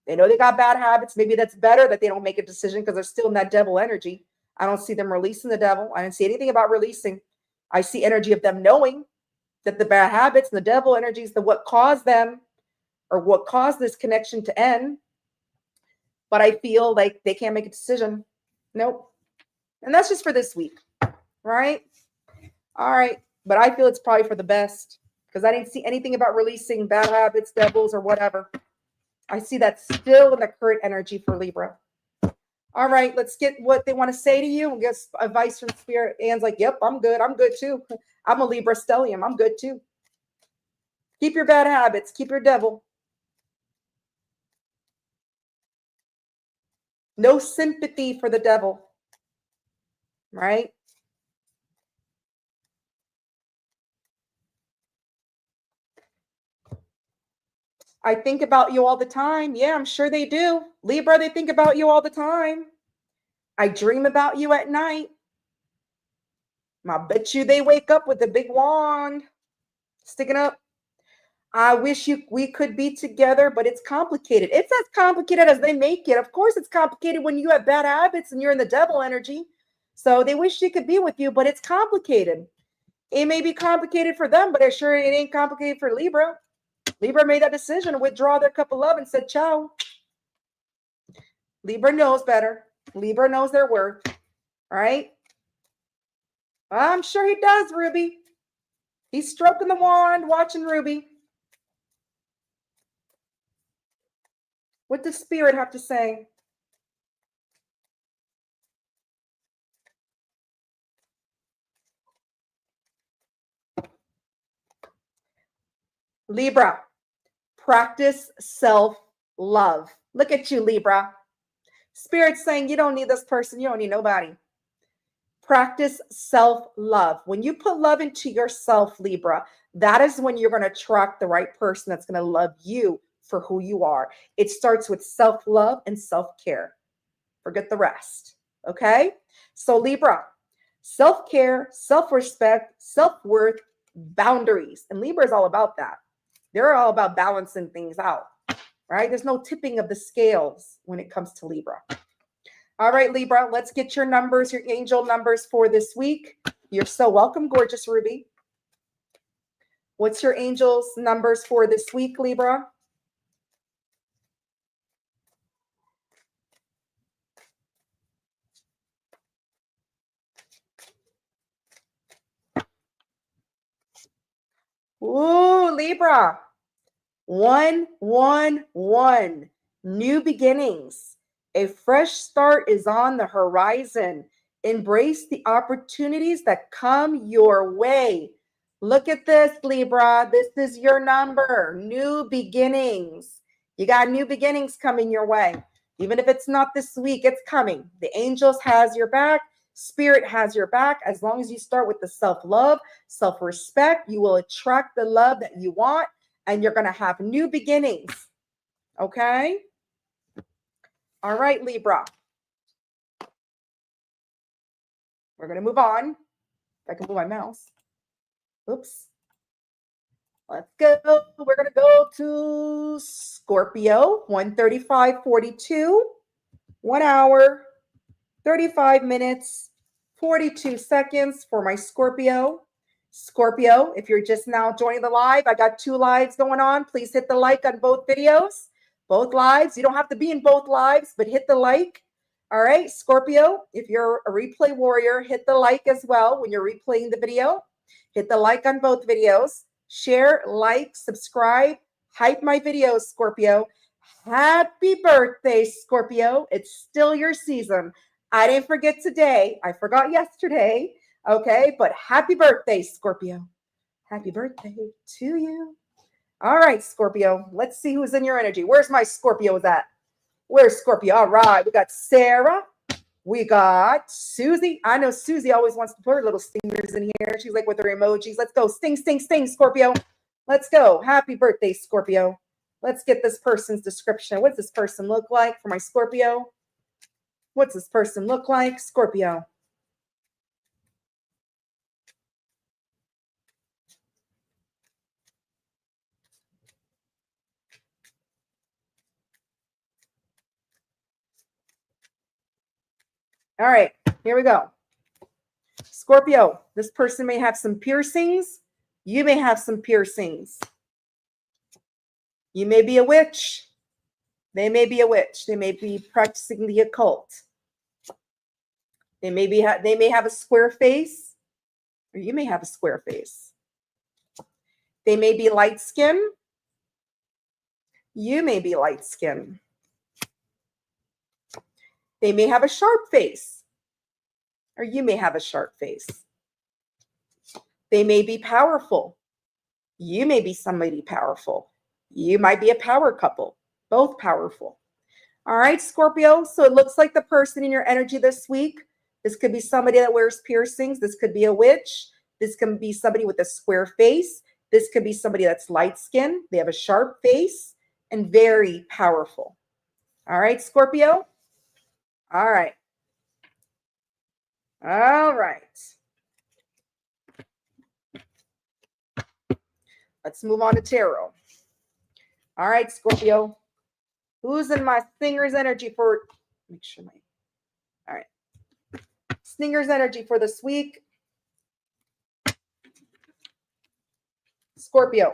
They know they got bad habits. Maybe that's better that they don't make a decision because they're still in that devil energy. I don't see them releasing the devil. I didn't see anything about releasing. I see energy of them knowing that the bad habits and the devil energy is what caused them or what caused this connection to end. But I feel like they can't make a decision. Nope. And that's just for this week. Right? All right. But I feel it's probably for the best because I didn't see anything about releasing bad habits, devils, or whatever. I see that still in the current energy for Libra. All right, let's get what they want to say to you and get advice from Spirit. Anne's like, yep, I'm good. I'm good too. I'm a Libra stellium. I'm good too. Keep your bad habits. Keep your devil. No sympathy for the devil. Right? I think about you all the time. Yeah, I'm sure they do. Libra, they think about you all the time. I dream about you at night. I bet you they wake up with a big wand sticking up. I wish we could be together, but it's complicated. It's as complicated as they make it. Of course, it's complicated when you have bad habits and you're in the devil energy. So they wish she could be with you, but it's complicated. It may be complicated for them, but I'm sure it ain't complicated for Libra. Libra made that decision to withdraw their cup of love and said, ciao. Libra knows better. Libra knows their worth. All right? I'm sure he does, Ruby. He's stroking the wand, watching Ruby. What does Spirit have to say? Libra, practice self-love. Look at you, Libra. Spirit's saying you don't need this person. You don't need nobody. Practice self-love. When you put love into yourself, Libra, that is when you're going to attract the right person that's going to love you for who you are. It starts with self-love and self-care. Forget the rest. Okay? So Libra, self-care, self-respect, self-worth, boundaries. And Libra is all about that. They're all about balancing things out, right? There's no tipping of the scales when it comes to Libra. All right, Libra, let's get your numbers, your angel numbers for this week. You're so welcome, gorgeous Ruby. What's your angels numbers for this week, Libra? Libra. 111. New beginnings. A fresh start is on the horizon. Embrace the opportunities that come your way. Look at this, Libra. This is your number. New beginnings. You got new beginnings coming your way. Even if it's not this week, it's coming. The angels has your back. Spirit has your back. As long as you start with the self-love, self-respect, you will attract the love that you want, and you're going to have new beginnings. Okay? All right, Libra. We're going to move on. If I can move my mouse. Oops. Let's go. We're going to go to Scorpio, 1:35:42. 1 hour, 35 minutes, 42 seconds for my Scorpio. Scorpio, if you're just now joining the live, I got 2 lives going on. Please hit the like on both videos, both lives. You don't have to be in both lives, but hit the like. All right, Scorpio, if you're a replay warrior, hit the like as well when you're replaying the video. Hit the like on both videos. Share, like, subscribe, hype my videos, Scorpio. Happy birthday, Scorpio. It's still your season. I didn't forget today. I forgot yesterday. Okay, but happy birthday, Scorpio. Happy birthday to you. All right, Scorpio. Let's see who's in your energy. Where's my Scorpios at? Where's Scorpio? All right, we got Sarah. We got Susie. I know Susie always wants to put her little stingers in here. She's like with her emojis. Let's go. Sting, sting, sting, Scorpio. Let's go. Happy birthday, Scorpio. Let's get this person's description. What does this person look like for my Scorpio? What's this person look like? Scorpio. All right, here we go. Scorpio, this person may have some piercings. You may have some piercings. You may be a witch. They may be a witch. They may be practicing the occult. They may have a square face, or you may have a square face. They may be light skinned. You may be light skinned. They may have a sharp face, or you may have a sharp face. They may be powerful. You may be somebody powerful. You might be a power couple, both powerful. All right, Scorpio. So it looks like the person in your energy this week, this could be somebody that wears piercings. This could be a witch. This can be somebody with a square face. This could be somebody that's light skinned. They have a sharp face and very powerful. All right, Scorpio. All right. All right. Let's move on to tarot. All right, Scorpio. Who's in my Stinger's energy for, make sure my, all right. Stinger's energy for this week. Scorpio.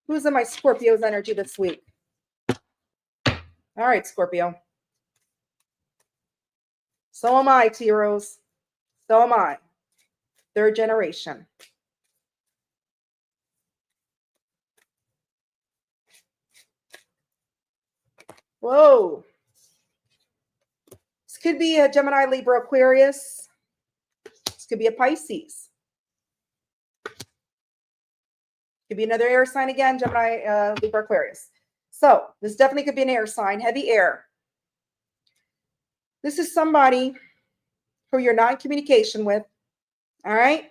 Who's in my Scorpio's energy this week? All right, Scorpio. So am I, T-Rose. So am I. 3rd generation. Whoa. This could be a Gemini, Libra, Aquarius. This could be a Pisces. Could be another air sign again, Gemini, Libra, Aquarius. So this definitely could be an air sign, heavy air. This is somebody who you're not in communication with. All right.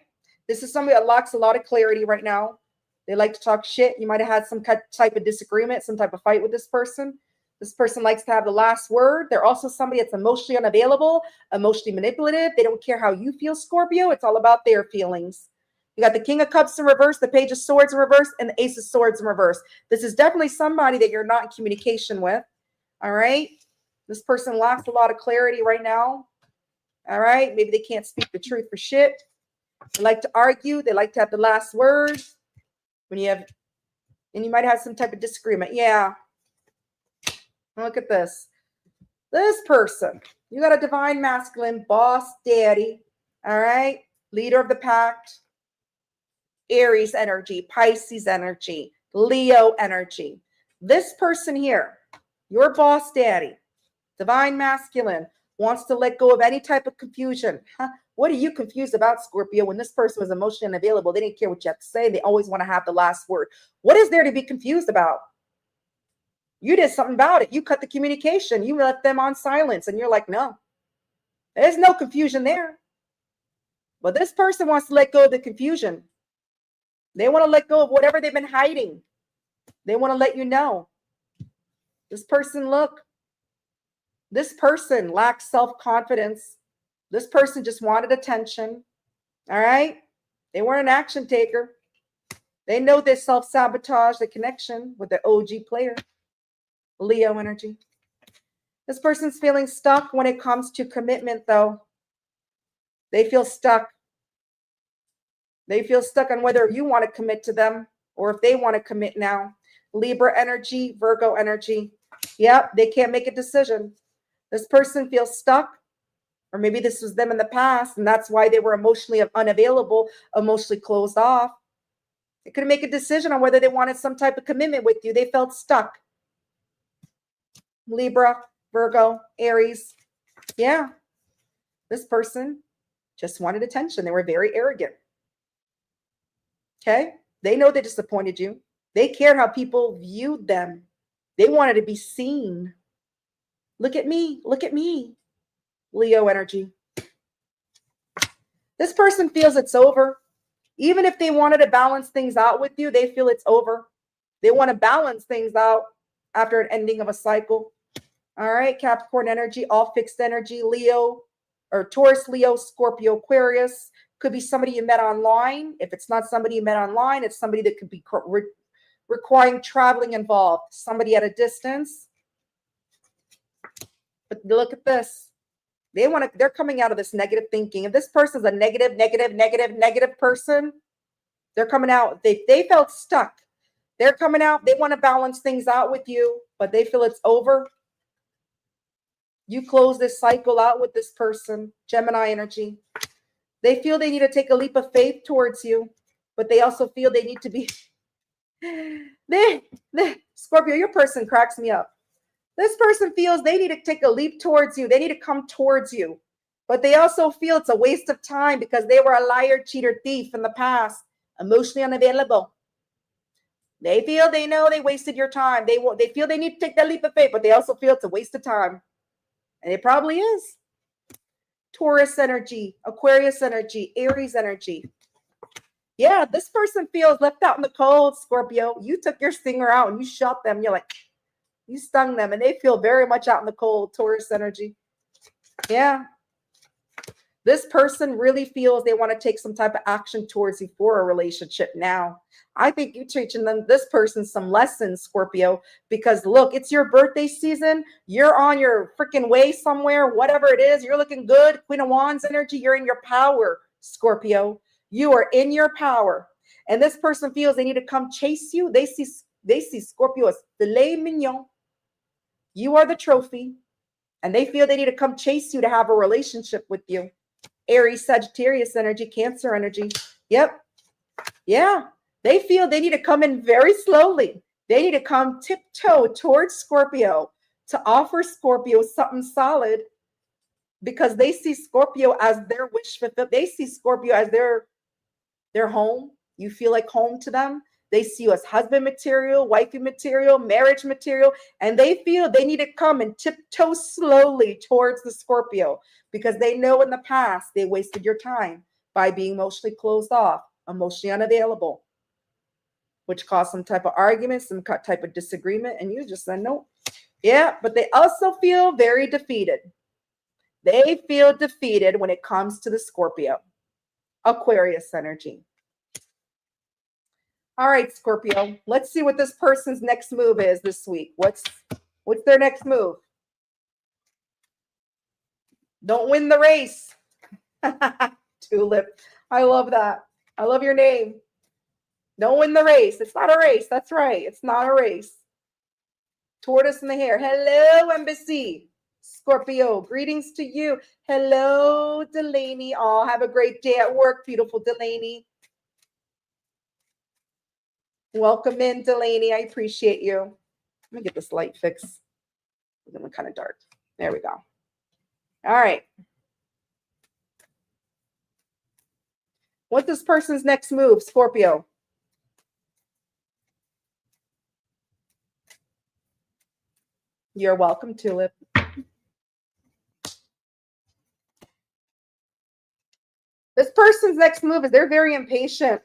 This is somebody that lacks a lot of clarity right now. They like to talk shit. You might have had some type of disagreement, some type of fight with this person. This person likes to have the last word. They're also somebody that's emotionally unavailable, emotionally manipulative. They don't care how you feel, Scorpio. It's all about their feelings. You got the King of Cups in reverse, the Page of Swords in reverse, and the Ace of Swords in reverse. This is definitely somebody that you're not in communication with. All right. This person lacks a lot of clarity right now. All right. Maybe they can't speak the truth for shit. They like to argue. They like to have the last word. When you have, and you might have some type of disagreement. Yeah. Look at this. This person, you got a divine masculine, boss daddy. All right. Leader of the pack. Aries energy, Pisces energy, Leo energy. This person here, your boss daddy, divine masculine, wants to let go of any type of confusion. Huh? What are you confused about, Scorpio? When this person was emotionally unavailable, they didn't care what you have to say. They always want to have the last word. What is there to be confused about? You did something about it. You cut the communication. You left them on silence. And you're like, no, there's no confusion there. But this person wants to let go of the confusion. They want to let go of whatever they've been hiding. They want to let you know. This person, look, this person lacks self-confidence. This person just wanted attention. All right? They weren't an action taker. They know they self-sabotage the connection with the OG player. Leo energy. This person's feeling stuck when it comes to commitment, though. They feel stuck. They feel stuck on whether you want to commit to them or if they want to commit now. Libra energy, Virgo energy. Yep, they can't make a decision. This person feels stuck, or maybe this was them in the past, and that's why they were emotionally unavailable, emotionally closed off. They couldn't make a decision on whether they wanted some type of commitment with you. They felt stuck. Libra, Virgo, Aries. Yeah, this person just wanted attention. They were very arrogant. Okay? They know they disappointed you. They cared how people viewed them. They wanted to be seen. Look at me. Look at me. Leo energy. This person feels it's over. Even if they wanted to balance things out with you, they feel it's over. They want to balance things out after an ending of a cycle. All right, Capricorn energy, all fixed energy, Leo or Taurus, Leo, Scorpio, Aquarius. Could be somebody you met online. If it's not somebody you met online, it's somebody that could be requiring traveling involved. Somebody at a distance. But look at this. They're coming out of this negative thinking. If this person's a negative person, they're coming out. They felt stuck. They're coming out. They want to balance things out with you, but they feel it's over. You close this cycle out with this person, Gemini energy. They feel they need to take a leap of faith towards you, but they also feel they need to be. Scorpio, your person cracks me up. This person feels they need to take a leap towards you. They need to come towards you, but they also feel it's a waste of time because they were a liar, cheater, thief in the past, emotionally unavailable. They feel they know they wasted your time. They feel they need to take that leap of faith, but they also feel it's a waste of time. And it probably is. Taurus energy, Aquarius energy, Aries energy. Yeah, this person feels left out in the cold, Scorpio. You took your stinger out and you shot them. You're like, you stung them, and they feel very much out in the cold, Taurus energy. Yeah. This person really feels they want to take some type of action towards you for a relationship now. I think you're teaching this person some lessons, Scorpio, because look, it's your birthday season. You're on your freaking way somewhere, whatever it is. You're looking good. Queen of Wands energy. You're in your power, Scorpio. You are in your power. And this person feels they need to come chase you. They see Scorpio as filet mignon. You are the trophy. And they feel they need to come chase you to have a relationship with you. Aries, Sagittarius energy, Cancer energy. Yep. Yeah. They feel they need to come in very slowly. They need to come tiptoe towards Scorpio to offer Scorpio something solid because they see Scorpio as their wish fulfilled. They see Scorpio as their home. You feel like home to them. They see you as husband material, wifey material, marriage material, and they feel they need to come and tiptoe slowly towards the Scorpio because they know in the past they wasted your time by being emotionally closed off, emotionally unavailable, which caused some type of argument, some type of disagreement, and you just said no. Yeah, but they also feel very defeated. They feel defeated when it comes to the Scorpio. Aquarius energy. All right, Scorpio, let's see what this person's next move is this week. What's their next move? Don't win the race. Tulip. I love that. I love your name. Don't win the race. It's not a race. That's right. It's not a race. Tortoise in the hair. Hello, Embassy. Scorpio, greetings to you. Hello, Delaney. Oh, have a great day at work, beautiful Delaney. Welcome in, Delaney. I appreciate you. Let me get this light fixed. It's going kind of dark. There we go. All right. What's this person's next move, Scorpio? You're welcome, Tulip. This person's next move is they're very impatient.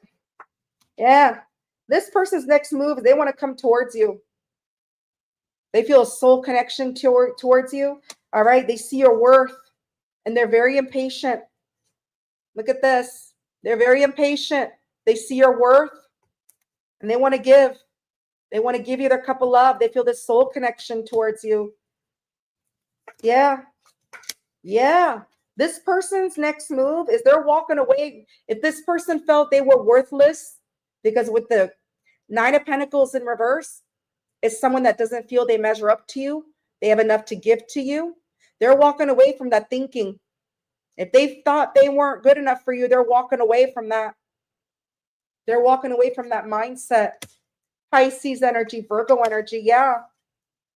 Yeah. This person's next move is they want to come towards you. They feel a soul connection towards you. All right. They see your worth and they're very impatient. Look at this. They're very impatient. They see your worth and they want to give. They want to give you their cup of love. They feel this soul connection towards you. Yeah. Yeah. This person's next move is they're walking away. If this person felt they were worthless, because with the 9 of Pentacles in reverse, it's someone that doesn't feel they measure up to you. They have enough to give to you. They're walking away from that thinking. If they thought they weren't good enough for you, they're walking away from that. They're walking away from that mindset. Pisces energy, Virgo energy. Yeah.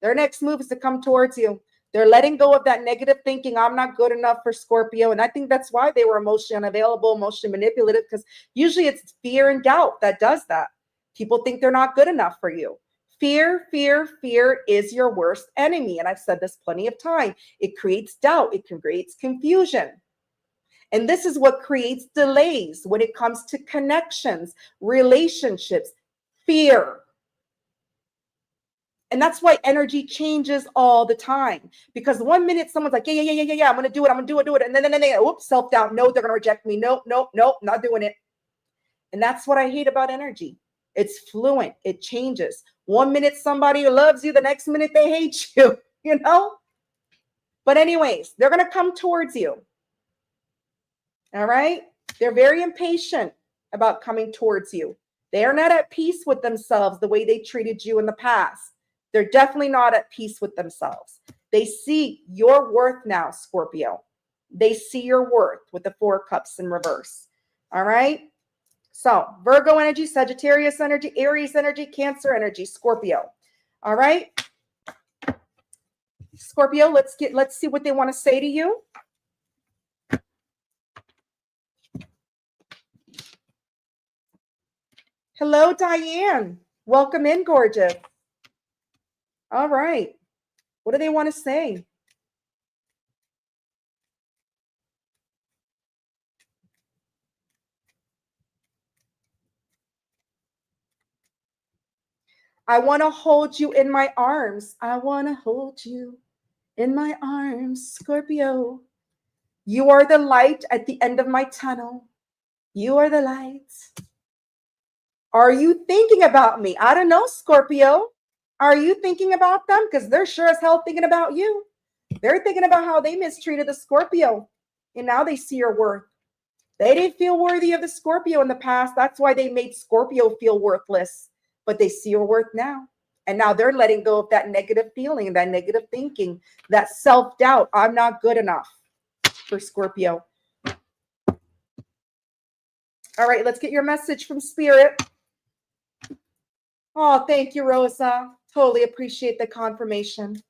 Their next move is to come towards you. They're letting go of that negative thinking. I'm not good enough for Scorpio. And I think that's why they were emotionally unavailable, emotionally manipulative, because usually it's fear and doubt that does that. People think they're not good enough for you. Fear is your worst enemy. And I've said this plenty of time. It creates doubt. It creates confusion. And this is what creates delays when it comes to connections, relationships, fear. And that's why energy changes all the time. Because 1 minute someone's like, yeah, I'm going to do it. I'm going to do it. And then they, oops, self-doubt. No, they're going to reject me. Nope, not doing it. And that's what I hate about energy. It's fluent. It changes. 1 minute somebody loves you. The next minute they hate you, you know? But anyways, they're going to come towards you. All right? They're very impatient about coming towards you. They are not at peace with themselves the way they treated you in the past. They're definitely not at peace with themselves. They see your worth now, Scorpio. They see your worth with the 4 cups in reverse. All right? So Virgo energy, Sagittarius energy, Aries energy, Cancer energy, Scorpio. All right? Scorpio, let's see what they want to say to you. Hello, Diane. Welcome in, gorgeous. All right. What do they want to say? I want to hold you in my arms. I want to hold you in my arms, Scorpio. You are the light at the end of my tunnel. You are the light. Are you thinking about me? I don't know, Scorpio. Are you thinking about them? Because they're sure as hell thinking about you. They're thinking about how they mistreated the Scorpio. And now they see your worth. They didn't feel worthy of the Scorpio in the past. That's why they made Scorpio feel worthless. But they see your worth now. And now they're letting go of that negative feeling, that negative thinking, that self-doubt. I'm not good enough for Scorpio. All right, let's get your message from Spirit. Oh, thank you, Rosa. Totally appreciate the confirmation.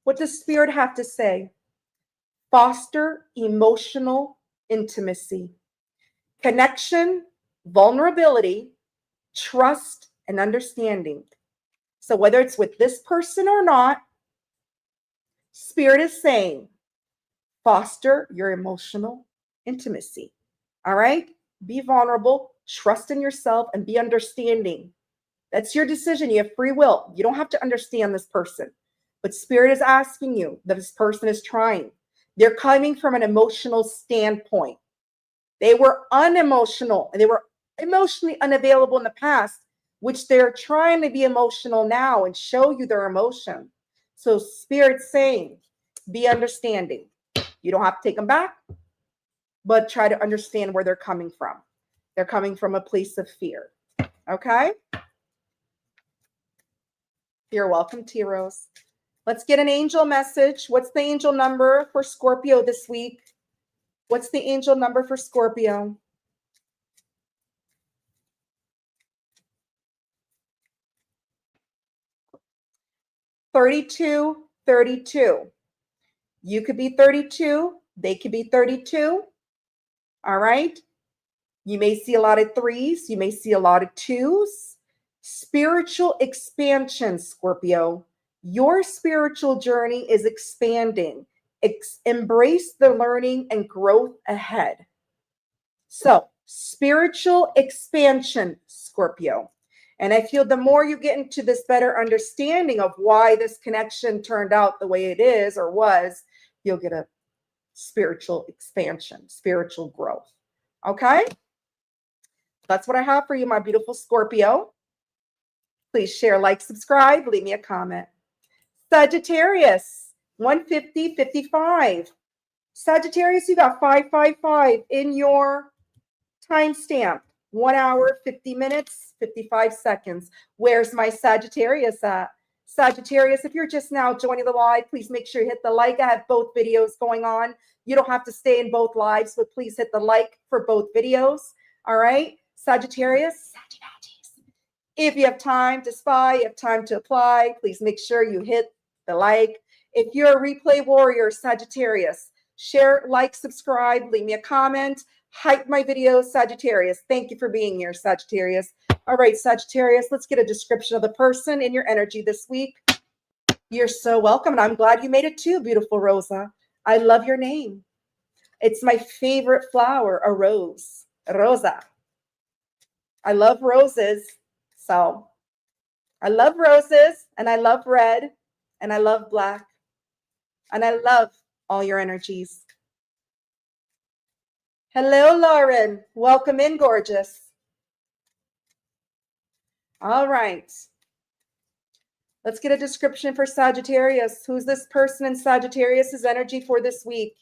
What does Spirit have to say? Foster emotional intimacy, connection, vulnerability, trust, and understanding. So whether it's with this person or not, Spirit is saying, foster your emotional intimacy. All right? Be vulnerable, trust in yourself, and be understanding. That's your decision. You have free will. You don't have to understand this person. But Spirit is asking you, this person is trying. They're coming from an emotional standpoint. They were unemotional and they were emotionally unavailable in the past, which they're trying to be emotional now and show you their emotion. So Spirit's saying, be understanding. You don't have to take them back, but try to understand where they're coming from. They're coming from a place of fear. Okay? You're welcome, T. Rose. Let's get an angel message. What's the angel number for Scorpio this week? What's the angel number for Scorpio? $32, 32. You could be 32. They could be 32. All right. You may see a lot of threes. You may see a lot of twos. Spiritual expansion, Scorpio. Your spiritual journey is expanding. Embrace the learning and growth ahead. So, spiritual expansion, Scorpio. And I feel the more you get into this better understanding of why this connection turned out the way it is or was, you'll get a spiritual expansion, spiritual growth. Okay? That's what I have for you, my beautiful Scorpio. Please share, like, subscribe, leave me a comment. Sagittarius, 150, 55. Sagittarius, you got 555 in your timestamp. 1 hour, 50 minutes, 55 seconds. Where's my Sagittarius at? Sagittarius, if you're just now joining the live, please make sure you hit the like. I have both videos going on. You don't have to stay in both lives, but please hit the like for both videos. All right? Sagittarius, if you have time to spy, you have time to apply, please make sure you hit the like. If you're a replay warrior, Sagittarius, share, like, subscribe, leave me a comment, hype my videos, Sagittarius. Thank you for being here, Sagittarius. All right, Sagittarius, let's get a description of the person in your energy this week. You're so welcome, and I'm glad you made it too, beautiful Rosa. I love your name. It's my favorite flower, a rose, Rosa. I love roses. So I love roses, and I love red, and I love black, and I love all your energies. Hello, Lauren. Welcome in, gorgeous. All right. Let's get a description for Sagittarius. Who's this person in Sagittarius's energy for this week?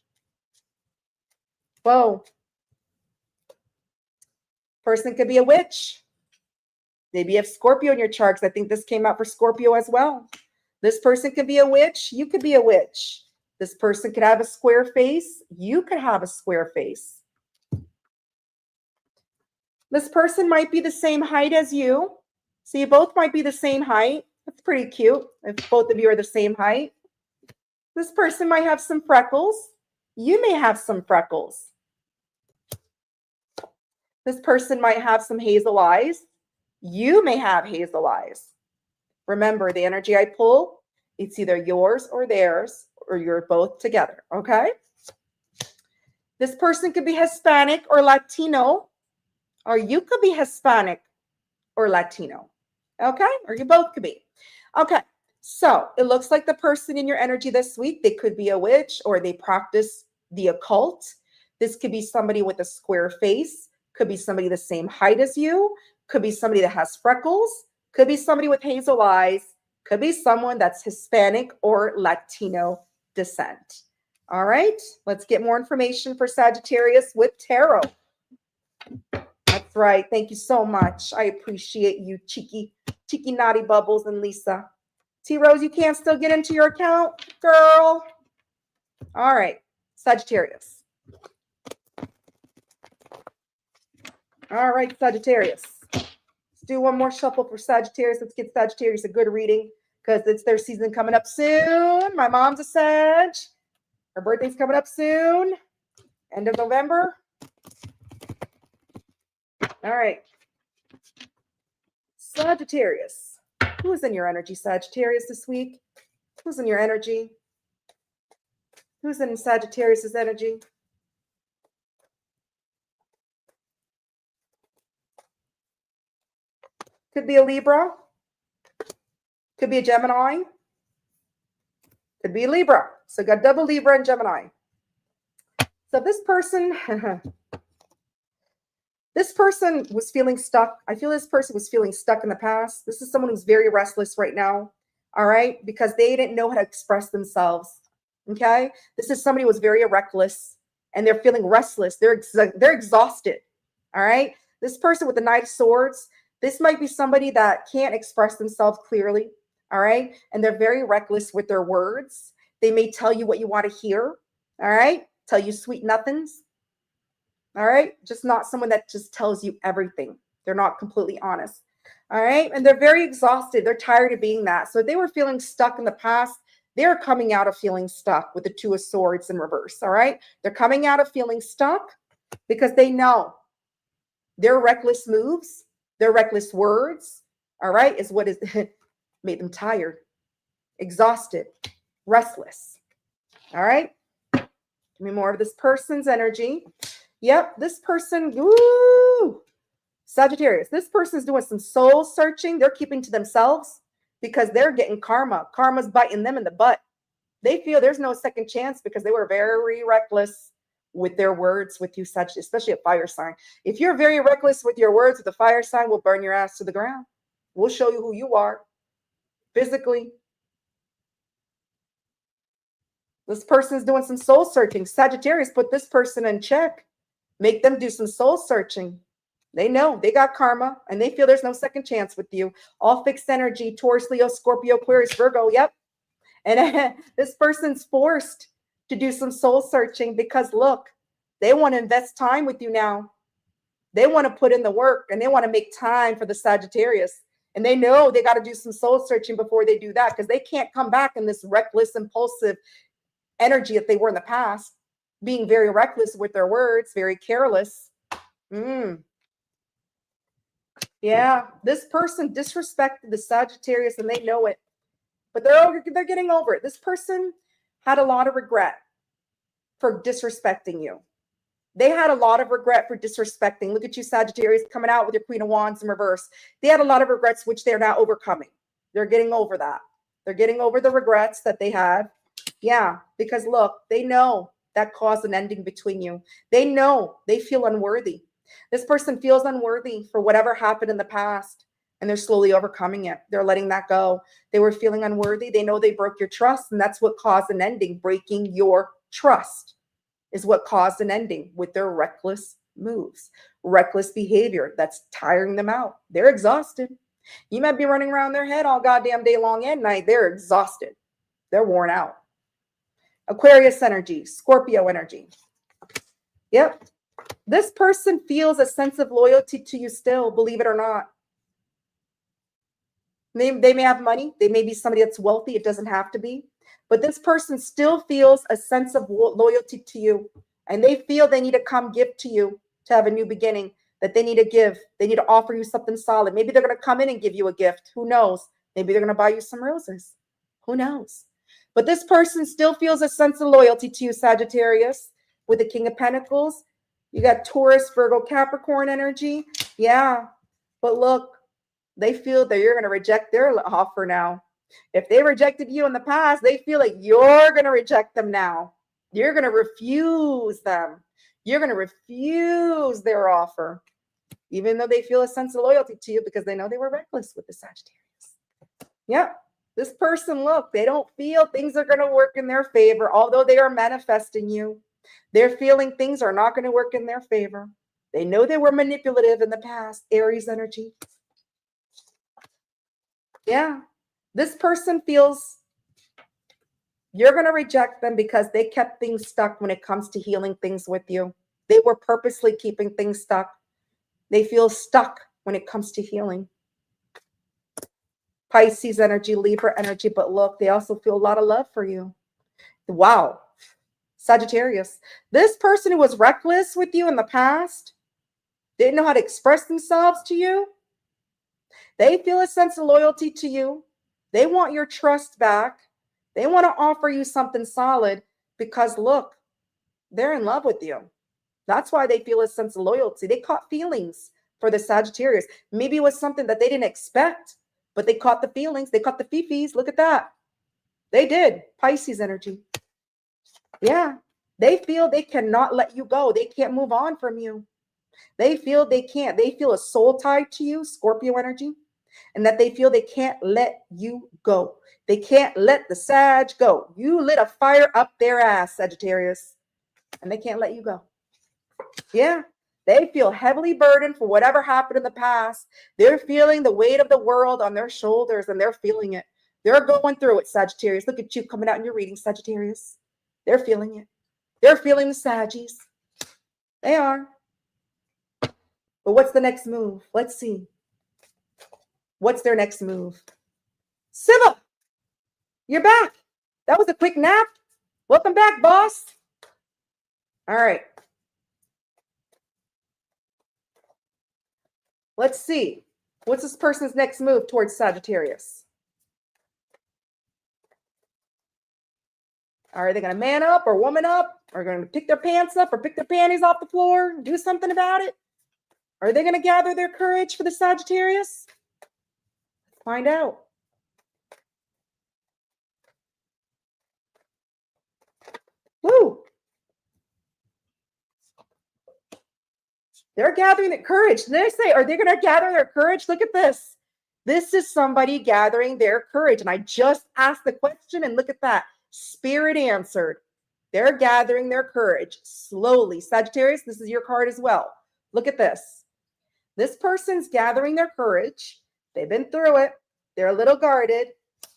Whoa. Person could be a witch. Maybe you have Scorpio in your charts. I think this came out for Scorpio as well. This person could be a witch. You could be a witch. This person could have a square face. You could have a square face. This person might be the same height as you. So you both might be the same height. That's pretty cute if both of you are the same height. This person might have some freckles. You may have some freckles. This person might have some hazel eyes. You may have hazel eyes. Remember, the energy I pull, it's either yours or theirs, or you're both together, okay? This person could be Hispanic or Latino, or you could be Hispanic or Latino, okay? Or you both could be. Okay, so it looks like the person in your energy this week, they could be a witch or they practice the occult. This could be somebody with a square face, could be somebody the same height as you, could be somebody that has freckles, could be somebody with hazel eyes, could be someone that's Hispanic or Latino descent. All right, let's get more information for Sagittarius with tarot. That's right. Thank you so much. I appreciate you, cheeky naughty Bubbles and Lisa. T Rose, you can't still get into your account, girl. All right, Sagittarius. All right, Sagittarius. Let's do one more shuffle for Sagittarius. Let's get Sagittarius a good reading because it's their season coming up soon. My mom's a Sag. Her birthday's coming up soon. End of November. All right. Sagittarius. Who's in your energy, Sagittarius, this week? Who's in your energy? Who's in Sagittarius's energy? Could be a Libra. Could be a Gemini. Could be a Libra. So got double Libra and Gemini. So this person, this person was feeling stuck. I feel this person was feeling stuck in the past. This is someone who's very restless right now. All right. Because they didn't know how to express themselves. Okay. This is somebody who was very reckless and they're feeling restless. They're exhausted. All right. This person with the Knight of Swords, this might be somebody that can't express themselves clearly. All right. And they're very reckless with their words. They may tell you what you want to hear. All right. Tell you sweet nothings. All right. Just not someone that just tells you everything. They're not completely honest. All right. And they're very exhausted. They're tired of being that. So if they were feeling stuck in the past, they're coming out of feeling stuck with the Two of Swords in reverse. All right. They're coming out of feeling stuck because they know their reckless moves, their reckless words, all right, is what is made them tired, exhausted, restless. All right. Give me more of this person's energy. Yep, this person, woo, Sagittarius, this person's doing some soul searching. They're keeping to themselves because they're getting karma. Karma's biting them in the butt. They feel there's no second chance because they were very reckless with their words with you, Sagittarius, especially a fire sign. If you're very reckless with your words with a fire sign, we'll burn your ass to the ground. We'll show you who you are physically. This person's doing some soul searching. Sagittarius, put this person in check. Make them do some soul searching. They know they got karma and they feel there's no second chance with you. All fixed energy, Taurus, Leo, Scorpio, Aquarius, Virgo. Yep. And this person's forced to do some soul searching because look, they want to invest time with you now. They want to put in the work and they want to make time for the Sagittarius. And they know they got to do some soul searching before they do that because they can't come back in this reckless, impulsive energy that they were in the past, being very reckless with their words, very careless. Yeah, this person disrespected the Sagittarius and they know it, but they're getting over it. This person had a lot of regret for disrespecting you. They had a lot of regret for disrespecting. Look at you, Sagittarius, coming out with your Queen of Wands in reverse. They had a lot of regrets, which they're now overcoming. They're getting over that. They're getting over the regrets that they had. Yeah, because look, they know that caused an ending between you. They know they feel unworthy. This person feels unworthy for whatever happened in the past, and they're slowly overcoming it. They're letting that go. They were feeling unworthy. They know they broke your trust, and that's what caused an ending. Breaking your trust is what caused an ending with their reckless moves, reckless behavior that's tiring them out. They're exhausted. You might be running around their head all goddamn day long and night. They're exhausted. They're worn out. Aquarius energy, Scorpio energy. Yep. This person feels a sense of loyalty to you still, believe it or not. They may have money. They may be somebody that's wealthy. It doesn't have to be. But this person still feels a sense of loyalty to you. And they feel they need to come give to you to have a new beginning, that they need to give. They need to offer you something solid. Maybe they're going to come in and give you a gift. Who knows? Maybe they're going to buy you some roses. Who knows? But this person still feels a sense of loyalty to you, Sagittarius, with the King of Pentacles. You got Taurus, Virgo, Capricorn energy. Yeah. But look, they feel that you're going to reject their offer now. If they rejected you in the past, they feel like you're going to reject them now. You're going to refuse them. You're going to refuse their offer, even though they feel a sense of loyalty to you because they know they were reckless with the Sagittarius. Yep. This person, look, they don't feel things are going to work in their favor, although they are manifesting you. They're feeling things are not going to work in their favor. They know they were manipulative in the past. Aries energy. Yeah. This person feels you're going to reject them because they kept things stuck when it comes to healing things with you. They were purposely keeping things stuck. They feel stuck when it comes to healing. Pisces energy, Libra energy, but look, they also feel a lot of love for you. Wow. Sagittarius, this person who was reckless with you in the past, didn't know how to express themselves to you. They feel a sense of loyalty to you. They want your trust back. They want to offer you something solid because look, they're in love with you. That's why they feel a sense of loyalty. They caught feelings for the Sagittarius. Maybe it was something that they didn't expect, but they caught the feelings. They caught the fifis. Look at that. They did. Pisces energy. Yeah. They feel they cannot let you go. They can't move on from you. They feel they can't. They feel a soul tie to you, Scorpio energy, and that they feel they can't let you go. They can't let the Sag go. You lit a fire up their ass, Sagittarius, and they can't let you go. Yeah. They feel heavily burdened for whatever happened in the past. They're feeling the weight of the world on their shoulders, and they're feeling it. They're going through it, Sagittarius. Look at you coming out in your reading, Sagittarius. They're feeling it. They're feeling the Saggies. They are. But what's the next move? Let's see. What's their next move? Siva, you're back. That was a quick nap. Welcome back, boss. All right. Let's see. What's this person's next move towards Sagittarius? Are they going to man up or woman up? Or going to pick their pants up or pick their panties off the floor? Do something about it? Are they going to gather their courage for the Sagittarius? Let's find out. Woo! They're gathering their courage. Did I say, are they going to gather their courage? Look at this. This is somebody gathering their courage. And I just asked the question, and look at that. Spirit answered. They're gathering their courage slowly. Sagittarius, this is your card as well. Look at this. This person's gathering their courage. They've been through it. They're a little guarded,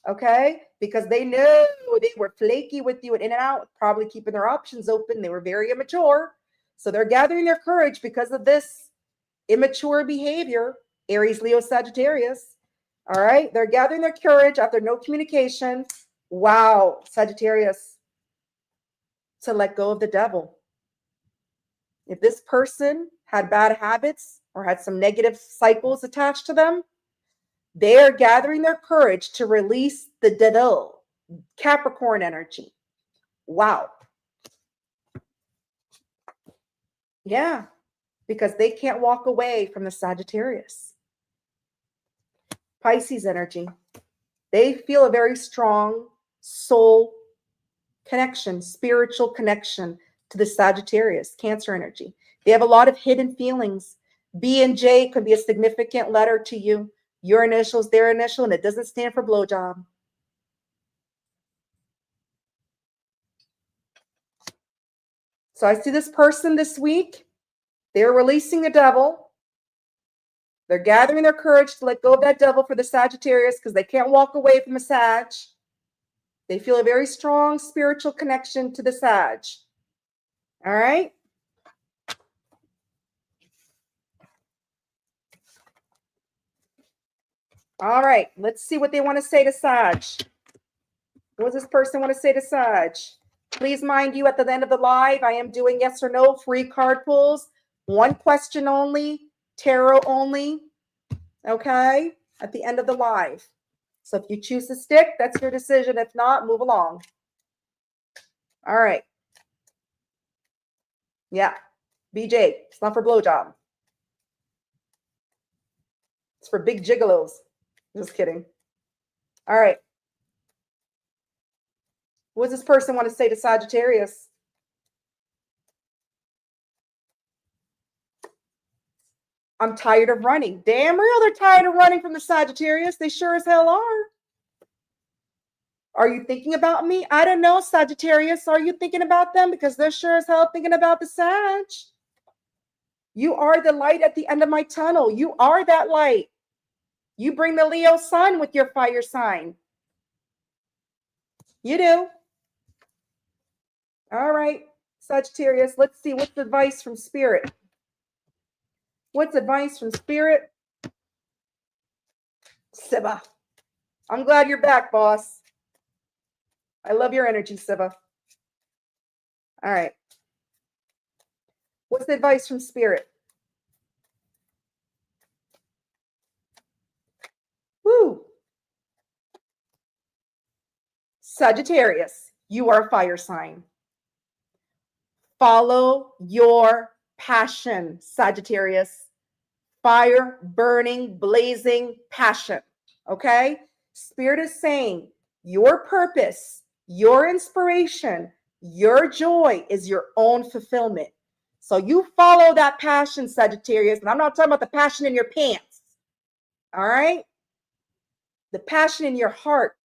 okay? Because they know they were flaky with you and in and out, probably keeping their options open. They were very immature. So they're gathering their courage because of this immature behavior, Aries, Leo, Sagittarius. All right? They're gathering their courage after no communication. Wow, Sagittarius, to let go of the devil. If this person had bad habits or had some negative cycles attached to them, they are gathering their courage to release the devil, Capricorn energy. Wow. Yeah, because they can't walk away from the Sagittarius. Pisces energy. They feel a very strong soul connection, spiritual connection to the Sagittarius, Cancer energy. They have a lot of hidden feelings. B and J could be a significant letter to you. Your initials, their initial, and it doesn't stand for blowjob. So I see this person this week. They're releasing the devil. They're gathering their courage to let go of that devil for the Sagittarius because they can't walk away from a Sag. They feel a very strong spiritual connection to the Sag. All right? All right. Let's see what they want to say to Sag. What does this person want to say to Sag? Please mind you, at the end of the live, I am doing yes or no free card pulls. One question only, tarot only. Okay? At the end of the live. So if you choose to stick, that's your decision. If not, move along. All right. Yeah. BJ, it's not for blowjob. It's for big gigolos. Just kidding. All right. What does this person want to say to Sagittarius? I'm tired of running. Damn real, they're tired of running from the Sagittarius. They sure as hell are. Are you thinking about me? I don't know, Sagittarius. Are you thinking about them? Because they're sure as hell thinking about the Sag. You are the light at the end of my tunnel. You are that light. You bring the Leo sun with your fire sign. You do. All right, Sagittarius. Let's see what's advice from Spirit. What's advice from Spirit? Siva. I'm glad you're back, boss. I love your energy, Siva. All right. What's the advice from Spirit? Woo. Sagittarius, you are a fire sign. Follow your passion, Sagittarius. Fire, burning, blazing passion. Okay? Spirit is saying your purpose, your inspiration, your joy is your own fulfillment. So you follow that passion, Sagittarius. And I'm not talking about the passion in your pants. All right? The passion in your heart,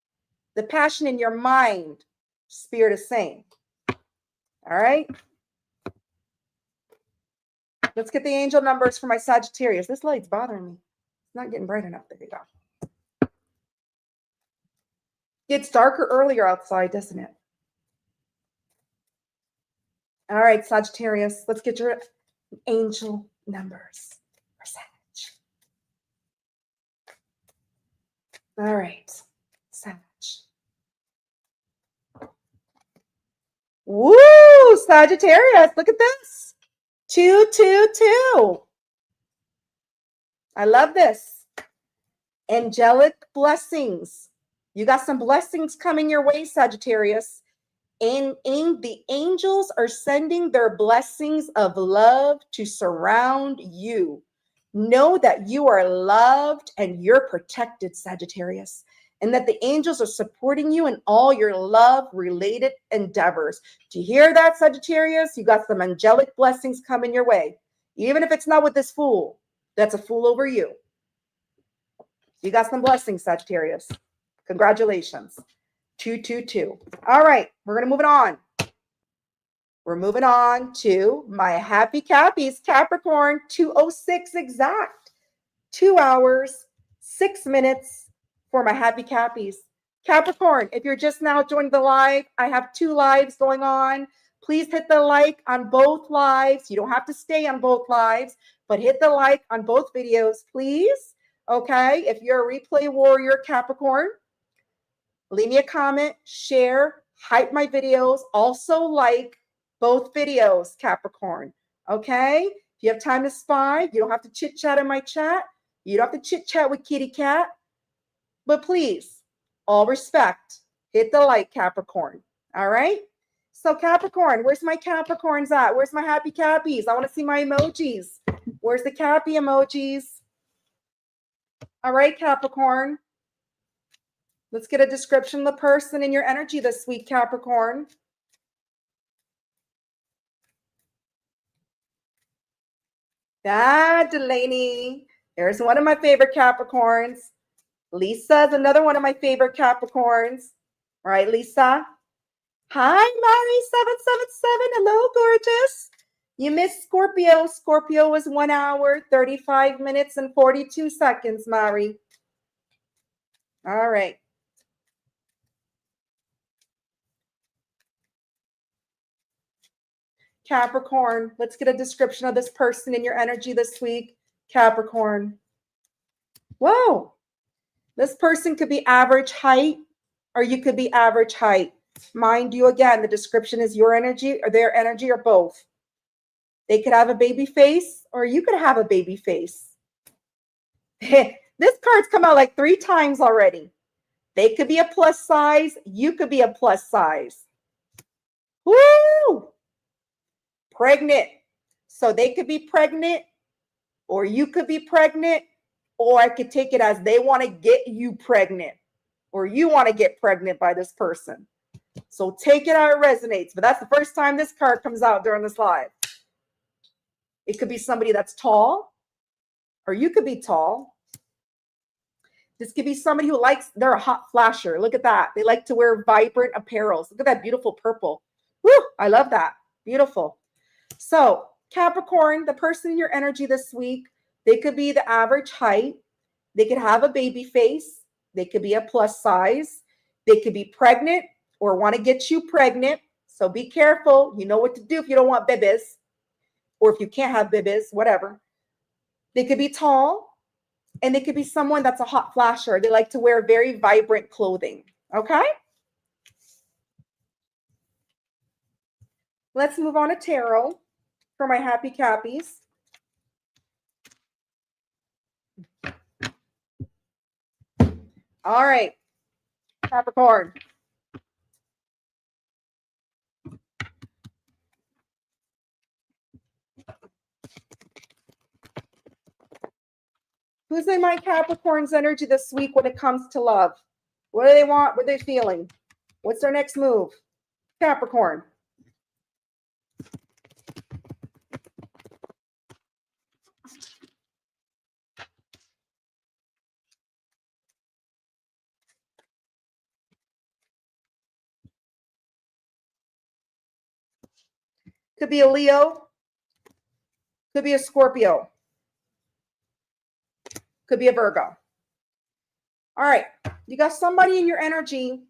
the passion in your mind, Spirit is saying. All right? Let's get the angel numbers for my Sagittarius. This light's bothering me. It's not getting bright enough. There you go. Gets darker earlier outside, doesn't it? All right, Sagittarius, let's get your angel numbers for Sag. All right, Sag. Woo, Sagittarius, look at this. 222. I love this. Angelic blessings. You got some blessings coming your way, Sagittarius. And the angels are sending their blessings of love to surround you. Know that you are loved and you're protected, Sagittarius, and that the angels are supporting you in all your love-related endeavors. Do you hear that, Sagittarius? You got some angelic blessings coming your way. Even if it's not with this fool, that's a fool over you. You got some blessings, Sagittarius. Congratulations. 222. All right, we're going to move it on. We're moving on to my happy Cappies, Capricorn, 2:06 exact. 2 hours, 6 minutes for my happy Cappies. Capricorn, if you're just now joining the live, I have 2 lives going on. Please hit the like on both lives. You don't have to stay on both lives, but hit the like on both videos, please. Okay, if you're a replay warrior, Capricorn, leave me a comment, share, hype my videos. Also like both videos, Capricorn. Okay? If you have time to spy, you don't have to chit chat in my chat. You don't have to chit chat with Kitty Cat. But please, all respect, hit the like, Capricorn. All right? So Capricorn, where's my Capricorns at? Where's my happy Cappies? I want to see my emojis. Where's the Cappy emojis? All right, Capricorn. Let's get a description of the person in your energy this week, Capricorn. Delaney. There's one of my favorite Capricorns. Lisa's another one of my favorite Capricorns. All right, Lisa. Hi, Mari777. Hello, gorgeous. You missed Scorpio. Scorpio was 1 hour, 35 minutes, and 42 seconds, Mari. All right. Capricorn, let's get a description of this person in your energy this week. Capricorn. Whoa. This person could be average height, or you could be average height. Mind you, again, the description is your energy or their energy or both. They could have a baby face, or you could have a baby face. This card's come out like 3 times already. They could be a plus size. You could be a plus size. Woo! Pregnant. So they could be pregnant, or you could be pregnant, or I could take it as they want to get you pregnant, or you want to get pregnant by this person. So take it how it resonates. But that's the first time this card comes out during this live. It could be somebody that's tall, or you could be tall. This could be somebody who they're a hot flasher. Look at that. They like to wear vibrant apparels. Look at that beautiful purple. Woo, I love that. Beautiful. So Capricorn, the person in your energy this week, they could be the average height. They could have a baby face. They could be a plus size. They could be pregnant or want to get you pregnant. So be careful. You know what to do if you don't want babies, or if you can't have babies, whatever. They could be tall, and they could be someone that's a hot flasher. They like to wear very vibrant clothing. Okay? Let's move on to tarot for my happy Cappies. All right, Capricorn. Who's in my Capricorn's energy this week when it comes to love? What do they want? What are they feeling? What's their next move? Capricorn. Could be a Leo. Could be a Scorpio. Could be a Virgo. All right. You got somebody in your energy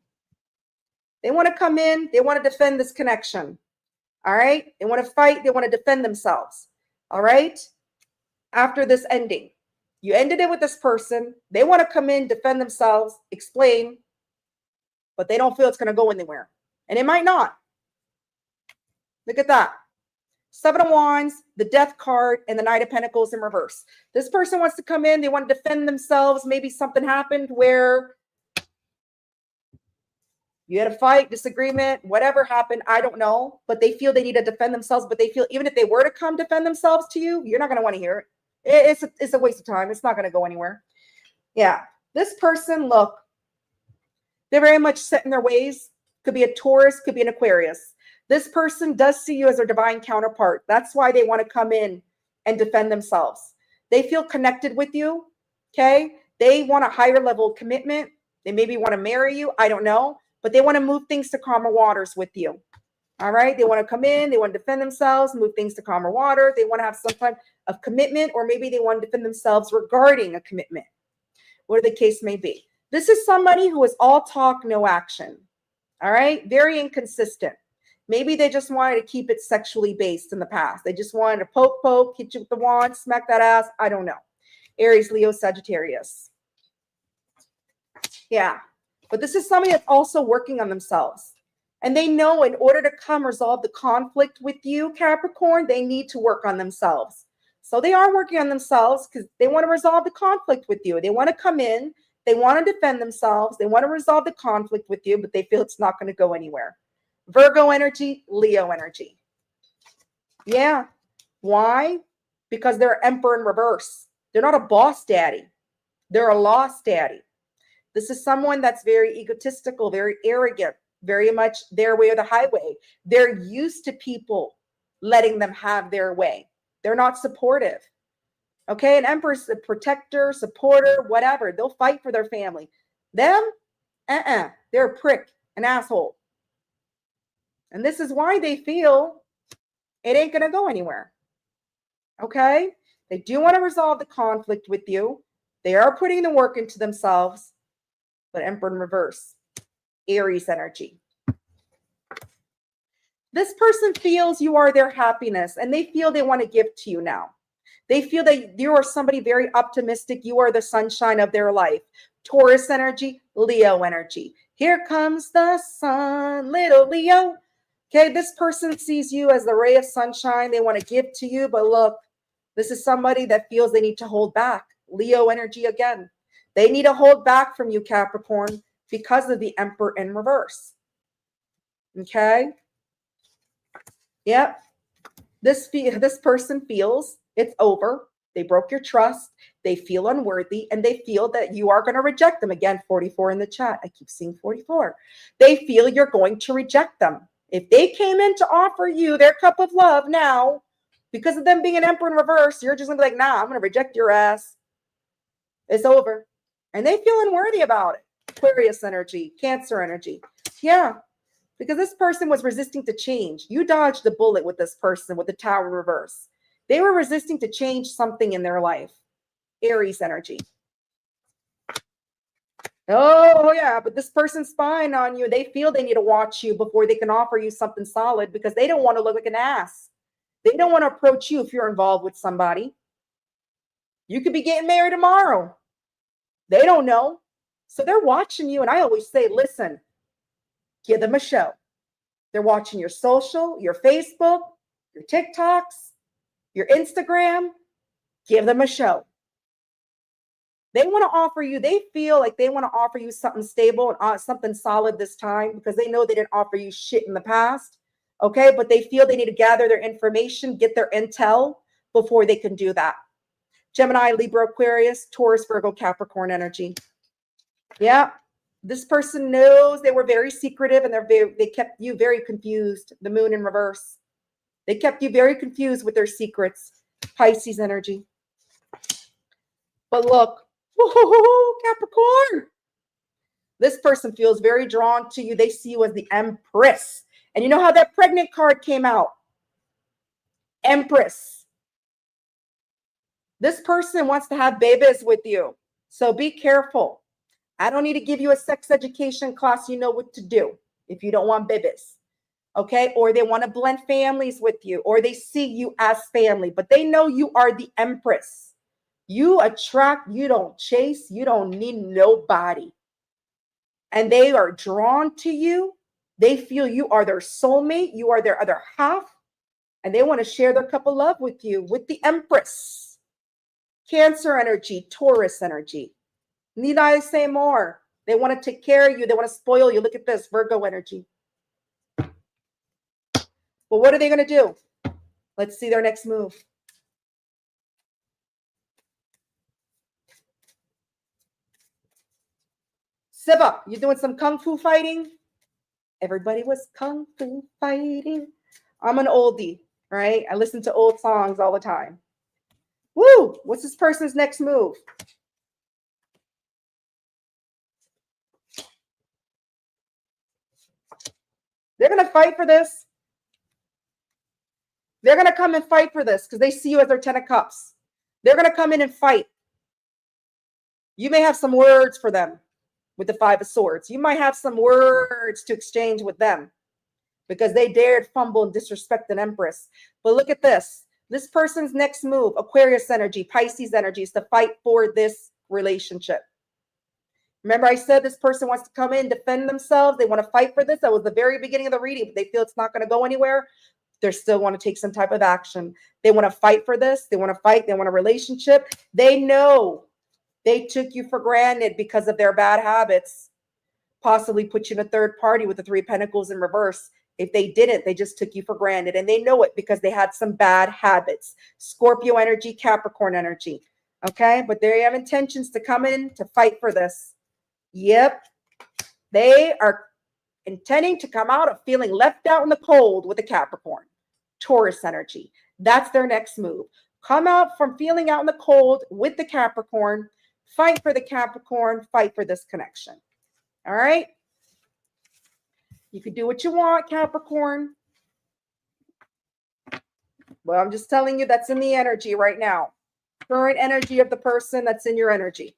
They want to come in. They want to defend this connection. All right. They want to fight. They want to defend themselves. All right. After this ending, you ended it with this person. They want to come in, defend themselves, explain, but they don't feel it's going to go anywhere. And it might not. Look at that. 7 of Wands, the Death card, and the Knight of Pentacles in reverse. This person wants to come in. They want to defend themselves. Maybe something happened where you had a fight, disagreement, whatever happened. I don't know. But they feel they need to defend themselves. But they feel even if they were to come defend themselves to you, you're not going to want to hear it. It's a waste of time. It's not going to go anywhere. Yeah. This person, look, they're very much set in their ways. Could be a Taurus, could be an Aquarius. This person does see you as their divine counterpart. That's why they want to come in and defend themselves. They feel connected with you, okay? They want a higher level of commitment. They maybe want to marry you. I don't know. But they want to move things to calmer waters with you, all right? They want to come in. They want to defend themselves, move things to calmer water. They want to have some type of commitment, or maybe they want to defend themselves regarding a commitment, whatever the case may be. This is somebody who is all talk, no action, all right? Very inconsistent. Maybe they just wanted to keep it sexually based in the past. They just wanted to poke, hit you with the wand, smack that ass. I don't know. Aries, Leo, Sagittarius. Yeah. But this is somebody that's also working on themselves. And they know in order to come resolve the conflict with you, Capricorn, they need to work on themselves. So they are working on themselves because they want to resolve the conflict with you. They want to come in. They want to defend themselves. They want to resolve the conflict with you, but they feel it's not going to go anywhere. Virgo energy, Leo energy. Yeah. Why? Because they're Emperor in reverse. They're not a boss daddy. They're a lost daddy. This is someone that's very egotistical, very arrogant, very much their way or the highway. They're used to people letting them have their way. They're not supportive. Okay, an Emperor's a protector, supporter, whatever. They'll fight for their family. Them, they're a prick, an asshole. And this is why they feel it ain't going to go anywhere. Okay? They do want to resolve the conflict with you. They are putting the work into themselves. But Emperor in reverse, Aries energy. This person feels you are their happiness, and they feel they want to give to you now. They feel that you are somebody very optimistic. You are the sunshine of their life. Taurus energy, Leo energy. Here comes the sun, little Leo. Okay, this person sees you as the ray of sunshine. They want to give to you, but look, this is somebody that feels they need to hold back. Leo energy again. They need to hold back from you, Capricorn, because of the Emperor in reverse. Okay? Yep. This person feels it's over. They broke your trust. They feel unworthy, and they feel that you are going to reject them. Again, 44 in the chat. I keep seeing 44. They feel you're going to reject them. If they came in to offer you their cup of love now, because of them being an Emperor in reverse, you're just going to be like, nah, I'm going to reject your ass. It's over. And they feel unworthy about it. Aquarius energy, Cancer energy. Yeah, because this person was resisting to change. You dodged the bullet with this person with the Tower in reverse. They were resisting to change something in their life. Aries energy. Oh, yeah, but this person's spying on you. They feel they need to watch you before they can offer you something solid because they don't want to look like an ass. They don't want to approach you if you're involved with somebody. You could be getting married tomorrow. They don't know. So they're watching you. And I always say, listen, give them a show. They're watching your social, your Facebook, your TikToks, your Instagram. Give them a show. They want to offer you, they feel like they want to offer you something stable and something solid this time because they know they didn't offer you shit in the past. Okay, but they feel they need to gather their information, get their intel before they can do that. Gemini, Libra, Aquarius, Taurus, Virgo, Capricorn energy. Yeah, this person knows they were very secretive and they kept you very confused. The moon in reverse. They kept you very confused with their secrets. Pisces energy. But look, Capricorn. This person feels very drawn to you. They see you as the Empress. And you know how that pregnant card came out? Empress. This person wants to have babies with you. So be careful. I don't need to give you a sex education class. You know what to do. if you don't want babies. Okay, or they want to blend families with you, or they see you as family, but they know you are the Empress. You attract, you don't chase, you don't need nobody. And they are drawn to you. They feel you are their soulmate, you are their other half, and they want to share their cup of love with you, with the Empress. Cancer energy, Taurus energy. Need I say more? They want to take care of you. They want to spoil you. Look at this, Virgo energy. Well, what are they going to do? Let's see their next move. Siva, you doing some kung fu fighting? Everybody was kung fu fighting. I'm an oldie, right? I listen to old songs all the time. Woo! What's this person's next move? They're going to fight for this. They're going to come and fight for this because they see you as their 10 of cups. They're going to come in and fight. You may have some words for them with the 5 of swords. You might have some words to exchange with them because they dared fumble and disrespect an Empress. But look at this. This person's next move, Aquarius energy, Pisces energy, is to fight for this relationship. Remember, I said this person wants to come in, defend themselves. They want to fight for this. That was the very beginning of the reading. But they feel it's not going to go anywhere. They still want to take some type of action. They want to fight for this. They want to fight. They want a relationship. They know they took you for granted because of their bad habits. Possibly put you in a third party with the 3 of Pentacles in reverse. If they didn't, they just took you for granted. And they know it because they had some bad habits. Scorpio energy, Capricorn energy. Okay? But they have intentions to come in to fight for this. Yep. They are intending to come out of feeling left out in the cold with the Capricorn. Taurus energy. That's their next move. Come out from feeling out in the cold with the Capricorn. Fight for the Capricorn. Fight for this connection. All right? You can do what you want, Capricorn. Well, I'm just telling you that's in the energy right now. Current energy of the person that's in your energy.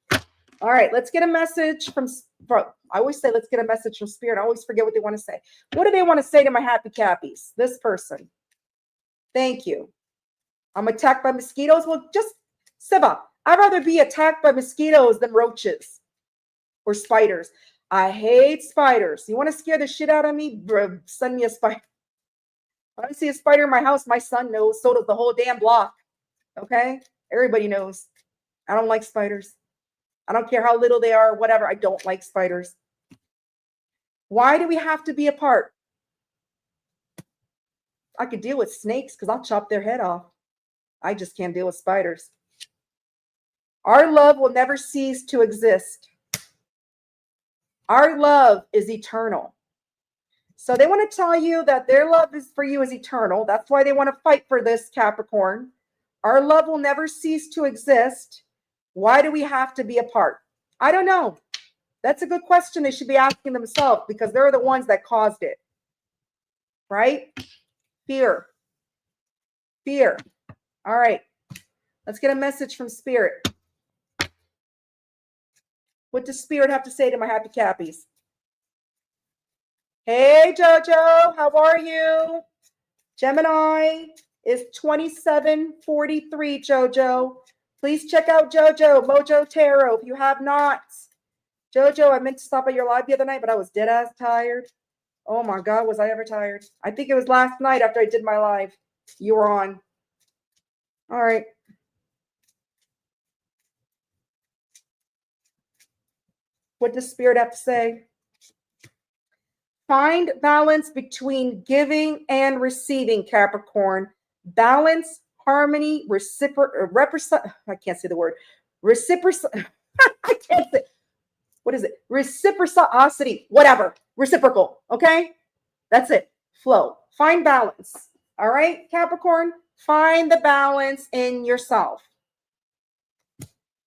All right, let's get a message from I always say, let's get a message from Spirit. I always forget what they want to say. What do they want to say to my happy Cappies? This person. Thank you. I'm attacked by mosquitoes. Well, just, Siva, I'd rather be attacked by mosquitoes than roaches or spiders. I hate spiders. You want to scare the shit out of me? Send me a spider. When I see a spider in my house, my son knows. So does the whole damn block. Okay? Everybody knows. I don't like spiders. I don't care how little they are, whatever. I don't like spiders. Why do we have to be apart? I could deal with snakes because I'll chop their head off. I just can't deal with spiders. Our love will never cease to exist. Our love is eternal. So they want to tell you that their love is for you is eternal. That's why they want to fight for this, Capricorn. Our love will never cease to exist. Why do we have to be apart? I don't know. That's a good question they should be asking themselves because they're the ones that caused it. Right? Fear. Fear. All right. Let's get a message from Spirit. What does Spirit have to say to my happy Cappies? Hey, Jojo. How are you? Gemini is 2743, Jojo. Please check out Jojo, Mojo Tarot, if you have not. Jojo, I meant to stop at your live the other night, but I was dead ass tired. Oh my God, was I ever tired? I think it was last night after I did my live. You were on. All right. What does Spirit have to say? Find balance between giving and receiving, Capricorn. Balance, harmony, I can't say the word. I can't say. What is it? Reciprocity, whatever. Reciprocal, okay? That's it. Flow. Find balance. All right, Capricorn? Find the balance in yourself.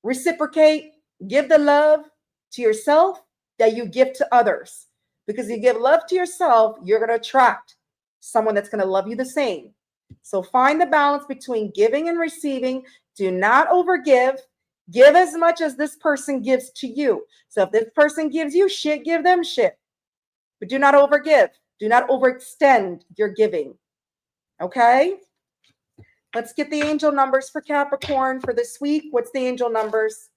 Reciprocate. Give the love to yourself that you give to others. Because if you give love to yourself, you're going to attract someone that's going to love you the same. So find the balance between giving and receiving. Do not overgive. Give as much as this person gives to you. So if this person gives you shit, give them shit. but do not overgive. Do not overextend your giving. Okay? Let's get the angel numbers for Capricorn for this week. What's the angel numbers?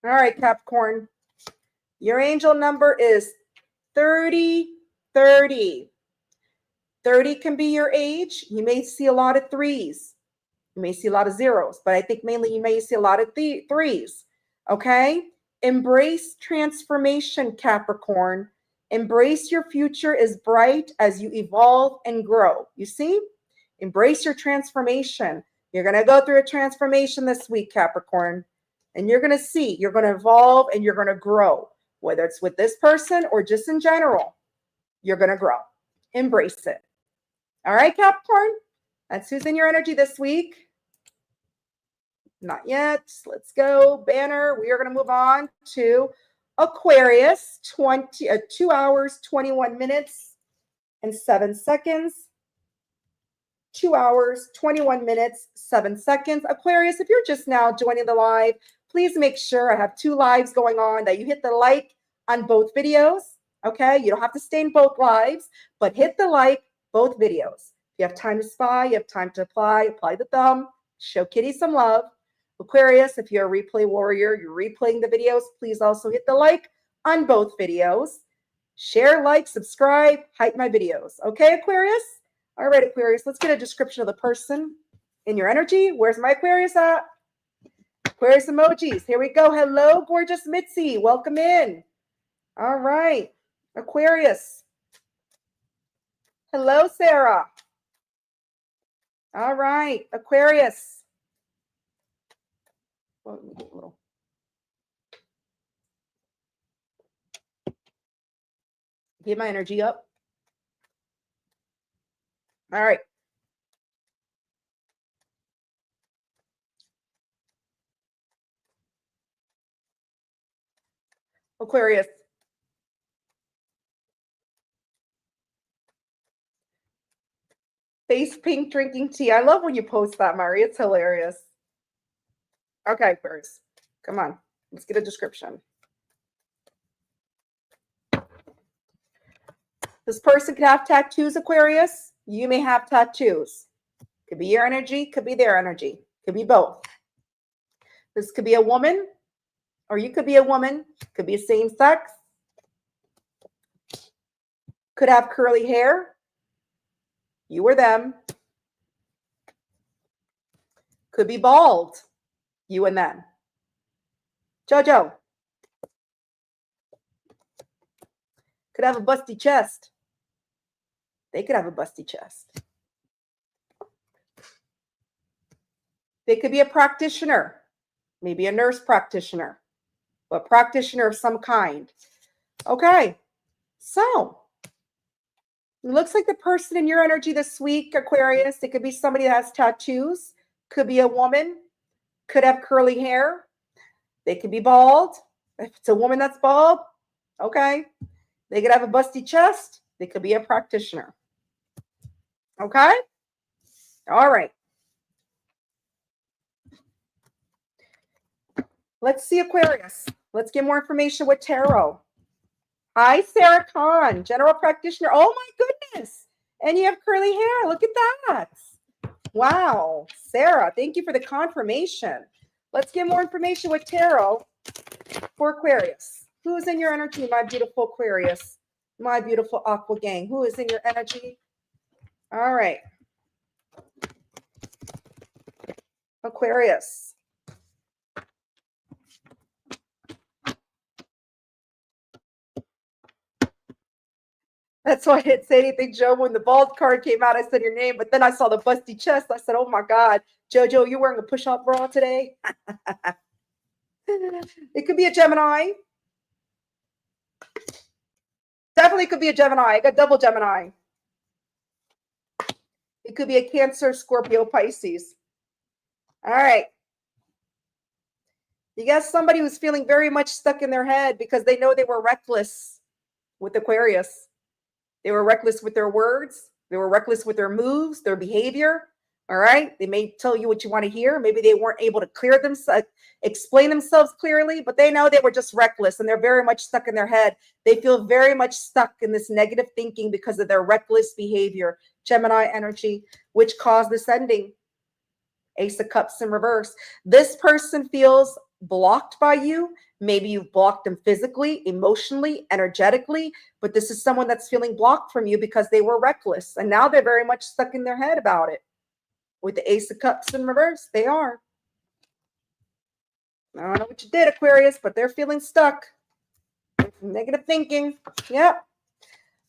All right, Capricorn. Your angel number is 3030. 30 can be your age. You may see a lot of threes. You may see a lot of zeros, but I think mainly you may see a lot of threes. Okay? Embrace transformation, Capricorn. Embrace your future as bright as you evolve and grow. You see? Embrace your transformation. You're going to go through a transformation this week, Capricorn. And you're going to see, you're going to evolve and you're going to grow. Whether it's with this person or just in general, you're going to grow. Embrace it. All right, Capricorn? That's who's in your energy this week. Not yet. Let's go. Banner. We are going to move on to Aquarius. 2 hours, 21 minutes, and 7 seconds. 2 hours, 21 minutes, 7 seconds. Aquarius, if you're just now joining the live, please make sure I have 2 lives going on that you hit the like on both videos. Okay? You don't have to stay in both lives, but hit the like both videos. If you have time to spy, you have time to apply the thumb, show Kitty some love. Aquarius, if you're a replay warrior, you're replaying the videos, please also hit the like on both videos. Share, like, subscribe, hype my videos. Okay, Aquarius? All right, Aquarius, let's get a description of the person in your energy. Where's my Aquarius at? Aquarius emojis. Here we go. Hello, gorgeous Mitzi. Welcome in. All right, Aquarius. Hello, Sarah. All right, Aquarius. Well, let me get a little. Get my energy up. All right. Aquarius. Face pink drinking tea. I love when you post that, Mari. It's hilarious. Okay, Aquarius. Come on. Let's get a description. This person could have tattoos, Aquarius. You may have tattoos. Could be your energy, could be their energy. Could be both. This could be a woman, or you could be a woman. Could be same sex. Could have curly hair. You or them. Could be bald. You and them. Jojo. Could have a busty chest. They could have a busty chest. They could be a practitioner, maybe a nurse practitioner, but practitioner of some kind. Okay, so it looks like the person in your energy this week, Aquarius, it could be somebody that has tattoos, could be a woman, could have curly hair. They could be bald. If it's a woman that's bald, okay. They could have a busty chest. They could be a practitioner. Okay? All right. Let's see Aquarius. Let's get more information with tarot. Hi, Sarah Khan, general practitioner. Oh my goodness. And you have curly hair. Look at that. Wow. Sarah, thank you for the confirmation. Let's get more information with tarot for Aquarius. Who is in your energy, my beautiful Aquarius? My beautiful Aqua gang. Who is in your energy? All right. Aquarius. That's why I didn't say anything, Joe. When the bald card came out, I said your name, but then I saw the busty chest. I said, oh my God, Jojo, you wearing a push-up bra today? It could be a Gemini. Definitely could be a Gemini. I got double Gemini. It could be a Cancer, Scorpio, Pisces. All right. You got somebody who's feeling very much stuck in their head because they know they were reckless with Aquarius. They were reckless with their words. They were reckless with their moves, their behavior. All right. They may tell you what you want to hear. Maybe they weren't able to explain themselves clearly, but they know they were just reckless and they're very much stuck in their head. They feel very much stuck in this negative thinking because of their reckless behavior. Gemini energy, which caused this ending. Ace of Cups in reverse. This person feels blocked by you. Maybe you've blocked them physically, emotionally, energetically, but this is someone that's feeling blocked from you because they were reckless. And now they're very much stuck in their head about it. With the Ace of Cups in reverse, they are. I don't know what you did, Aquarius, but they're feeling stuck. Negative thinking. Yep.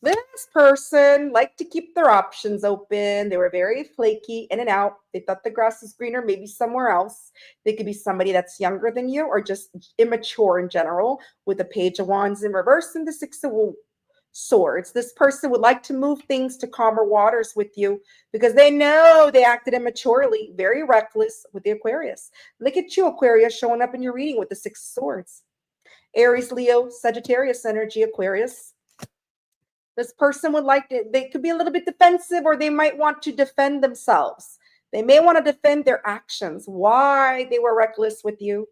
This person liked to keep their options open. They were very flaky, in and out. They thought the grass was greener, maybe somewhere else. They could be somebody that's younger than you or just immature in general, with the Page of Wands in reverse and the Six of Swords. This person would like to move things to calmer waters with you because they know they acted immaturely, very reckless with the Aquarius. Look at you, Aquarius, showing up in your reading with the Six of Swords. Aries, Leo, Sagittarius energy, Aquarius. This person would like to, they could be a little bit defensive, or they might want to defend themselves. They may want to defend their actions, why they were reckless with you,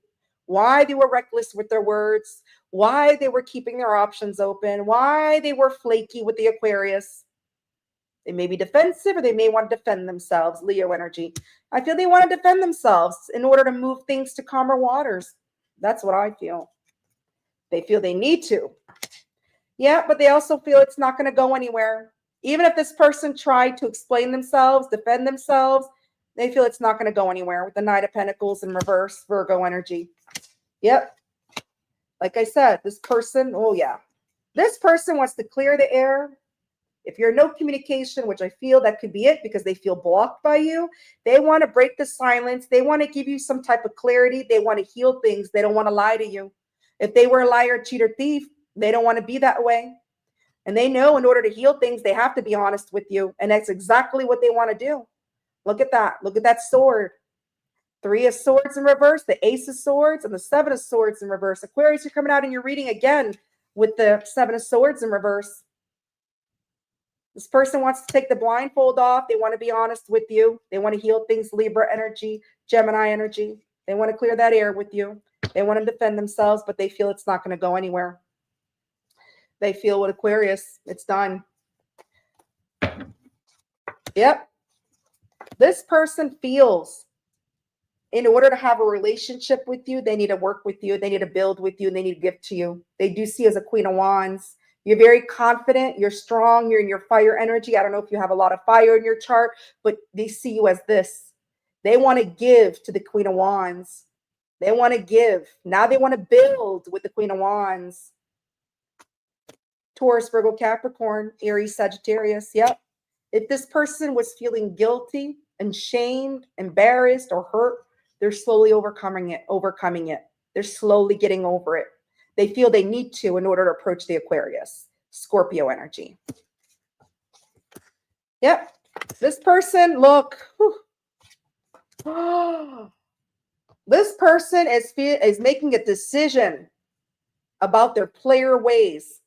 why they were reckless with their words, why they were keeping their options open, why they were flaky with the Aquarius. They may be defensive, or they may want to defend themselves, Leo energy. I feel they want to defend themselves in order to move things to calmer waters. That's what I feel. They feel they need to. Yeah, but they also feel it's not going to go anywhere. Even if this person tried to explain themselves, defend themselves, they feel it's not going to go anywhere with the Knight of Pentacles in reverse, Virgo energy. Yep. Like I said, this person, oh yeah. This person wants to clear the air. If you're no communication, which I feel that could be it because they feel blocked by you, they want to break the silence. They want to give you some type of clarity. They want to heal things. They don't want to lie to you. If they were a liar, cheat, or thief, they don't want to be that way. And they know in order to heal things, they have to be honest with you. And that's exactly what they want to do. Look at that. Look at that sword. Three of Swords in reverse, the Ace of Swords, and the Seven of Swords in reverse. Aquarius, you're coming out in your reading again with the Seven of Swords in reverse. This person wants to take the blindfold off. They want to be honest with you. They want to heal things, Libra energy, Gemini energy. They want to clear that air with you. They want to defend themselves, but they feel it's not going to go anywhere. They feel with Aquarius, it's done. Yep. This person feels in order to have a relationship with you, they need to work with you, they need to build with you, and they need to give to you. They do see as a Queen of Wands. You're very confident, you're strong, you're in your fire energy. I don't know if you have a lot of fire in your chart, but they see you as this. They want to give to the Queen of Wands. They want to give. Now they want to build with the Queen of Wands. Taurus, Virgo, Capricorn, Aries, Sagittarius. Yep. If this person was feeling guilty and shamed, embarrassed, or hurt, they're slowly overcoming it. They're slowly getting over it. They feel they need to in order to approach the Aquarius. Scorpio energy. Yep. This person, look. This person is making a decision about their player ways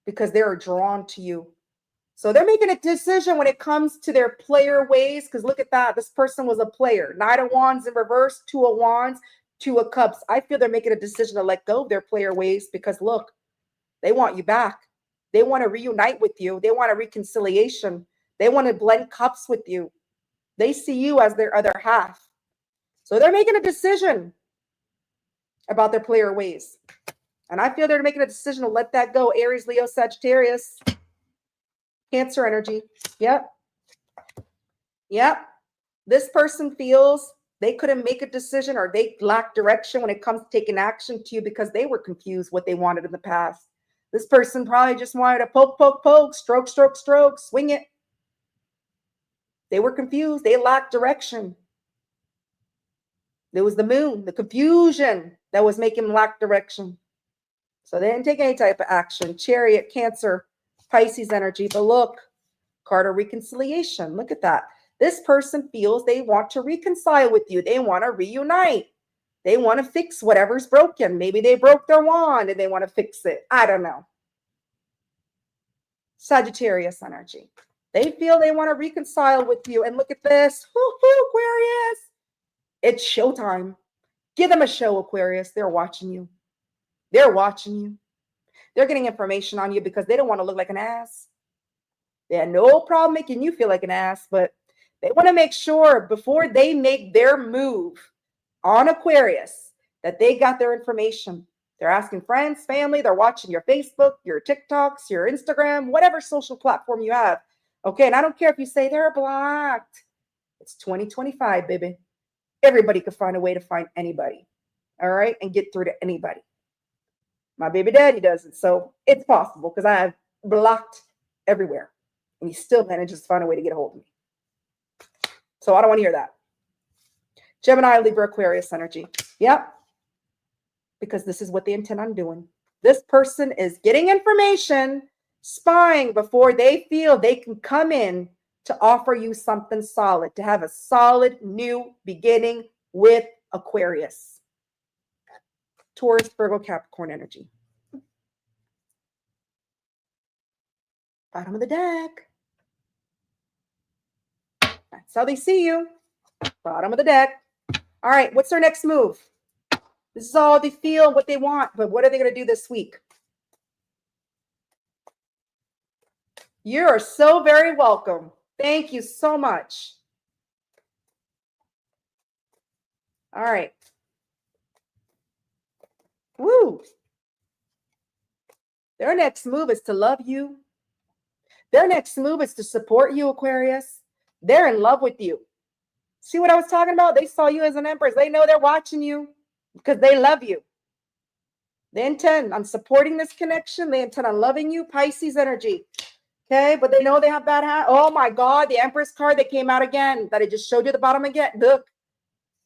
because they're drawn to you. So they're making a decision when it comes to their player ways, because look at that. This person was a player. Knight of Wands in reverse, Two of Wands, Two of Cups. I feel they're making a decision to let go of their player ways because, look, they want you back. They want to reunite with you. They want a reconciliation. They want to blend cups with you. They see you as their other half. So they're making a decision about their player ways. And I feel they're making a decision to let that go. Aries, Leo, Sagittarius, Cancer energy. Yep. Yep. This person feels they couldn't make a decision, or they lack direction when it comes to taking action to you because they were confused what they wanted in the past. This person probably just wanted to poke, poke, poke, stroke, stroke, stroke, swing it. They were confused. They lacked direction. There was the moon, the confusion that was making them lack direction. So they didn't take any type of action. Chariot, Cancer, Pisces energy. But look, card of reconciliation. Look at that. This person feels they want to reconcile with you. They want to reunite. They want to fix whatever's broken. Maybe they broke their wand and they want to fix it. I don't know. Sagittarius energy. They feel they want to reconcile with you. And look at this. Aquarius. It's showtime. Give them a show, Aquarius. They're watching you. They're watching you. They're getting information on you because they don't want to look like an ass. They had no problem making you feel like an ass, but they want to make sure before they make their move on Aquarius that they got their information. They're asking friends, family, they're watching your Facebook, your TikToks, your Instagram, whatever social platform you have. Okay, and I don't care if you say they're blocked. It's 2025, baby. Everybody could find a way to find anybody, all right, and get through to anybody. My baby daddy does it, so it's possible because I have blocked everywhere, and he still manages to find a way to get a hold of me. So I don't want to hear that. Gemini, Libra, Aquarius energy. Yep. Because this is what they intend on doing. This person is getting information, spying before they feel they can come in to offer you something solid, to have a solid new beginning with Aquarius. Taurus, Virgo, Capricorn energy. Bottom of the deck. That's how they see you. Bottom of the deck. All right, what's their next move? This is all they feel, what they want, but what are they going to do this week? You are so very welcome. Thank you so much. All right. Woo. Their next move is to love you. Their next move is to support you, Aquarius. They're in love with you. See what I was talking about? They saw you as an empress. They know they're watching you because they love you. They intend on supporting this connection. They intend on loving you. Pisces energy. Okay, but they know they have bad habits. Oh my God, the Empress card that came out again, that I just showed you at the bottom again. Look,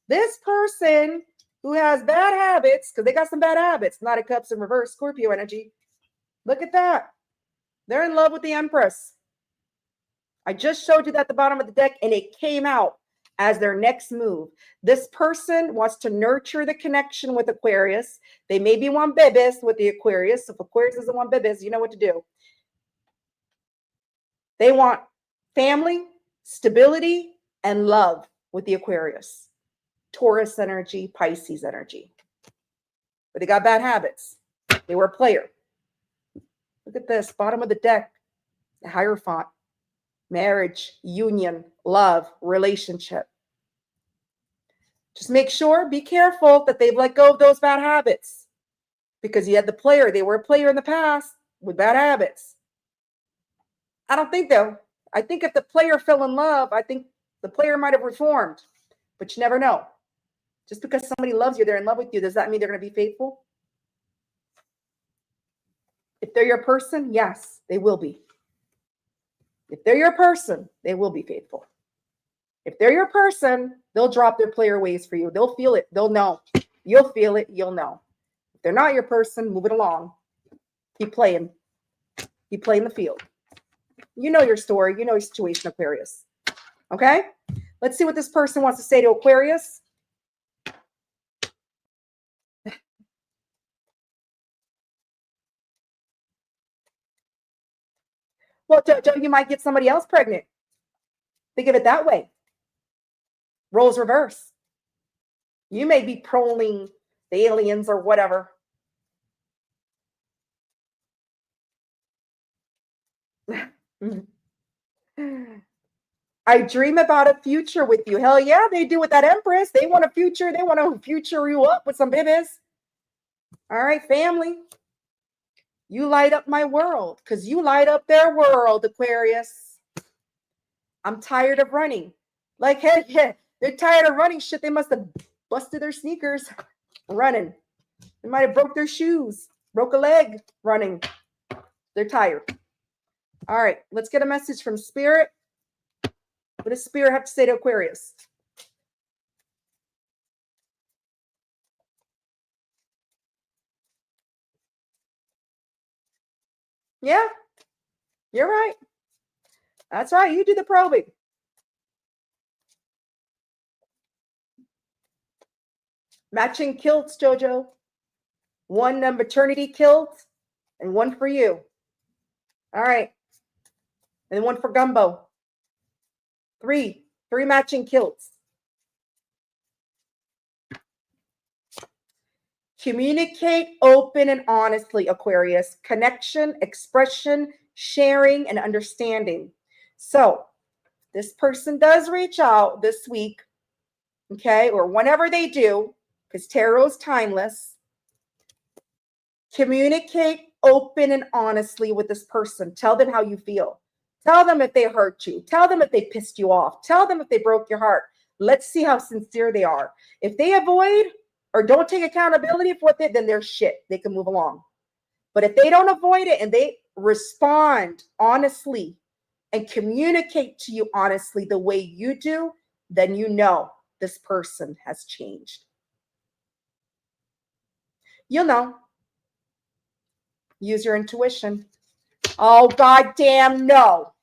this person who has bad habits, because they got some bad habits, Knight of Cups in reverse, Scorpio energy. Look at that. They're in love with the Empress. I just showed you that at the bottom of the deck, and it came out as their next move. This person wants to nurture the connection with Aquarius. They maybe want bebes with the Aquarius. If Aquarius doesn't want bebes, you know what to do. They want family, stability, and love with the Aquarius. Taurus energy, Pisces energy. But they got bad habits. They were a player. Look at this, bottom of the deck, the Hierophant. Marriage, union, love, relationship. Just make sure, be careful that they've let go of those bad habits. Because you had the player. They were a player in the past with bad habits. I don't think, though. I think if the player fell in love, I think the player might have reformed. But you never know. Just because somebody loves you, they're in love with you, does that mean they're going to be faithful? If they're your person, yes, they will be. If they're your person, they will be faithful. If they're your person, they'll drop their player ways for you. They'll feel it. They'll know. You'll feel it. You'll know. If they're not your person, move it along. Keep playing. Keep playing the field. You know your story. You know your situation, Aquarius. Okay? Let's see what this person wants to say to Aquarius. Well, Jojo, you might get somebody else pregnant. Think of it that way. Roles reverse. You may be trolling the aliens or whatever. I dream about a future with you. Hell yeah, they do with that Empress. They want a future. They want to future you up with some babies. All right, family. You light up my world because you light up their world, Aquarius. I'm tired of running. Like, hey, yeah, they're tired of running. Shit, they must have busted their sneakers running. They might have broke their shoes, broke a leg running. They're tired. All right, let's get a message from Spirit. What does Spirit have to say to Aquarius? Yeah, you're right. That's right. You do the probing. Matching kilts, Jojo. One maternity kilt and one for you. All right. And one for gumbo. Three matching kilts. Communicate open and honestly, Aquarius. Connection, expression, sharing, and understanding. So this person does reach out this week, okay, or whenever they do, because tarot's timeless. Communicate open and honestly with this person. Tell them how you feel. Tell them if they hurt you. Tell them if they pissed you off. Tell them if they broke your heart. Let's see how sincere they are. If they avoid or don't take accountability for what then they're shit. They can move along. But if they don't avoid it and they respond honestly and communicate to you honestly the way you do, then you know this person has changed. You'll know. Use your intuition. Oh, goddamn no.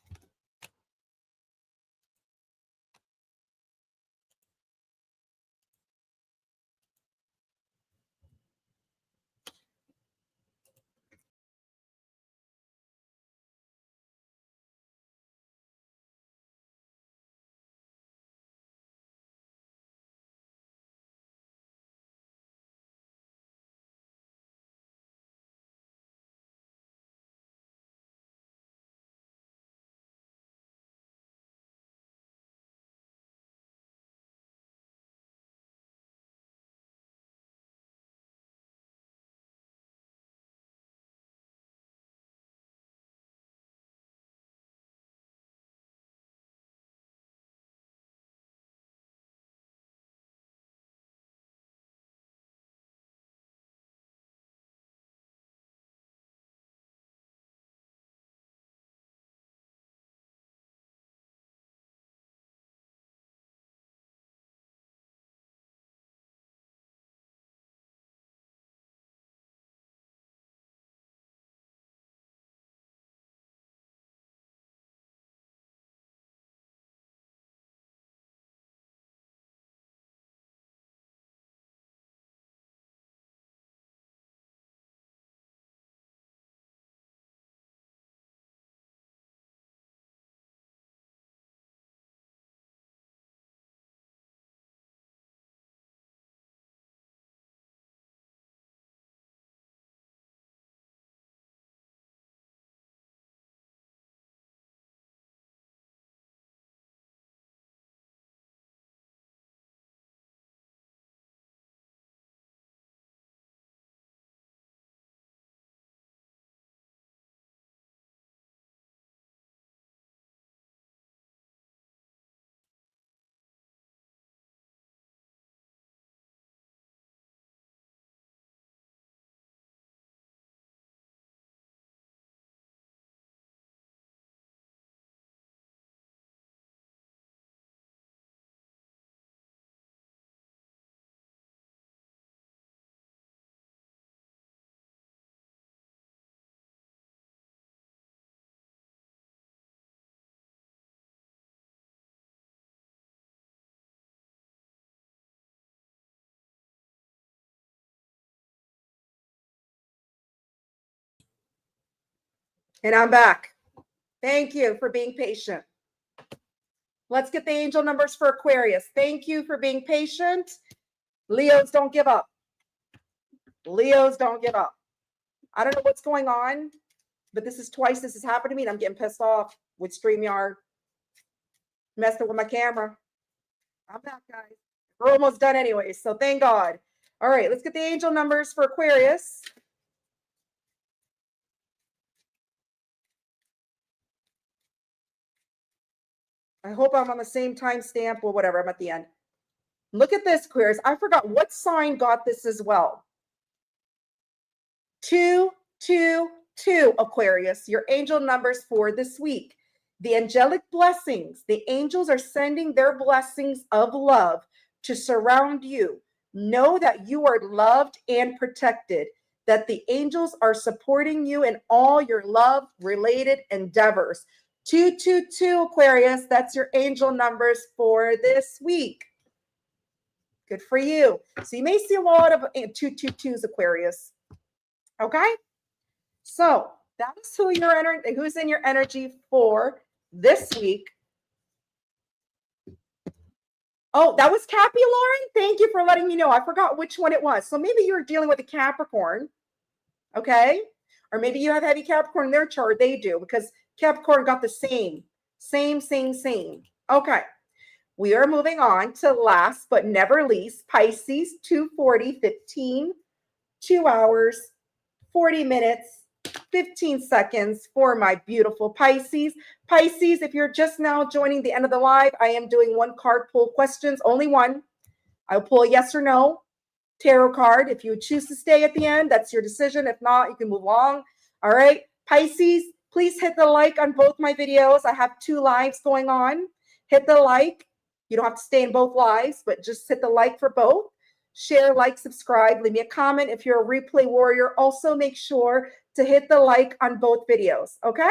And I'm back. Thank you for being patient. Let's get the angel numbers for Aquarius. Thank you for being patient. Leos don't give up. Leos don't give up. I don't know what's going on, but this is twice this has happened to me, and I'm getting pissed off with StreamYard. Messing with my camera. I'm back, guys. We're almost done anyway, so thank God. All right, let's get the angel numbers for Aquarius. I hope I'm on the same timestamp or whatever. I'm at the end. Look at this, Aquarius. I forgot what sign got this as well. 222, Aquarius. Your angel numbers for this week. The angelic blessings. The angels are sending their blessings of love to surround you. Know that you are loved and protected, that the angels are supporting you in all your love-related endeavors. 222, Aquarius, that's your angel numbers for this week. Good for you. So you may see a lot of 222s, Aquarius. Okay? So that is who's in your energy for this week. Oh, that was Cappy, Lauren. Thank you for letting me know. I forgot which one it was. So maybe you're dealing with a Capricorn, okay? Or maybe you have heavy Capricorn in their chart. They do, because Capricorn got the same. Okay. We are moving on to last but never least, Pisces, 2:40:15, 2 hours, 40 minutes, 15 seconds for my beautiful Pisces. Pisces, if you're just now joining the end of the live, I am doing one card pull questions, only one. I'll pull a yes or no tarot card. If you choose to stay at the end, that's your decision. If not, you can move along. All right, Pisces, please hit the like on both my videos. I have 2 lives going on. Hit the like. You don't have to stay in both lives, but just hit the like for both. Share, like, subscribe, leave me a comment. If you're a replay warrior, also make sure to hit the like on both videos, okay?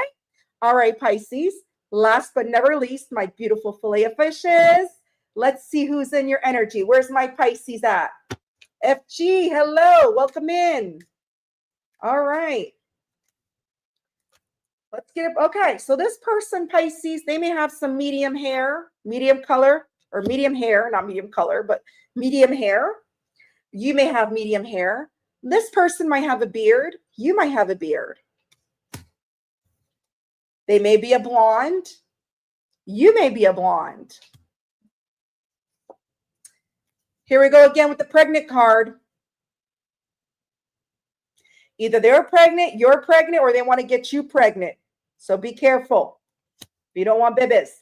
All right, Pisces, last but never least, my beautiful fillet of fishes. Let's see who's in your energy. Where's my Pisces at? FG, hello, welcome in. All right. Let's get it. Okay, so this person, Pisces, they may have some medium hair, medium color, or medium hair, not medium color, but medium hair. You may have medium hair. This person might have a beard. You might have a beard. They may be a blonde. You may be a blonde. Here we go again with the pregnant card. Either they're pregnant, you're pregnant, or they want to get you pregnant. So be careful. You don't want babies.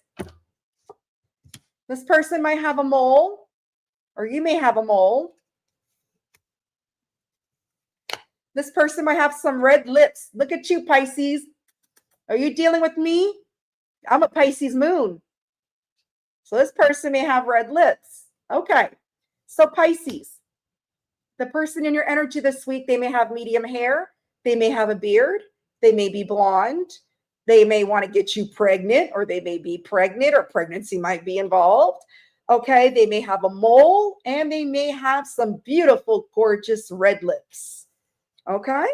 This person might have a mole, or you may have a mole. This person might have some red lips. Look at you, Pisces. Are you dealing with me? I'm a Pisces moon. So this person may have red lips. Okay. So Pisces, the person in your energy this week, they may have medium hair. They may have a beard. They may be blonde. They may want to get you pregnant, or they may be pregnant, or pregnancy might be involved. Okay. They may have a mole, and they may have some beautiful, gorgeous red lips. Okay.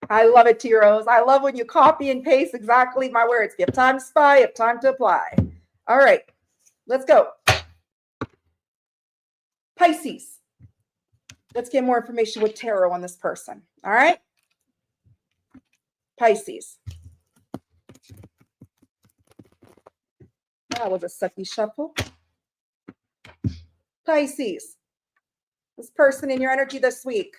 I love it, T-Rose. I love when you copy and paste exactly my words. You have time to spy, you have time to apply. All right, let's go. Pisces. Let's get more information with tarot on this person. All right. Pisces. That was a sucky shuffle. Pisces. This person in your energy this week.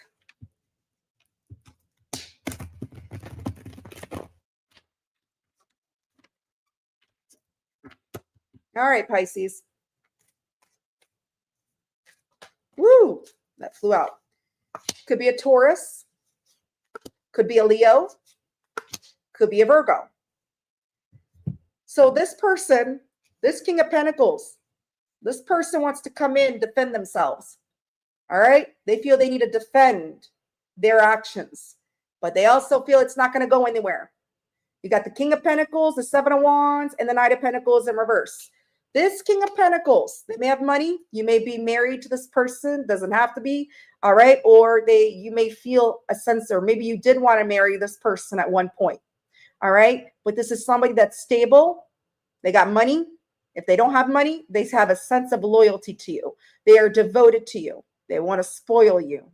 All right, Pisces. Woo, that flew out. Could be a Taurus. Could be a Leo. Could be a Virgo. So this person, this King of Pentacles, this person wants to come in, defend themselves. All right. They feel they need to defend their actions, but they also feel it's not going to go anywhere. You got the King of Pentacles, the Seven of Wands, and the Knight of Pentacles in reverse. This King of Pentacles, they may have money. You may be married to this person. Doesn't have to be. All right. Or you may feel a sense, or maybe you did want to marry this person at one point. All right. But this is somebody that's stable. They got money. If they don't have money, they have a sense of loyalty to you. They are devoted to you. They want to spoil you.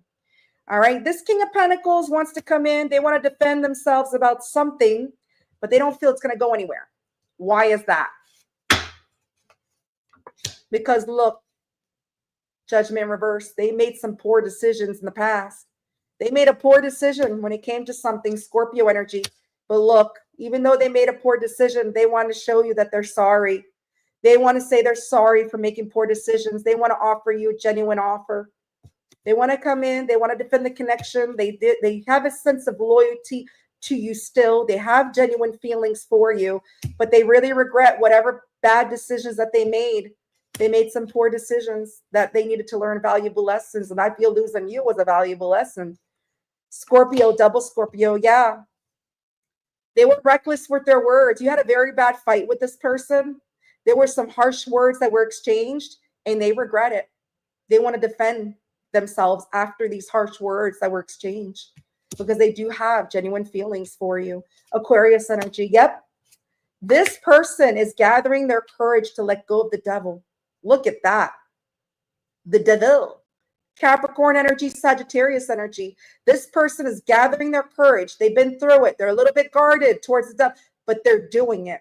All right. This King of Pentacles wants to come in. They want to defend themselves about something, but they don't feel it's going to go anywhere. Why is that? Because look, Judgment in reverse, they made some poor decisions in the past. They made a poor decision when it came to something, Scorpio energy. But look, even though they made a poor decision, they want to show you that they're sorry. They want to say they're sorry for making poor decisions. They want to offer you a genuine offer. They want to come in. They want to defend the connection. They have a sense of loyalty to you still. They have genuine feelings for you, but they really regret whatever bad decisions that they made. They made some poor decisions that they needed to learn valuable lessons. And I feel losing you was a valuable lesson. Scorpio, double Scorpio. Yeah. They were reckless with their words. You had a very bad fight with this person. There were some harsh words that were exchanged, and they regret it. They want to defend themselves after these harsh words that were exchanged. because they do have genuine feelings for you. Aquarius energy. Yep. This person is gathering their courage to let go of the devil. Look at that. The devil. Capricorn energy, Sagittarius energy. This person is gathering their courage. They've been through it. They're a little bit guarded towards the devil, but they're doing it.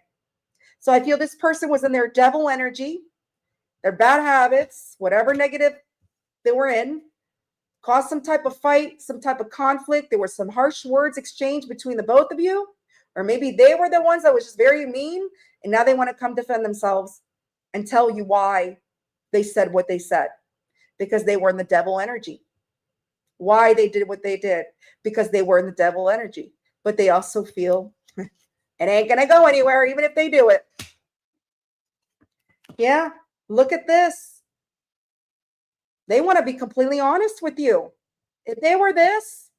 So I feel this person was in their devil energy, their bad habits, whatever negative they were in, caused some type of fight, some type of conflict. There were some harsh words exchanged between the both of you, or maybe they were the ones that was just very mean, and now they want to come defend themselves and tell you why they said what they said, because they were in the devil energy. Why they did what they did, because they were in the devil energy. But they also feel it ain't going to go anywhere, even if they do it. Yeah, look at this. They want to be completely honest with you. If they were this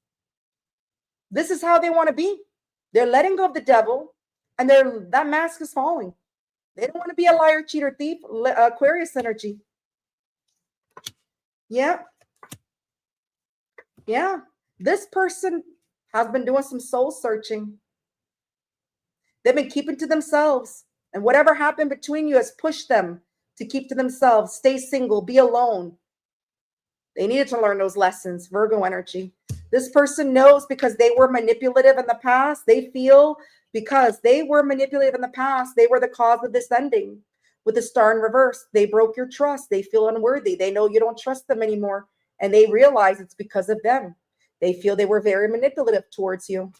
is how they want to be. They're letting go of the devil, and that mask is falling. They don't want to be a liar, cheater, thief. Aquarius energy. Yeah. Yeah. This person has been doing some soul searching. They've been keeping to themselves. And whatever happened between you has pushed them to keep to themselves, stay single, be alone. They needed to learn those lessons. Virgo energy. This person knows because they were manipulative in the past. They feel because they were manipulative in the past, they were the cause of this ending. With the star in reverse, they broke your trust. They feel unworthy. They know you don't trust them anymore. And they realize it's because of them. They feel they were very manipulative towards you.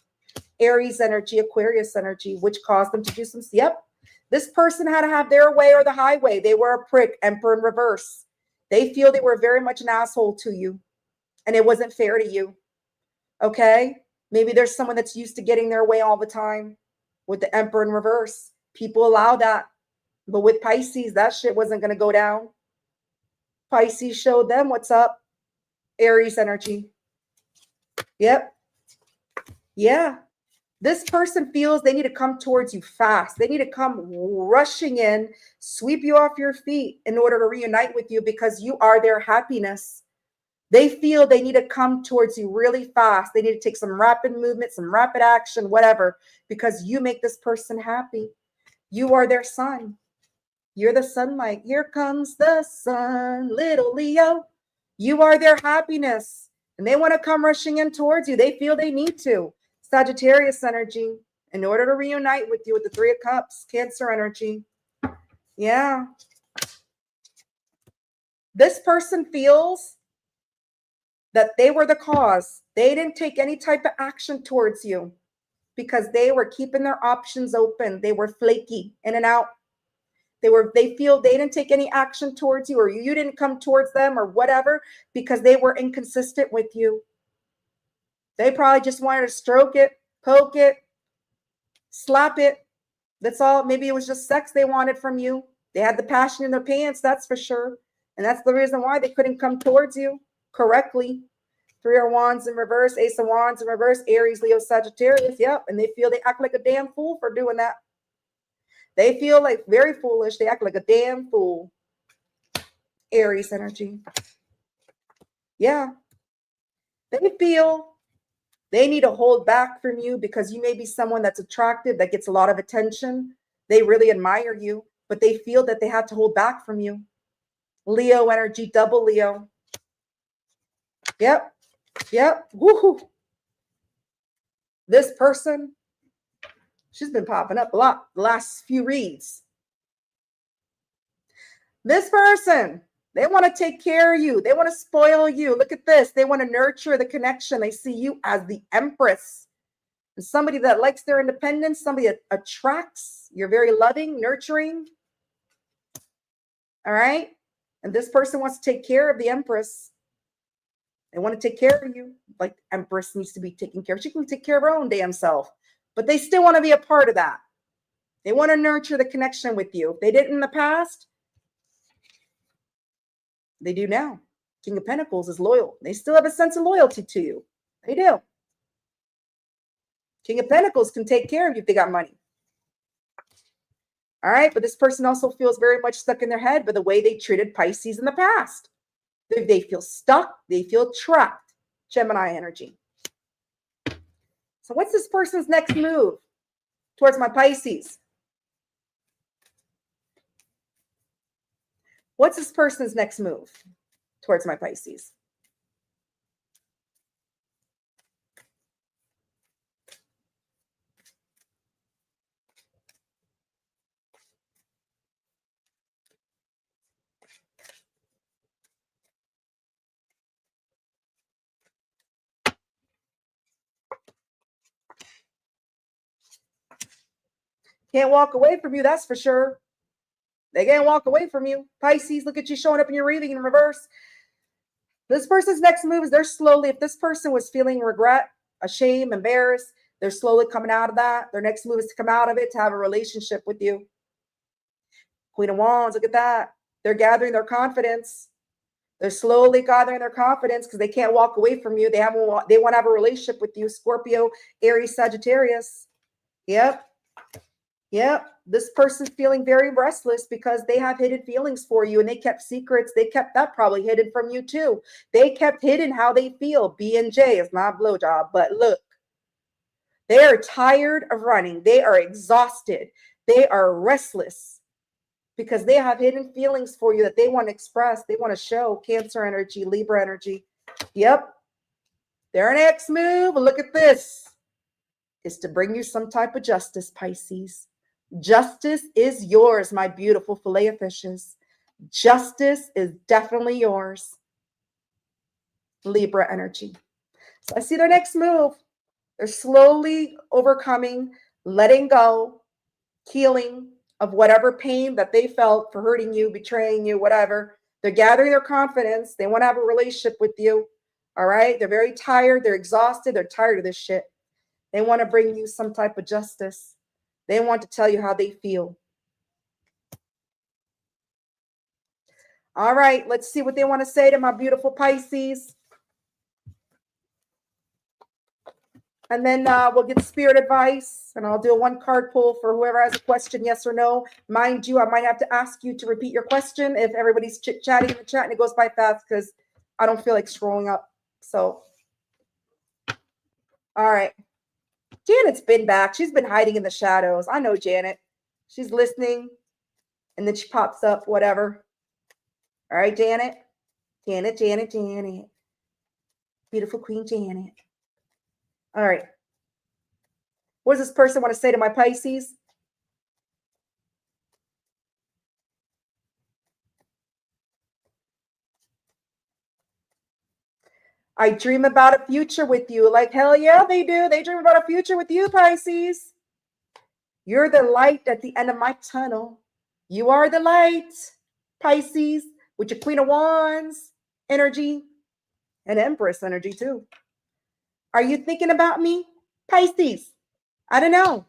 Aries energy, Aquarius energy, which caused them to do some, yep. This person had to have their way or the highway. They were a prick, Emperor in reverse. They feel they were very much an asshole to you, and it wasn't fair to you. Okay? Maybe there's someone that's used to getting their way all the time with the Emperor in reverse. People allow that. But with Pisces, that shit wasn't going to go down. Pisces showed them what's up. Aries energy. Yep. Yeah. This person feels they need to come towards you fast. They need to come rushing in, sweep you off your feet in order to reunite with you because you are their happiness. They feel they need to come towards you really fast. They need to take some rapid movement, some rapid action, whatever, because you make this person happy. You are their sun. You're the sunlight. Here comes the sun, little Leo. You are their happiness, and they want to come rushing in towards you. They feel they need to. Sagittarius energy, in order to reunite with you with the Three of Cups, Cancer energy. Yeah. This person feels that they were the cause. They didn't take any type of action towards you because they were keeping their options open. They were flaky, in and out. They feel they didn't take any action towards you, or you didn't come towards them, or whatever, because they were inconsistent with you. They probably just wanted to stroke it, poke it, slap it. That's all. Maybe it was just sex they wanted from you. They had the passion in their pants, that's for sure. And that's the reason why they couldn't come towards you correctly. Three of Wands in reverse, Ace of Wands in reverse, Aries, Leo, Sagittarius. Yep. And they feel they act like a damn fool for doing that. They feel like very foolish. They act like a damn fool. Aries energy. Yeah. They feel they need to hold back from you because you may be someone that's attractive, that gets a lot of attention. They really admire you, but they feel that they have to hold back from you. Leo energy, double Leo. Yep. Yep. Woohoo. This person, she's been popping up a lot the last few reads. This person, they want to take care of you. They want to spoil you. Look at this. They want to nurture the connection. They see you as the Empress. And somebody that likes their independence, somebody that attracts. You're very loving, nurturing. All right? And this person wants to take care of the Empress. They want to take care of you like Empress needs to be taken care of. She can take care of her own damn self. But they still want to be a part of that. They want to nurture the connection with you. If they didn't in the past, they do now. King of Pentacles is loyal. They still have a sense of loyalty to you. They do. King of Pentacles can take care of you if they got money. All right. But this person also feels very much stuck in their head by the way they treated Pisces in the past. They feel stuck. They feel trapped. Gemini energy. So what's this person's next move towards my Pisces? What's this person's next move towards my Pisces? Can't walk away from you, that's for sure. They can't walk away from you. Pisces, look at you showing up in your reading in reverse. This person's next move is they're slowly, if this person was feeling regret, ashamed, embarrassed, they're slowly coming out of that. Their next move is to come out of it, to have a relationship with you. Queen of Wands, look at that. They're gathering their confidence. They're slowly gathering their confidence because they can't walk away from you. They want to have a relationship with you. Scorpio, Aries, Sagittarius. Yep. This person's feeling very restless because they have hidden feelings for you and they kept secrets. They kept that probably hidden from you too. They kept hidden how they feel. B&J is not blowjob, but look, they are tired of running. They are exhausted. They are restless because they have hidden feelings for you that they want to express. They want to show. Cancer energy, Libra energy. Yep. Their next move, look at this, is to bring you some type of justice, Pisces. Justice is yours, my beautiful fillet of fishes. Justice is definitely yours. Libra energy. So I see their next move. They're slowly overcoming, letting go, healing of whatever pain that they felt for hurting you, betraying you, whatever. They're gathering their confidence. They want to have a relationship with you. All right. They're very tired. They're exhausted. They're tired of this shit. They want to bring you some type of justice. They want to tell you how they feel. All right, let's see what they want to say to my beautiful Pisces. And then we'll get spirit advice, and I'll do a one card pull for whoever has a question, yes or no. Mind you, I might have to ask you to repeat your question if everybody's chit-chatting in the chat and it goes by fast because I don't feel like scrolling up. So, all right. Janet's been back. She's been hiding in the shadows. I know Janet. She's listening, and then she pops up, whatever. All right, Janet. Janet. Beautiful Queen Janet. All right. What does this person want to say to my Pisces? I dream about a future with you. Like, hell yeah, they do. They dream about a future with you, Pisces. You're the light at the end of my tunnel. You are the light, Pisces, with your Queen of Wands energy and Empress energy too. Are you thinking about me, Pisces? I don't know.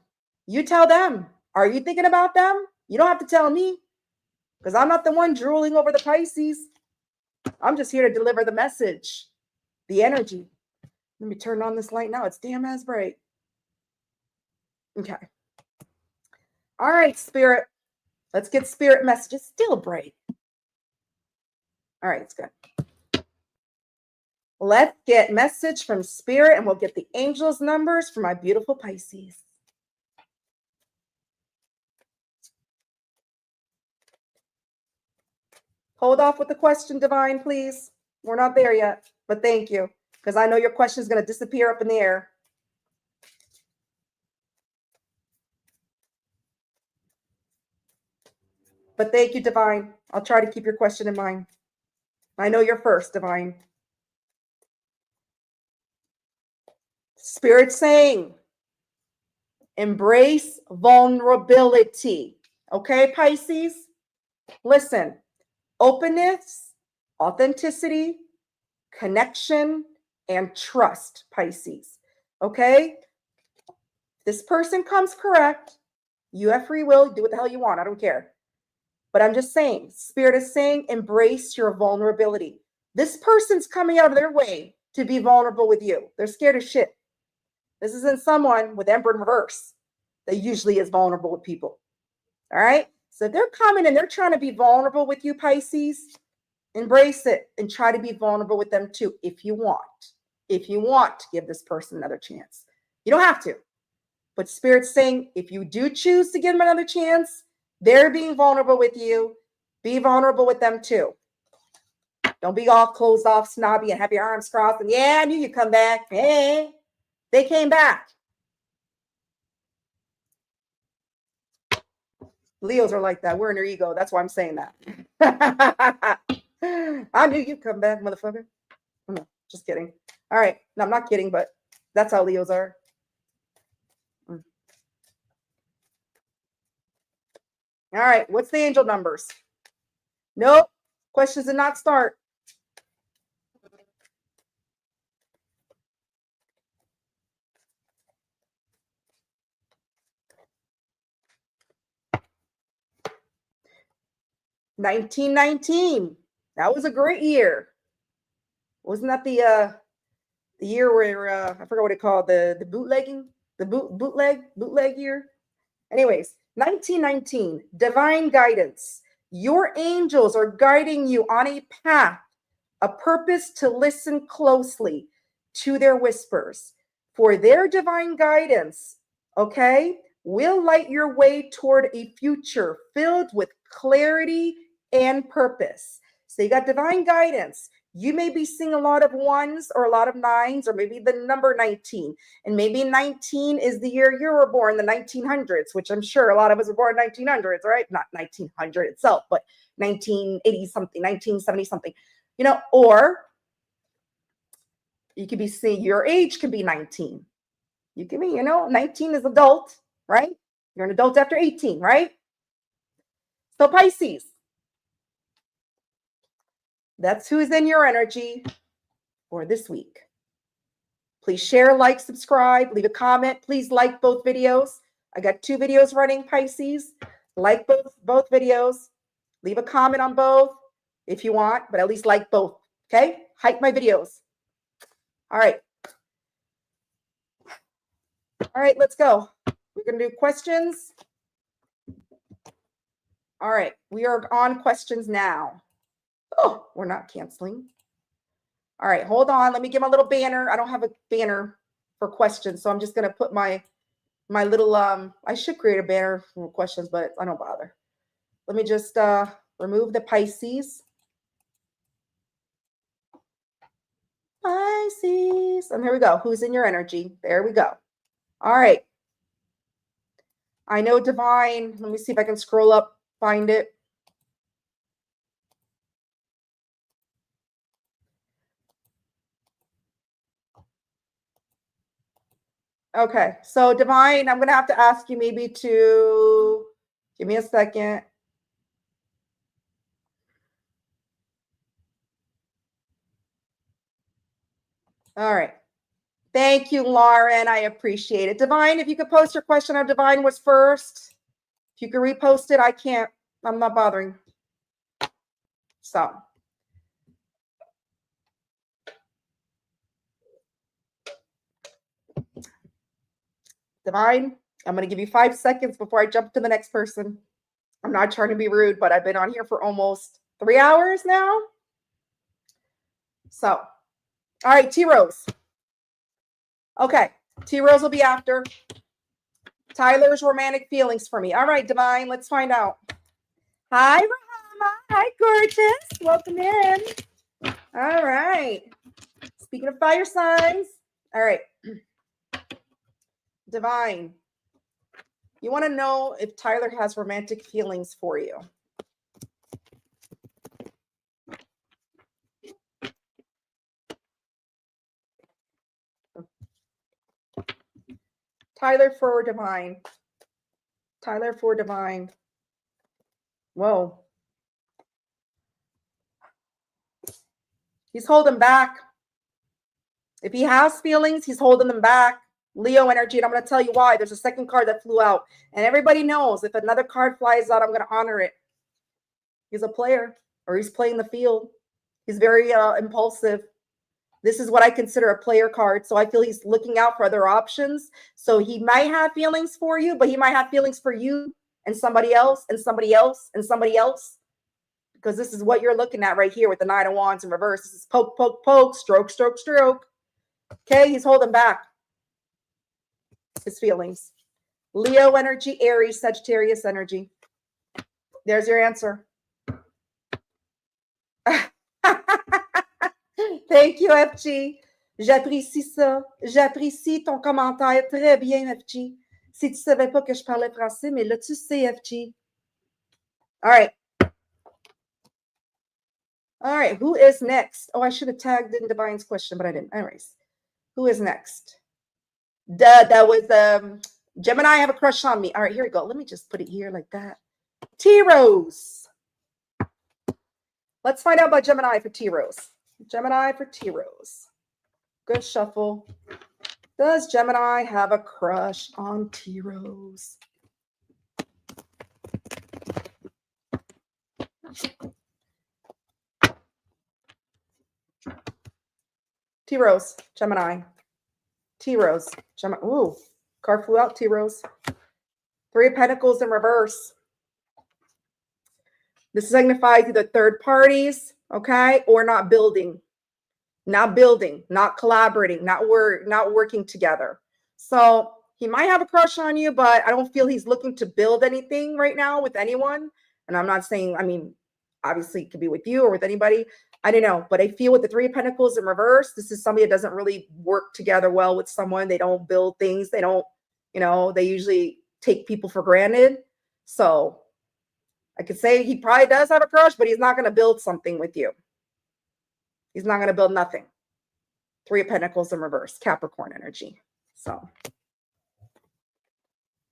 You tell them. Are you thinking about them? You don't have to tell me because I'm not the one drooling over the Pisces. I'm just here to deliver the message, the energy. Let me turn on this light now. It's damn as bright. Okay. All right, Spirit. Let's get Spirit messages. Still bright. All right, it's good. Let's get message from Spirit, and we'll get the angels' numbers for my beautiful Pisces. Hold off with the question, Divine, please. We're not there yet, but thank you, because I know your question is going to disappear up in the air. But thank you, Divine. I'll try to keep your question in mind. I know you're first, Divine. Spirit saying, embrace vulnerability. Okay, Pisces? Listen, openness, authenticity, connection, and trust, Pisces. Okay? This person comes correct. You have free will. Do what the hell you want. I don't care. But I'm just saying, Spirit is saying, embrace your vulnerability. This person's coming out of their way to be vulnerable with you. They're scared of shit. This isn't someone with Emperor in reverse that usually is vulnerable with people. All right? So they're coming and they're trying to be vulnerable with you, Pisces. Embrace it and try to be vulnerable with them too if you want. If you want to give this person another chance. You don't have to. But Spirit's saying, if you do choose to give them another chance, they're being vulnerable with you. Be vulnerable with them too. Don't be all closed off, snobby, and have your arms crossed. And yeah, I knew you'd come back. Hey, they came back. Leos are like that. We're in their ego. That's why I'm saying that. I knew you'd come back, motherfucker. No, just kidding. All right. No, I'm not kidding, but that's how Leos are. All right. What's the angel numbers? Nope. Questions did not start. $1919. That was a great year. Wasn't that the year where I forgot what it called, the bootlegging, the bootleg year? Anyways, 1919, divine guidance. Your angels are guiding you on a path, a purpose to listen closely to their whispers. For their divine guidance, okay, will light your way toward a future filled with clarity and purpose. So you got divine guidance. You may be seeing a lot of ones or a lot of nines, or maybe the number 19. And maybe 19 is the year you were born, the 1900s, which I'm sure a lot of us were born in 1900s, right? Not 1900 itself, but 1980 something, 1970 something, you know, or you could be seeing your age could be 19. You can be, 19 is adult, right? You're an adult after 18, right? So Pisces, that's who's in your energy for this week. Please share, like, subscribe, leave a comment. Please like both videos. I got 2 videos running, Pisces. Like both videos. Leave a comment on both if you want, but at least like both. Okay? Hype my videos. All right. All right, let's go. We're going to do questions. All right, we are on questions now. Oh, we're not canceling. All right, hold on. Let me get my little banner. I don't have a banner for questions, so I'm just going to put my little, I should create a banner for questions, but I don't bother. Let me just remove the Pisces. Pisces. And here we go. Who's in your energy? There we go. All right. I know divine. Let me see if I can scroll up, find it. Okay, so divine, I'm going to have to ask you maybe to give me a second. All right. Thank you, Lauren. I appreciate it. Divine, if you could post your question on Divine was first. If you could repost it, I can't. I'm not bothering. So. Divine, I'm going to give you 5 seconds before I jump to the next person. I'm not trying to be rude, but I've been on here for almost 3 hours now. So, all right, T-Rose. Okay, T-Rose will be after. Tyler's romantic feelings for me. All right, Divine, let's find out. Hi, Rahama. Hi, gorgeous. Welcome in. All right. Speaking of fire signs. All right. Divine, you want to know if Tyler has romantic feelings for you. Tyler for Divine. Tyler for Divine. Whoa. He's holding back. If he has feelings, he's holding them back. Leo energy, and I'm going to tell you why. There's a second card that flew out. And everybody knows if another card flies out, I'm going to honor it. He's a player, or he's playing the field. He's very impulsive. This is what I consider a player card. So I feel he's looking out for other options. So he might have feelings for you, but he might have feelings for you and somebody else and somebody else and somebody else. Because this is what you're looking at right here with the Nine of Wands in reverse. This is poke, poke, poke, stroke, stroke, stroke. Okay, he's holding back. his feelings. Leo energy, Aries, Sagittarius energy. There's your answer. Thank you, FG. J'apprécie ça. J'apprécie ton commentaire. Très bien, FG. Si tu savais pas que je parlais français, mais là, tu sais, FG. All right. All right. Who is next? Oh, I should have tagged in Divine's question, but I didn't. Anyways, who is next? That was Gemini. Have a crush on me. All right, here we go. Let me just put it here like that. T-Rose. Let's find out about Gemini for T-Rose. Gemini for T-Rose. Good shuffle. Does Gemini have a crush on T-Rose? T-Rose, Gemini. T-Rose, Gemini. Ooh, card flew out, T-Rose. Three of Pentacles in reverse. This signifies either third parties, okay, or not building, not collaborating, not working together. So he might have a crush on you, but I don't feel he's looking to build anything right now with anyone. And I'm not saying, I mean, obviously it could be with you or with anybody. I don't know, but I feel with the Three of Pentacles in reverse, this is somebody that doesn't really work together well with someone. They don't build things. They don't, you know, they usually take people for granted. So I could say he probably does have a crush, but he's not going to build something with you. He's not going to build nothing. Three of Pentacles in reverse, Capricorn energy. So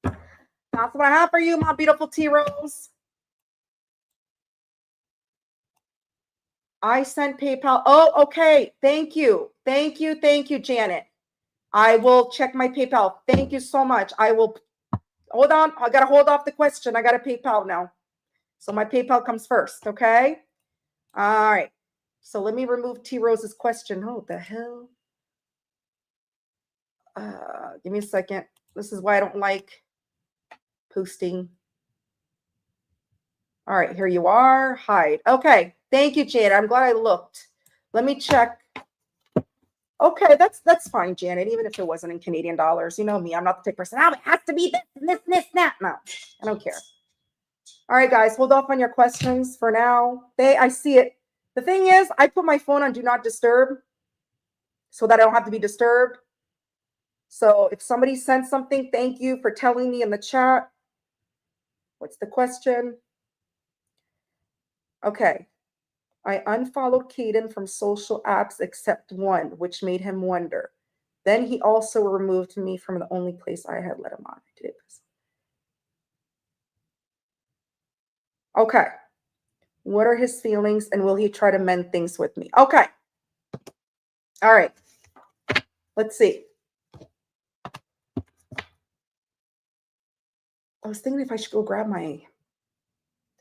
that's what I have for you, my beautiful T-Rose. I sent PayPal. Oh, okay. Thank you. Thank you. Thank you, Janet. I will check my PayPal. Thank you so much. I will hold on. I got to hold off the question. I got to PayPal now. So my PayPal comes first. Okay. All right. So let me remove T-Rose's question. Oh, what the hell? Give me a second. This is why I don't like posting. All right, here you are. Hide. Okay. Thank you, Janet. I'm glad I looked. Let me check. Okay, that's fine, Janet, even if it wasn't in Canadian dollars. You know me, I'm not the type of person. Oh, it has to be this and this and this and that. No, I don't care. All right, guys, hold off on your questions for now. I see it. The thing is, I put my phone on Do Not Disturb so that I don't have to be disturbed. So if somebody sent something, thank you for telling me in the chat. What's the question? Okay. I unfollowed Caden from social apps except one, which made him wonder. Then he also removed me from the only place I had let him on. Okay. What are his feelings and will he try to mend things with me? Okay. All right. Let's see. I was thinking if I should go grab my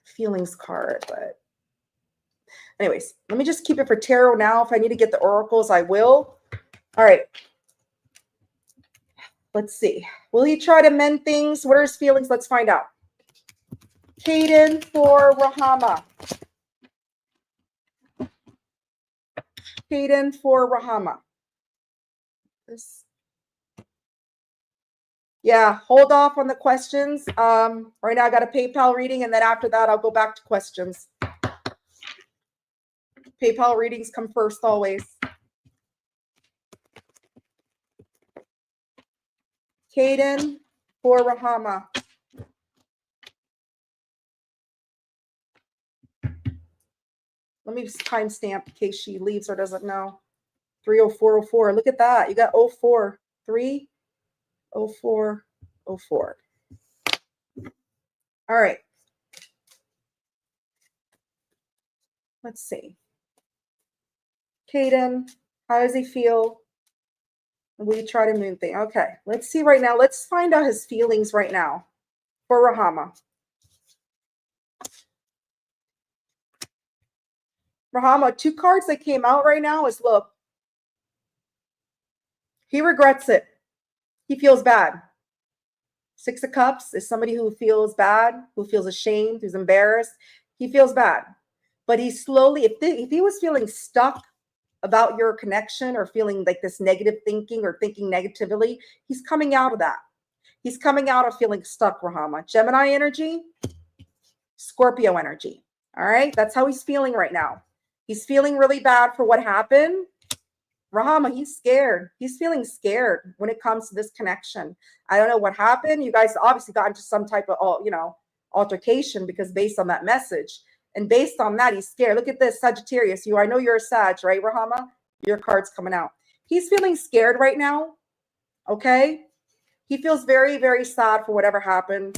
feelings card, but anyways, let me just keep it for tarot now. If I need to get the oracles, I will. All right. Let's see. Will he try to mend things? What are his feelings? Let's find out. Caden for Rahama. Caden for Rahama. Yeah, hold off on the questions. Right now I got a PayPal reading, and then after that, I'll go back to questions. PayPal readings come first always. Caden for Rahama. Let me just timestamp in case she leaves or doesn't know. 30404. Look at that. You got 04. 30404. All right. Let's see. Caden, how does he feel? Will you try to move things? Okay. Let's see right now. Let's find out his feelings right now for Rahama. Rahama, two cards that came out right now is, look, he regrets it. He feels bad. Six of Cups is somebody who feels bad, who feels ashamed, who's embarrassed. He feels bad. But he slowly, if he was feeling stuck about your connection or feeling like this negative thinking or thinking negatively, he's coming out of that. He's coming out of feeling stuck, Rahama. Gemini energy, Scorpio energy. All right. That's how he's feeling right now. He's feeling really bad for what happened. Rahama, he's scared. He's feeling scared when it comes to this connection. I don't know what happened. You guys obviously got into some type of, altercation because based on that message. And based on that, he's scared. Look at this, Sagittarius. I know you're a Sag, right, Rahama? Your card's coming out. He's feeling scared right now. Okay. He feels very, very sad for whatever happened,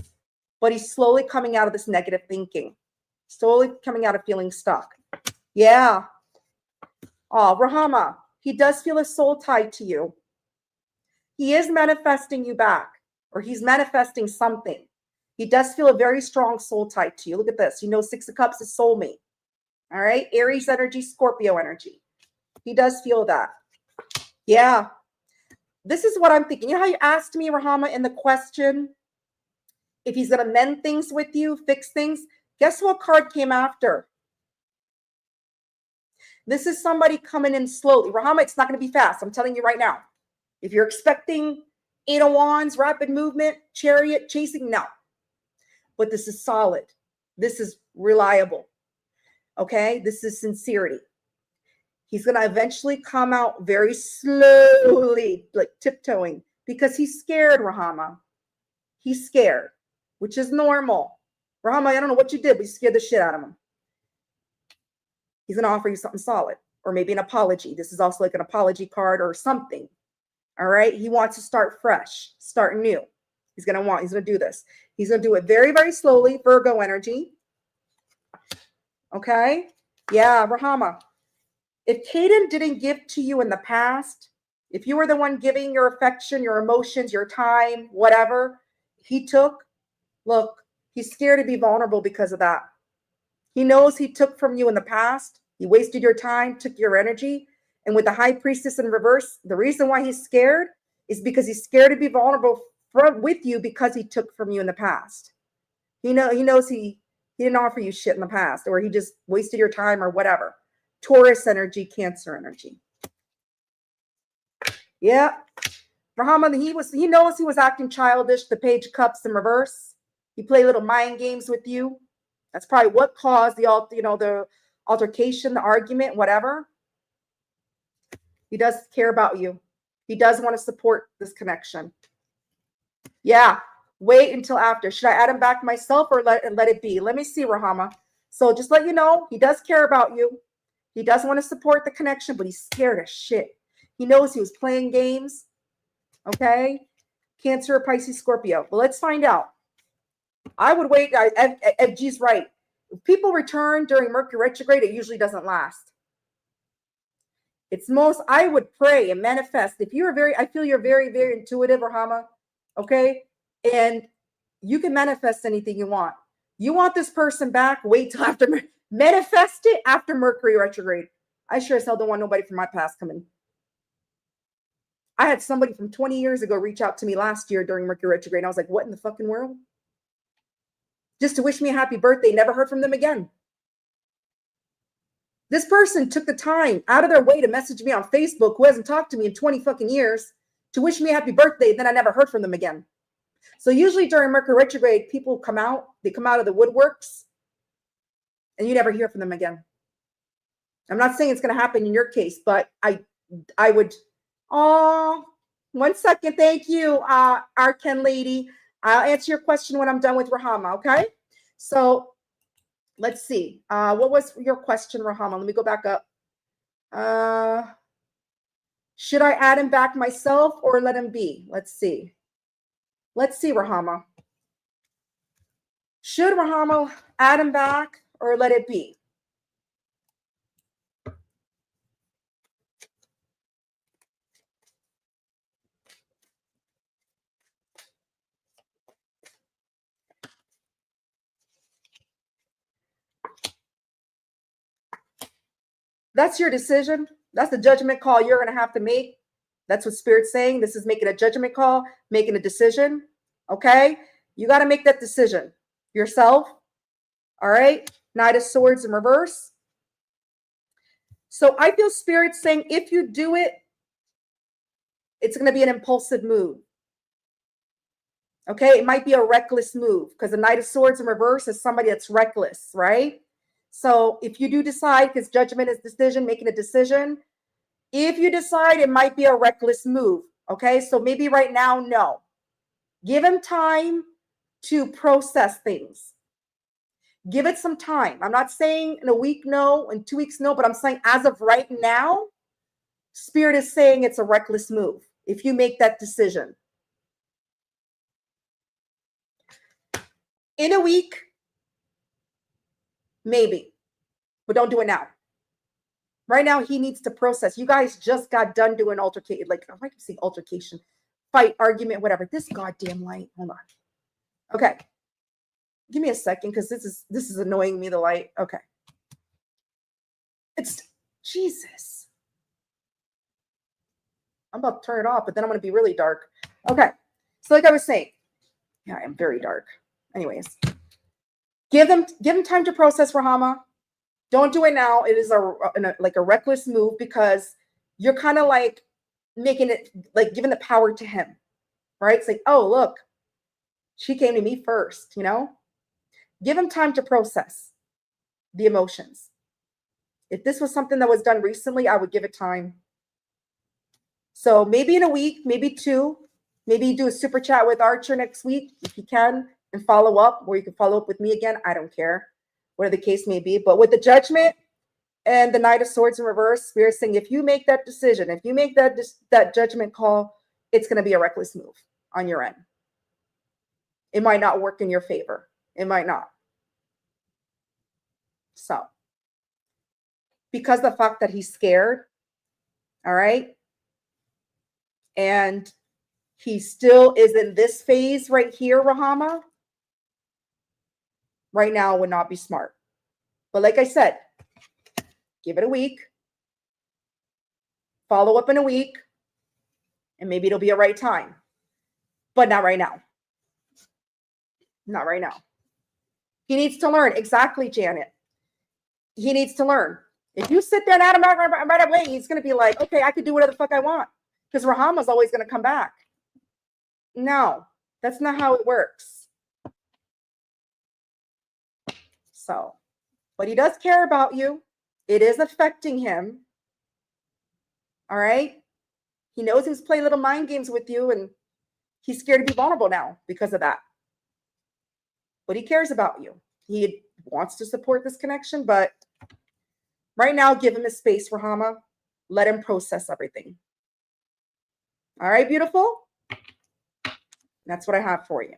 but he's slowly coming out of this negative thinking, slowly coming out of feeling stuck. Yeah. Oh, Rahama, he does feel a soul tied to you. He is manifesting you back, or he's manifesting something. He does feel a very strong soul tied to you. Look at this. Six of Cups is soulmate. All right. Aries energy, Scorpio energy. He does feel that. Yeah. This is what I'm thinking. You know how you asked me, Rahama, in the question, if he's going to mend things with you, fix things? Guess what card came after? This is somebody coming in slowly. Rahama, it's not going to be fast. I'm telling you right now. If you're expecting 8 of Wands, rapid movement, chariot, chasing, no. But this is solid. This is reliable. Okay? This is sincerity. He's going to eventually come out very slowly, like tiptoeing, because he's scared, Rahama. He's scared, which is normal. Rahama, I don't know what you did, but you scared the shit out of him. He's going to offer you something solid, or maybe an apology. This is also like an apology card or something. All right? He wants to start fresh, start new. He's going to do this. He's going to do it very, very slowly. Virgo energy. Okay? Yeah, Rahama. If Caden didn't give to you in the past, if you were the one giving your affection, your emotions, your time, whatever he took, look, he's scared to be vulnerable because of that. He knows he took from you in the past. He wasted your time, took your energy. And with the High Priestess in reverse, the reason why he's scared is because he's scared to be vulnerable with you because he took from you in the past. He knows he didn't offer you shit in the past, or he just wasted your time or whatever. Taurus energy, Cancer energy. Yeah. Rahama, he knows he was acting childish, the Page of Cups in reverse. He played little mind games with you. That's probably what caused the altercation, the argument, whatever. He does care about you. He does want to support this connection. Yeah. Wait until after. Should I add him back myself or let it be? Let me see, Rahama. So just let you know, he does care about you. He does want to support the connection, but he's scared as shit. He knows he was playing games. Okay? Cancer, Pisces, Scorpio. Well, let's find out. I would wait. FG's right. If people return during Mercury retrograde, it usually doesn't last. I would pray and manifest. I feel you're very, very intuitive, Rahama. Okay? And you can manifest anything you want. You want this person back, wait till after, manifest it after Mercury retrograde. I sure as hell don't want nobody from my past coming. I had somebody from 20 years ago reach out to me last year during Mercury retrograde. And I was like, what in the fucking world? Just to wish me a happy birthday. Never heard from them again. This person took the time out of their way to message me on Facebook, who hasn't talked to me in 20 fucking years, to wish me a happy birthday. Then I never heard from them again. So usually during Mercury retrograde, people come out. They come out of the woodworks, and you never hear from them again. I'm not saying it's going to happen in your case, but I would. Oh, 1 second. Thank you, Arkan lady. I'll answer your question when I'm done with Rahama. Okay. So let's see. What was your question, Rahama? Let me go back up. Should I add him back myself or let him be? Let's see. Let's see, Rahama. Should Rahama add him back or let it be? That's your decision. That's the judgment call you're going to have to make. That's what Spirit's saying. This is making a judgment call, making a decision. Okay? You got to make that decision yourself. All right? Knight of Swords in reverse. So I feel Spirit saying if you do it, it's going to be an impulsive move. Okay, it might be a reckless move because the Knight of Swords in reverse is somebody that's reckless, right? So if you do decide, because judgment is decision, making a decision, if you decide, it might be a reckless move. Okay, so maybe right now, no. Give him time to process things. Give it some time. I'm not saying in a week, no, in 2 weeks, no, but I'm saying as of right now, Spirit is saying it's a reckless move if you make that decision. In a week, maybe, but don't do it now. Right now, he needs to process. You guys just got done doing altercation, like I might see altercation, fight, argument, whatever. This goddamn light. Hold on. Okay. Give me a second because this is annoying me, the light. Okay. It's Jesus. I'm about to turn it off, but then I'm going to be really dark. Okay. So like I was saying, yeah, I am very dark. Anyways, give them time to process, Rahama. Don't do it now. It is like a reckless move because you're kind of like making it, like giving the power to him, right? It's like, oh, look, she came to me first, you know? Give him time to process the emotions. If this was something that was done recently, I would give it time. So maybe in a week, maybe 2, maybe do a super chat with Archer next week if you can and follow up, or you can follow up with me again. I don't care, whatever the case may be. But with the Judgment and the Knight of Swords in reverse, Spirit saying if you make that decision, if you make that judgment call, it's going to be a reckless move on your end. It might not work in your favor. It might not. So, because the fact that he's scared, all right, and he still is in this phase right here, Rahama, right now would not be smart. But like I said, give it a week, follow up in a week, and maybe it'll be a right time. But not right now. Not right now. He needs to learn. Exactly, Janet. He needs to learn. If you sit there and add him back right away, he's going to be like, okay, I could do whatever the fuck I want. Because Rahama's always going to come back. No, that's not how it works. So, but he does care about you. It is affecting him. All right? He knows he's playing little mind games with you, and he's scared to be vulnerable now because of that. But he cares about you. He wants to support this connection, but right now, give him his space, Rahama. Let him process everything. All right, beautiful? That's what I have for you.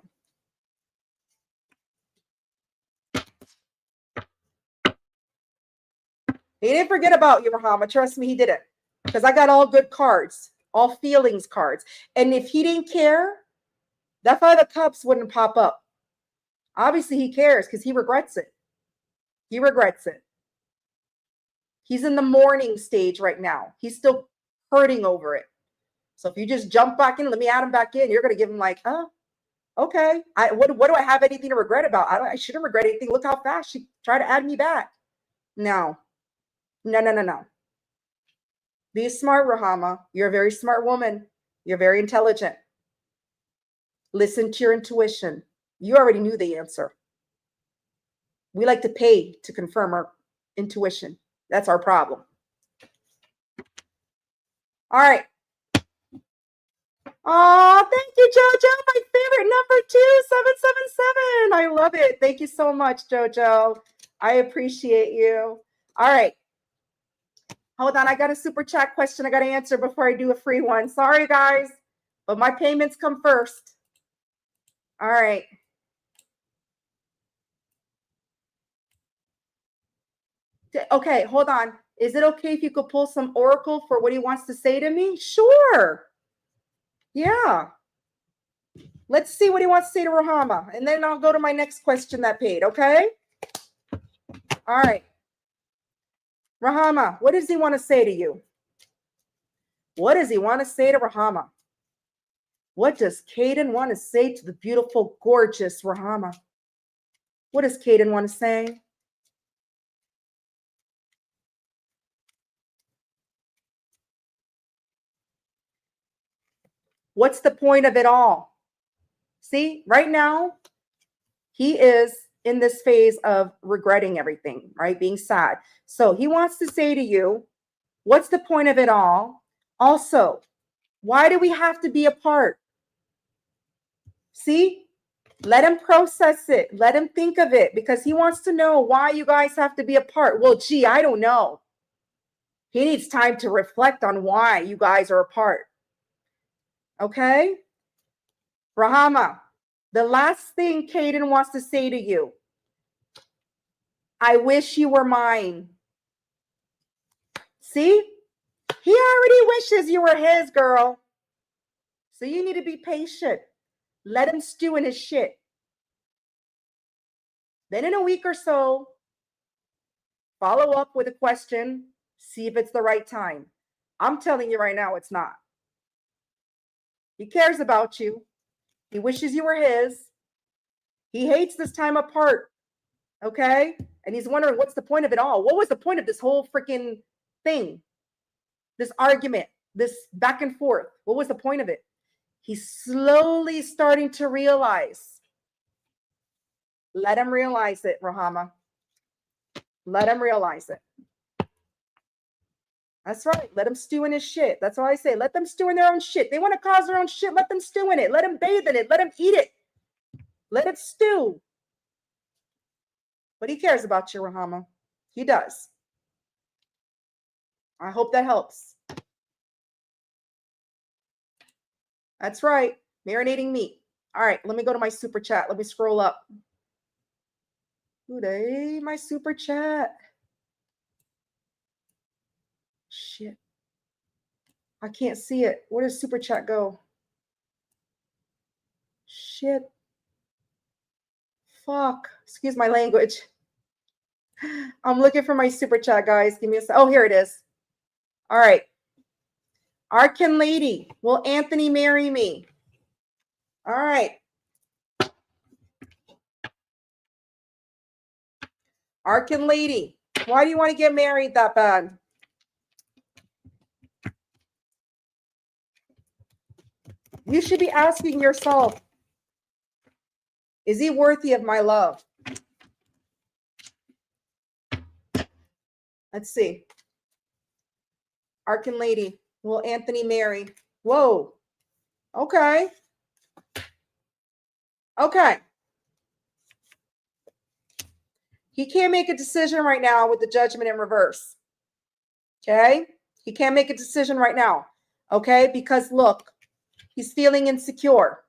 He didn't forget about you, Rahama. Trust me, he didn't. Because I got all good cards, all feelings cards. And if he didn't care, that 5 of Cups wouldn't pop up. Obviously, he cares because he regrets it. He regrets it. He's in the mourning stage right now. He's still hurting over it. So if you just jump back in, let me add him back in, you're going to give him like, oh, okay. What do I have anything to regret about? I shouldn't regret anything. Look how fast she tried to add me back. No. Be smart, Rahama. You're a very smart woman. You're very intelligent. Listen to your intuition. You already knew the answer. We like to pay to confirm our intuition. That's our problem. All right. Oh, thank you, JoJo. My favorite number 2777. I love it. Thank you so much, JoJo. I appreciate you. All right. Hold on. I got a super chat question I got to answer before I do a free one. Sorry, guys, but my payments come first. All right. Okay, hold on. Is it okay if you could pull some oracle for what he wants to say to me? Sure. Yeah. Let's see what he wants to say to Rahama. And then I'll go to my next question that paid, okay? All right. Rahama, what does he want to say to you? What does he want to say to Rahama? What does Caden want to say to the beautiful, gorgeous Rahama? What does Caden want to say? What's the point of it all? See, right now, he is in this phase of regretting everything, right? Being sad. So he wants to say to you, what's the point of it all? Also, why do we have to be apart? See, let him process it. Let him think of it because he wants to know why you guys have to be apart. Well, gee, I don't know. He needs time to reflect on why you guys are apart. Okay? Rahama, the last thing Caden wants to say to you, I wish you were mine. See? He already wishes you were his, girl. So you need to be patient. Let him stew in his shit. Then in a week or so, follow up with a question, see if it's the right time. I'm telling you right now, it's not. He cares about you. He wishes you were his. He hates this time apart. Okay? And he's wondering, what's the point of it all? What was the point of this whole freaking thing? This argument, this back and forth. What was the point of it? He's slowly starting to realize. Let him realize it, Rahama. Let him realize it. That's right. Let them stew in his shit. That's why I say, let them stew in their own shit. They want to cause their own shit. Let them stew in it. Let them bathe in it. Let them eat it. Let it stew. But he cares about you, Rahama. He does. I hope that helps. That's right. Marinating meat. All right. Let me go to my super chat. Let me scroll up. Today, my super chat. Shit. I can't see it. Where does super chat go? Shit. Fuck. Excuse my language. I'm looking for my super chat, guys. Give me a sec. Oh, here it is. All right. Arkin Lady, will Anthony marry me? All right. Arkin Lady, why do you want to get married that bad? You should be asking yourself, is he worthy of my love? Let's see. Arkin Lady, will Anthony marry? Whoa. Okay. Okay. He can't make a decision right now with the judgment in reverse. Okay? He can't make a decision right now. Okay? Because look, he's feeling insecure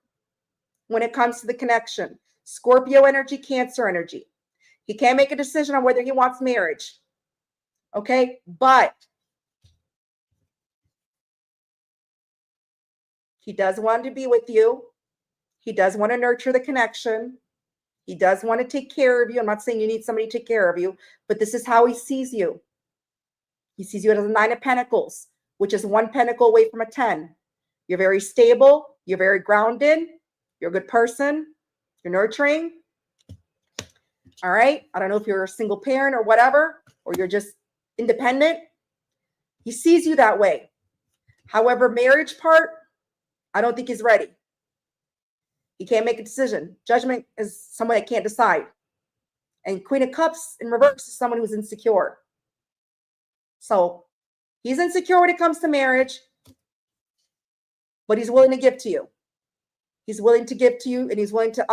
when it comes to the connection. Scorpio energy, Cancer energy. He can't make a decision on whether he wants marriage. Okay? But he does want to be with you. He does want to nurture the connection. He does want to take care of you. I'm not saying you need somebody to take care of you, but this is how he sees you. He sees you as a 9 of Pentacles, which is 1 pentacle away from a 10. You're very stable. You're very grounded. You're a good person. You're nurturing. All right. I don't know if you're a single parent or whatever, or you're just independent. He sees you that way. However, marriage part, I don't think he's ready. He can't make a decision. Judgment is someone that can't decide. And Queen of Cups in reverse is someone who's insecure. So he's insecure when it comes to marriage, but he's willing to give to you. He's willing to give to you, and he's willing to,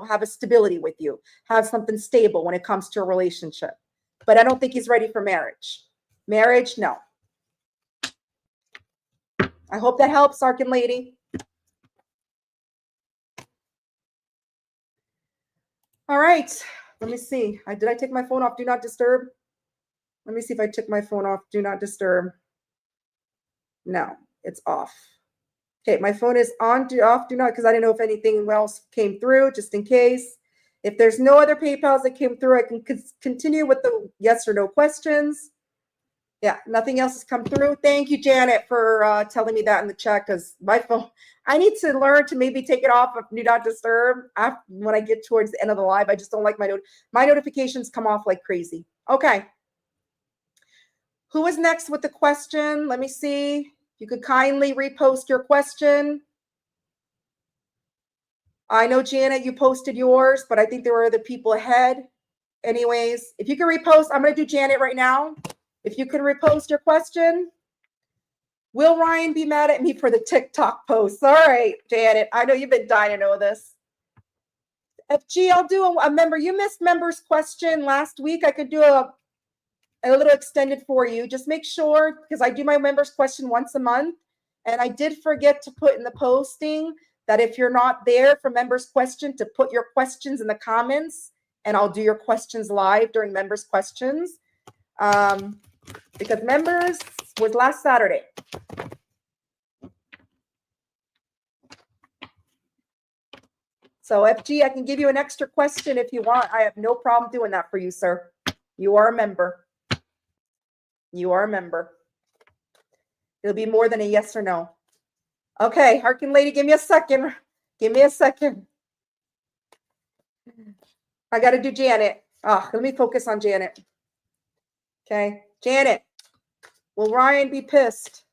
have a stability with you, have something stable when it comes to a relationship. But I don't think he's ready for marriage. Marriage, no. I hope that helps, Arkin Lady. All right. Let me see. Did I take my phone off Do Not Disturb? Let me see if I took my phone off Do Not Disturb. No, it's off. Okay, my phone is on off Do Not, because I didn't know if anything else came through, just in case. If there's no other PayPals that came through, I can continue with the yes or no questions. Yeah, nothing else has come through. Thank you, Janet, for telling me that in the chat, because my phone, I need to learn to maybe take it off of Do Not Disturb when I get towards the end of the live. I just don't like my notifications come off like crazy. Okay. Who is next with the question? Let me see. You could kindly repost your question. I know, Janet, you posted yours, but I think there were other people ahead. Anyways, if you can repost, I'm going to do Janet right now. If you can repost your question. Will Ryan be mad at me for the TikTok posts? All right, Janet, I know you've been dying to know this. FG, I'll do a member. You missed members question last week. I could do a little extended for you. Just make sure, because I do my members question once a month. And I did forget to put in the posting that if you're not there for members question, to put your questions in the comments, and I'll do your questions live during members questions. Because members was last Saturday. So FG, I can give you an extra question if you want. I have no problem doing that for you, sir. You are a member. You are a member. It'll be more than a yes or no. Okay, Harkin lady, give me a second. Give me a second. I got to do Janet. Let me focus on Janet. Okay, Janet, will Ryan be pissed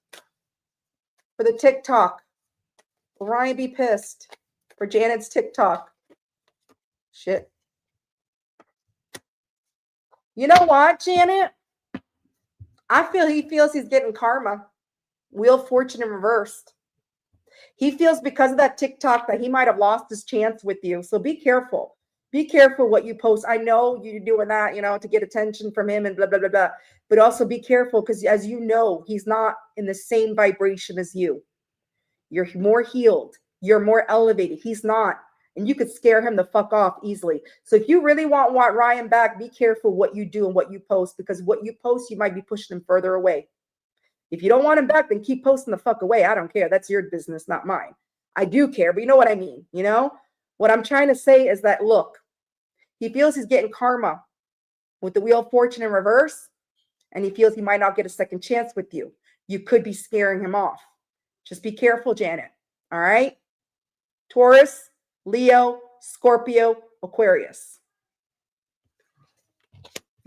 for the TikTok? Will Ryan be pissed for Janet's TikTok? Shit. You know what, Janet? I feel he feels he's getting karma. Wheel of Fortune in reversed. He feels because of that TikTok that he might have lost his chance with you. So be careful. Be careful what you post. I know you're doing that, to get attention from him and blah, blah, blah, blah. But also be careful because, as you know, he's not in the same vibration as you. You're more healed. You're more elevated. He's not. And you could scare him the fuck off easily. So if you really want Ryan back, be careful what you do and what you post, because what you post, you might be pushing him further away. If you don't want him back, then keep posting the fuck away. I don't care. That's your business, not mine. I do care, but you know what I mean, What I'm trying to say is that, look, he feels he's getting karma with the Wheel of Fortune in reverse, and he feels he might not get a second chance with you. You could be scaring him off. Just be careful, Janet. All right? Taurus, Leo, Scorpio, Aquarius.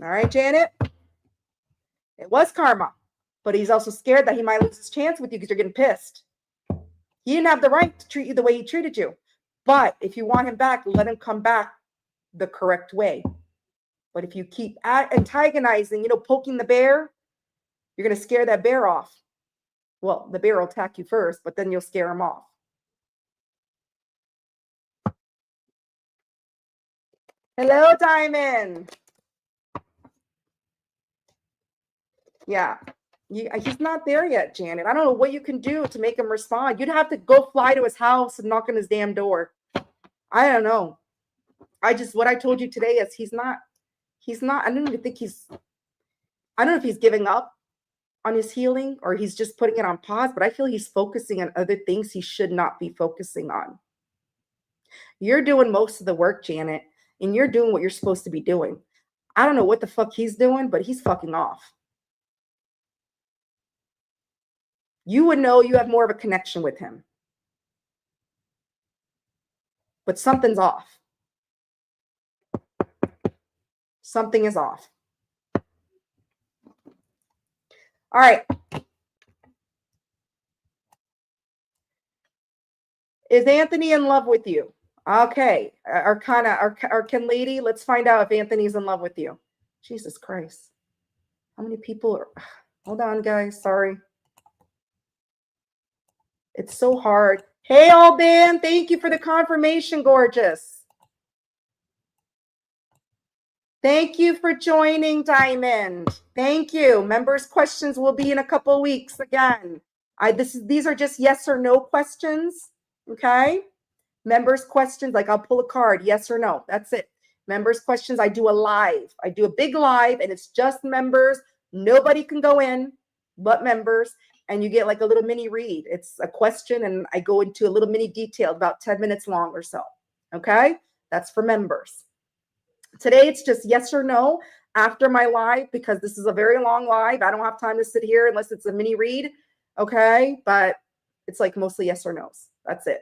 All right, Janet? It was karma, but he's also scared that he might lose his chance with you because you're getting pissed. He didn't have the right to treat you the way he treated you. But if you want him back, let him come back the correct way. But if you keep antagonizing, poking the bear, you're going to scare that bear off. Well, the bear will attack you first, but then you'll scare him off. Hello, Diamond. Yeah. He's not there yet, Janet. I don't know what you can do to make him respond. You'd have to go fly to his house and knock on his damn door. I don't know. What I told you today is he's not, I don't even think I don't know if he's giving up on his healing or he's just putting it on pause, but I feel he's focusing on other things he should not be focusing on. You're doing most of the work, Janet, and you're doing what you're supposed to be doing. I don't know what the fuck he's doing, but he's fucking off. You would know you have more of a connection with him. But something's off. Something is off. All right. Is Anthony in love with you? Okay. Arcana lady, let's find out if Anthony's in love with you. Jesus Christ. How many people are... Hold on, guys. Sorry. It's so hard. Hey, Alban. Thank you for the confirmation, gorgeous. Thank you for joining, Diamond. Thank you. Members' questions will be in a couple of weeks again. These are just yes or no questions. Okay. Members' questions, like I'll pull a card, yes or no. That's it. Members' questions, I do a live. I do a big live, and it's just members. Nobody can go in but members. And you get like a little mini read. It's a question, and I go into a little mini detail, about 10 minutes long or so. Okay? That's for members. Today, it's just yes or no after my live, because this is a very long live. I don't have time to sit here unless it's a mini read. Okay? But it's like mostly yes or no's. That's it.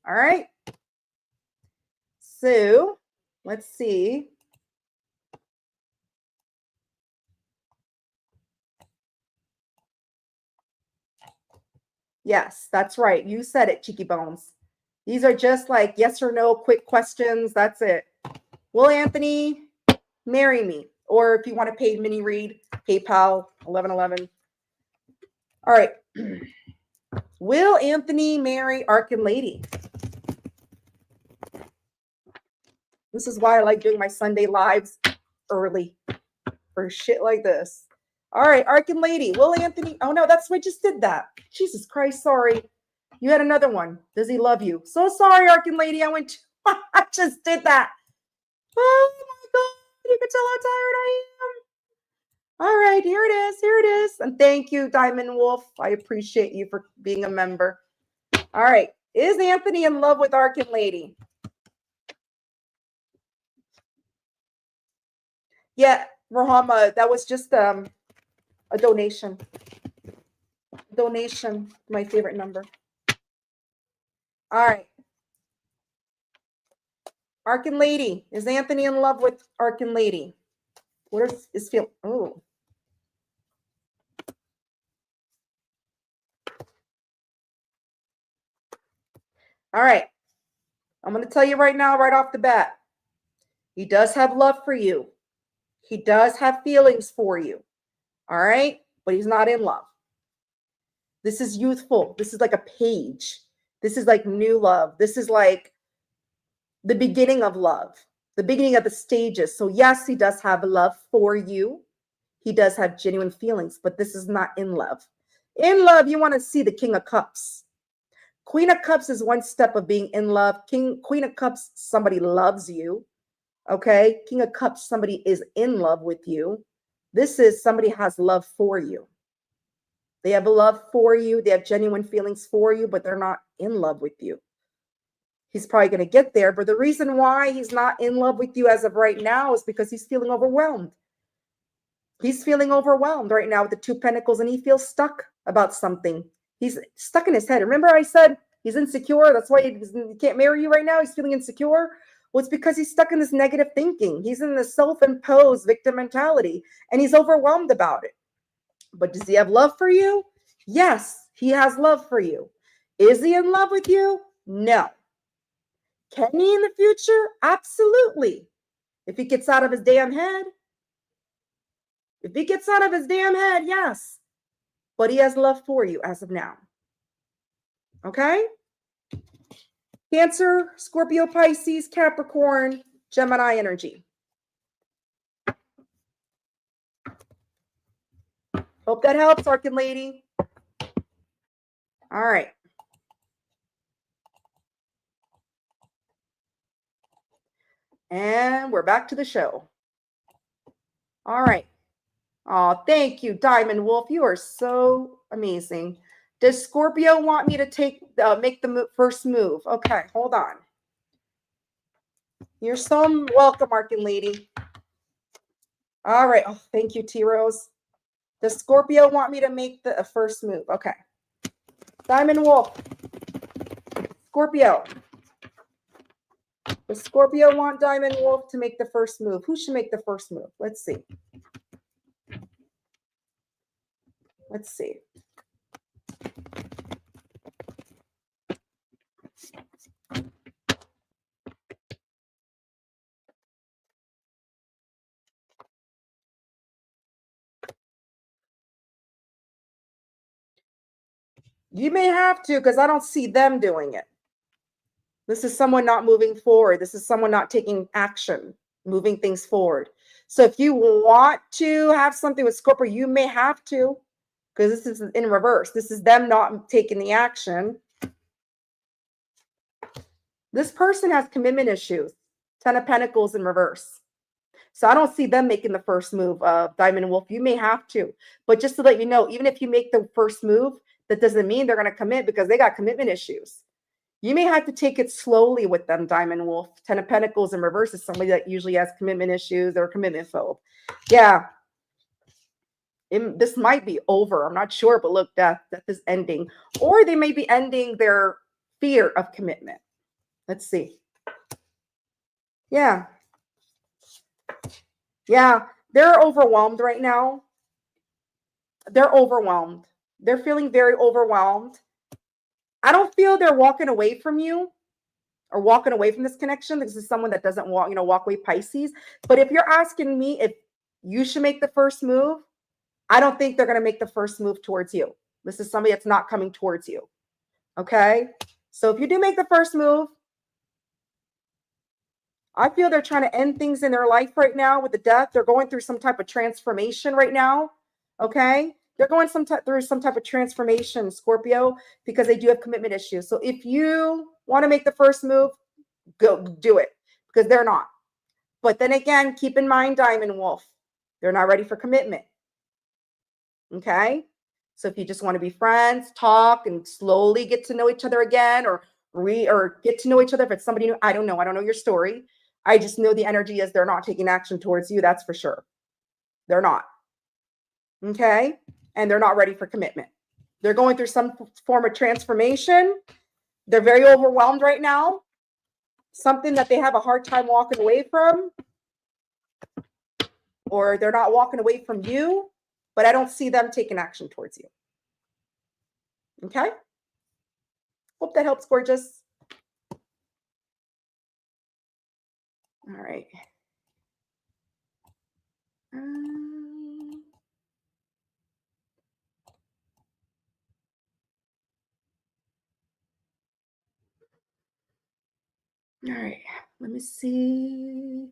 All right. So let's see. Yes, that's right. You said it, Cheeky Bones. These are just like yes or no quick questions. That's it. Will Anthony marry me? Or if you want to pay mini read, PayPal 1111. All right. Will Anthony marry Arcan Lady? This is why I like doing my Sunday lives early for shit like this. All right, Arcan Lady. Will Anthony? Oh no, that's I just did that. Jesus Christ, sorry. You had another one. Does he love you? So sorry, Arcan Lady. I just did that. Oh my God. You can tell how tired I am. All right, here it is. Here it is. And thank you, Diamond Wolf. I appreciate you for being a member. All right. Is Anthony in love with Arcan Lady? Yeah, Rahama, that was just a donation. Donation, my favorite number. All right. Arcan Lady. Is Anthony in love with Arcan Lady? What is feel? Oh. All right. I'm going to tell you right now, right off the bat. He does have love for you. He does have feelings for you. All right. But he's not in love. This is youthful. This is like a page. This is like new love. This is like the beginning of love, the beginning of the stages. So yes, he does have love for you. He does have genuine feelings, but this is not in love. In love, you want to see the King of Cups. Queen of Cups is one step of being in love. Queen of Cups, somebody loves you. Okay. King of Cups, somebody is in love with you. This is somebody has love for you. They have a love for you. They have genuine feelings for you, but they're not in love with you. He's probably going to get there. But the reason why he's not in love with you as of right now is because he's feeling overwhelmed. He's feeling overwhelmed right now with the Two Pentacles, and he feels stuck about something. He's stuck in his head. Remember I said he's insecure. That's why he can't marry you right now. He's feeling insecure. Well, it's because he's stuck in this negative thinking. He's in the self-imposed victim mentality, and he's overwhelmed about it. But does he have love for you? Yes, he has love for you. Is he in love with you? No. Can he in the future? Absolutely. If he gets out of his damn head. If he gets out of his damn head, yes. But he has love for you as of now. Okay? Cancer, Scorpio, Pisces, Capricorn, Gemini energy. Hope that helps, Arcan Lady. All right. And we're back to the show. All right. Oh, thank you, Diamond Wolf. You are so amazing. Does Scorpio want me to make the first move? Okay, hold on. You're so welcome, Arcan Lady. All right. Oh, thank you, T-Rose. Does Scorpio want me to make the first move? Okay. Diamond Wolf. Scorpio. Does Scorpio want Diamond Wolf to make the first move? Who should make the first move? Let's see. Let's see. You may have to, because I don't see them doing it. This is someone not moving forward. This is someone not taking action, moving things forward. So if you want to have something with Scorpio, you may have to, because this is in reverse. This is them not taking the action. This person has commitment issues. 10 of Pentacles in reverse. So I don't see them making the first move, Diamond Wolf. You may have to. But just to let you know, even if you make the first move, that doesn't mean they're going to commit, because they got commitment issues. You may have to take it slowly with them, Diamond Wolf. 10 of Pentacles in reverse is somebody that usually has commitment issues or commitment phobe. Yeah. This might be over. I'm not sure, but look, death is ending. Or they may be ending their fear of commitment. Let's see. Yeah. Yeah. They're overwhelmed right now. They're overwhelmed. They're feeling very overwhelmed. I don't feel they're walking away from you. or walking away from this connection. This is someone that doesn't walk away, Pisces. But if you're asking me if you should make the first move, I don't think they're going to make the first move towards you. This is somebody that's not coming towards you. Okay? So if you do make the first move, I feel they're trying to end things in their life right now with the death. They're going through some type of transformation right now. Okay? They're going through some type of transformation, Scorpio, because they do have commitment issues. So if you want to make the first move, go do it, because they're not. But then again, keep in mind, Diamond Wolf, they're not ready for commitment. Okay? So if you just want to be friends, talk, and slowly get to know each other again, or get to know each other, if it's somebody new, I don't know your story. I just know the energy is they're not taking action towards you. That's for sure. They're not. Okay? And they're not ready for commitment. They're going through some form of transformation. They're very overwhelmed right now. Something that they have a hard time walking away from. Or they're not walking away from you, but I don't see them taking action towards you. Okay? Hope that helps, gorgeous. All right. All right. Let me see.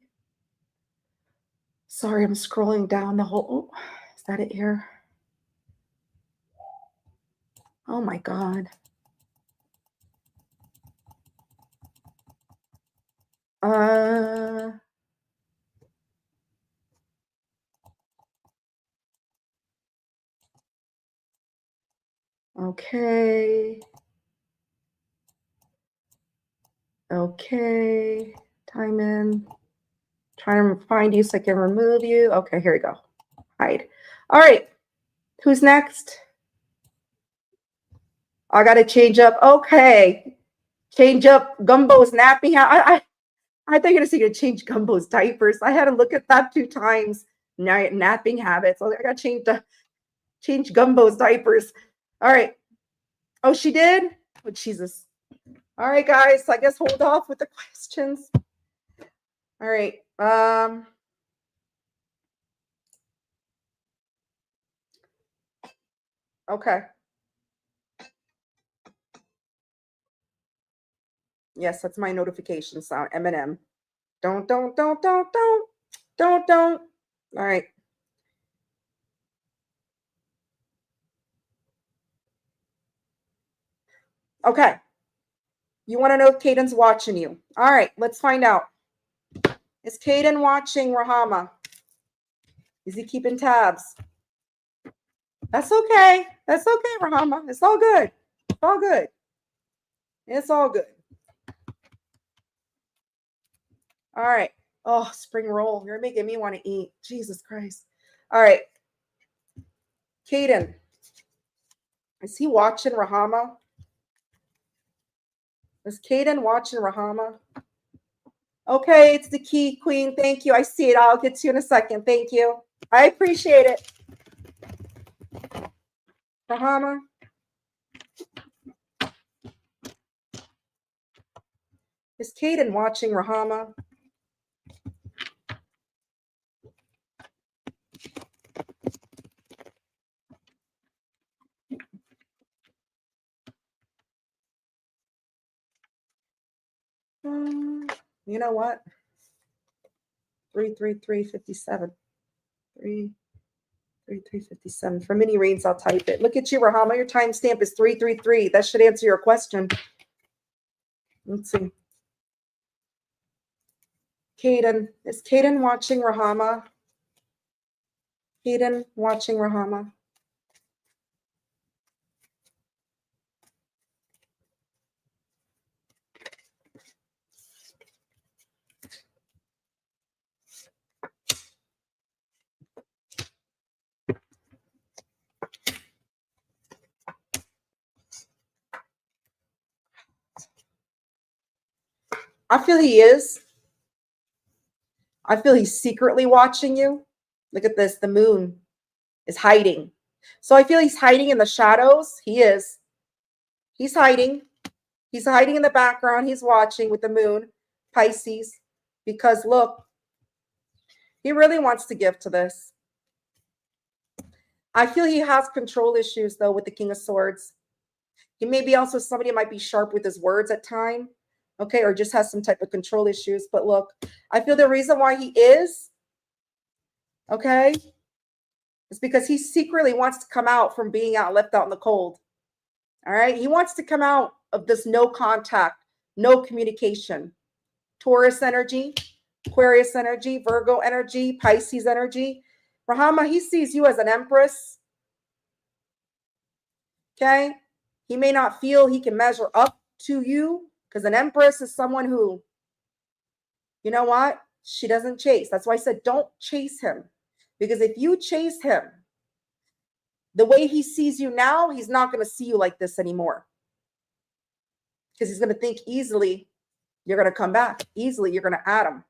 Sorry, I'm scrolling down the whole. Oh, is that it here? Oh my God. Okay. Okay. Time in. Trying to find you so I can remove you. Okay, here we go. Hide. All right. Who's next? I got to change up. Okay. Change up Gumbo's napping. I thought you were going to say to change Gumbo's diapers. I had to look at that 2 times. Napping habits. I got to change Gumbo's diapers. All right. Oh, she did? Oh, Jesus. All right, guys. So I guess hold off with the questions. All right. Okay. Yes, that's my notification sound. Eminem. Don't. All right. Okay. You want to know if Caden's watching you. All right, let's find out. Is Caden watching Rahama? Is he keeping tabs? That's okay. That's okay, Rahama. It's all good. It's all good. It's all good. All right. Oh, spring roll. You're making me want to eat. Jesus Christ. All right. Caden. Is he watching Rahama? Is Caden watching Rahama? Okay, it's the key, Queen. Thank you. I see it. I'll get to you in a second. Thank you. I appreciate it. Rahama. Is Caden watching Rahama? You know what? 33357. 33357. For mini reads, I'll type it. Look at you, Rahama. Your timestamp is 333. That should answer your question. Let's see. Caden. Is Caden watching Rahama? Caden watching Rahama? I feel he is. I feel he's secretly watching you. Look at this. The moon is hiding. So I feel he's hiding in the shadows. He is. He's hiding. He's hiding in the background. He's watching with the moon, Pisces, because look, he really wants to give to this. I feel he has control issues, though, with the King of Swords. He may be also somebody who might be sharp with his words at time, okay, or just has some type of control issues. But look, I feel the reason why he is, okay, is because he secretly wants to come out from being left out in the cold. All right, he wants to come out of this no contact, no communication. Taurus energy, Aquarius energy, Virgo energy, Pisces energy. Rahama, he sees you as an empress. Okay, he may not feel he can measure up to you because an empress is someone who, you know what? She doesn't chase. That's why I said don't chase him. Because if you chase him, the way he sees you now, he's not going to see you like this anymore. Because he's going to think easily you're going to come back. Easily you're going to add him.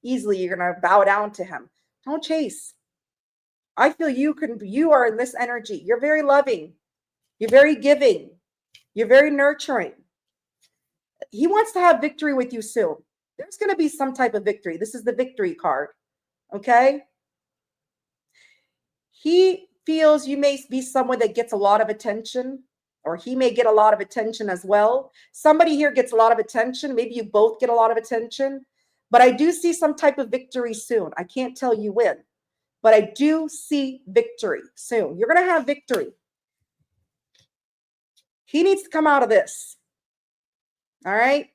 Easily you're going to bow down to him. Don't chase. I feel you are in this energy. You're very loving. You're very giving. You're very nurturing. He wants to have victory with you soon. There's going to be some type of victory. This is the victory card. Okay? He feels you may be someone that gets a lot of attention, or he may get a lot of attention as well. Somebody here gets a lot of attention. Maybe you both get a lot of attention. But I do see some type of victory soon. I can't tell you when, but I do see victory soon. You're going to have victory. He needs to come out of this. All right?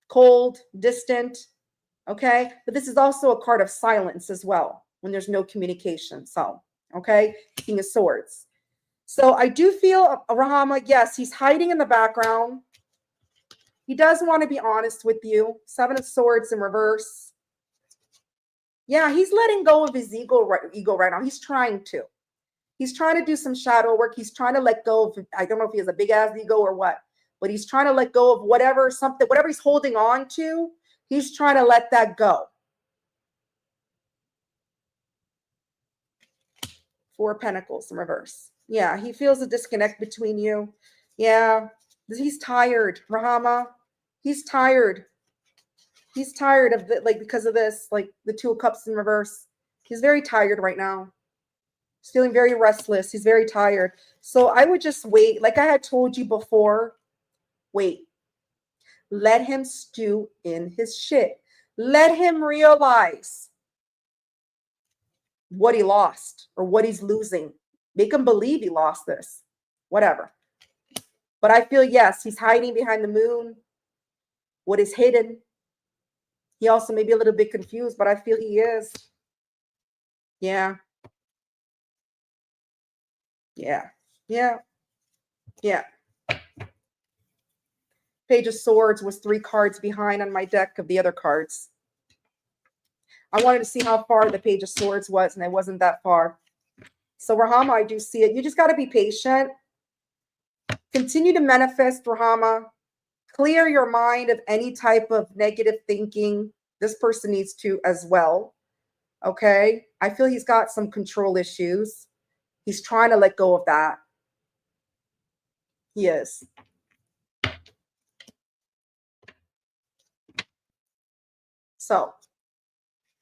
Cold, distant, okay? But this is also a card of silence as well when there's no communication. So, okay? King of Swords. So I do feel, Rahama, yes, he's hiding in the background. He does want to be honest with you. Seven of Swords in reverse. Yeah, he's letting go of his ego right now. He's trying to. He's trying to do some shadow work. He's trying to let go of, I don't know if he has a big ass ego or what, but he's trying to let go of whatever he's holding on to. He's trying to let that go. Four of Pentacles in reverse. Yeah, he feels a disconnect between you. Yeah, he's tired, Rahama. He's tired. He's tired of because of this, like the Two of Cups in reverse. He's very tired right now. He's feeling very restless. He's very tired. So I would just wait. Like I had told you before, wait. Let him stew in his shit. Let him realize what he lost or what he's losing. Make him believe he lost this. Whatever. But I feel, yes, he's hiding behind the moon. What is hidden. He also may be a little bit confused, but I feel he is. Yeah. Yeah. Yeah. Yeah. Page of Swords was 3 cards behind on my deck of the other cards. I wanted to see how far the Page of Swords was, and it wasn't that far. So, Rahama, I do see it. You just got to be patient. Continue to manifest, Rahama. Clear your mind of any type of negative thinking. This person needs to as well. Okay? I feel he's got some control issues. He's trying to let go of that. He is. So,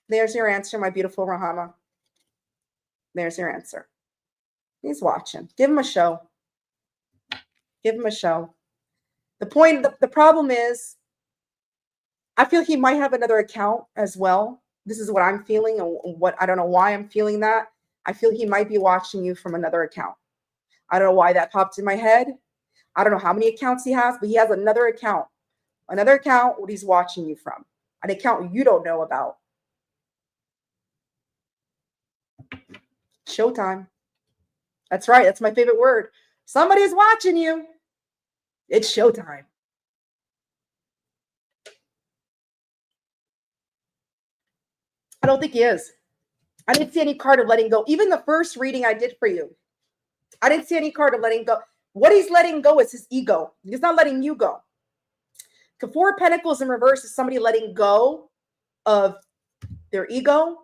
there's your answer, my beautiful Rahama. There's your answer. He's watching. Give him a show. Give him a show. The problem is, I feel he might have another account as well. This is what I'm feeling, and what I don't know why I'm feeling that. I feel he might be watching you from another account. I don't know why that popped in my head. I don't know how many accounts he has, but he has another account. Another account what he's watching you from. An account you don't know about. Showtime. That's right. That's my favorite word. Somebody's watching you. It's showtime. I don't think he is. I didn't see any card of letting go. Even the first reading I did for you, I didn't see any card of letting go. What he's letting go is his ego. He's not letting you go. The Four of Pentacles in reverse is somebody letting go of their ego.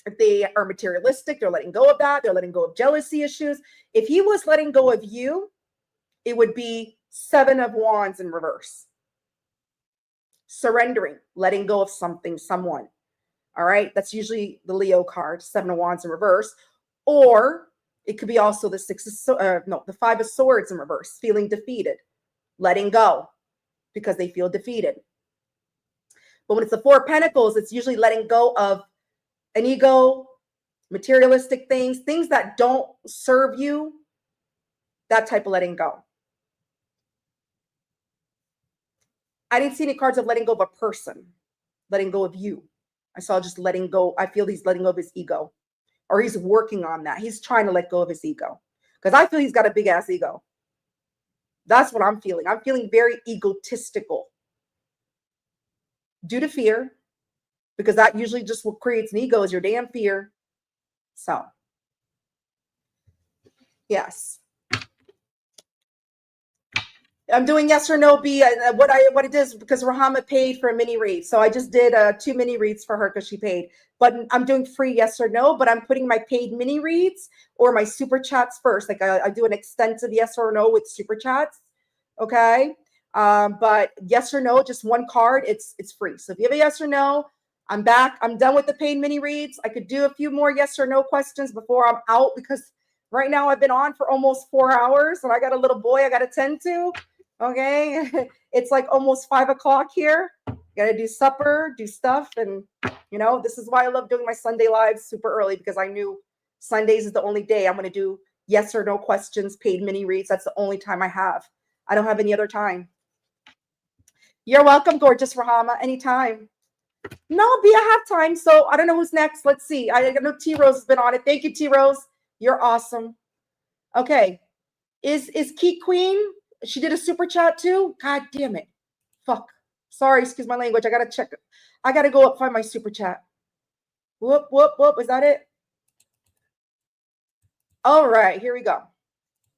If they are materialistic, they're letting go of that. They're letting go of jealousy issues. If he was letting go of you, it would be Seven of Wands in reverse. Surrendering, letting go of something, someone. All right. That's usually the Leo card, Seven of Wands in reverse. Or it could be also the Five of Swords in reverse, feeling defeated, letting go because they feel defeated. But when it's the Four of Pentacles, it's usually letting go of an ego, materialistic things that don't serve you, that type of letting go. I didn't see any cards of letting go of a person, letting go of you. I saw just letting go. I feel he's letting go of his ego, or he's working on that. He's trying to let go of his ego because I feel he's got a big ass ego. That's what I'm feeling. I'm feeling very egotistical due to fear, because that usually just what creates an ego is your damn fear. So, yes. I'm doing yes or no, B. What it is, because Rahama paid for a mini read. So I just did 2 mini reads for her because she paid. But I'm doing free yes or no, but I'm putting my paid mini reads or my super chats first. Like I do an extensive yes or no with super chats. Okay. But yes or no, just one card, it's free. So if you have a yes or no, I'm back. I'm done with the paid mini reads. I could do a few more yes or no questions before I'm out, because right now I've been on for almost 4 hours and I got a little boy I got to tend to. Okay. It's like almost 5 o'clock here. Got to do supper, do stuff. And, this is why I love doing my Sunday lives super early, because I knew Sundays is the only day I'm going to do yes or no questions, paid mini reads. That's the only time I have. I don't have any other time. You're welcome, gorgeous Rahama. Anytime. No, B, I have time. So I don't know who's next. Let's see. I know T Rose has been on it. Thank you, T Rose. You're awesome. Okay. Is Key Queen? She did a super chat too? God damn it. Fuck. Sorry, excuse my language. I got to check. I got to go up find my super chat. Whoop, whoop, whoop. Is that it? All right, here we go.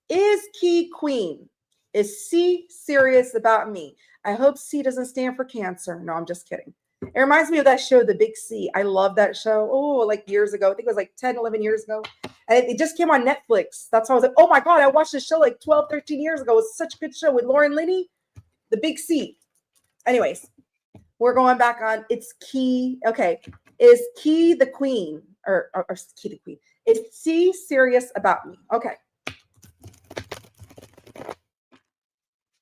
Is Key Queen? Is C serious about me? I hope C doesn't stand for cancer. No, I'm just kidding. It reminds me of that show, The Big C. I love that show. Oh, like years ago. I think it was like 10, 11 years ago. And it just came on Netflix. That's why I was like, oh my God, I watched this show like 12, 13 years ago. It was such a good show with Lauren Linney. The Big C. Anyways, we're going back on. It's Key. Okay. Is Key the Queen? Or Key the Queen. Is C serious about me? Okay.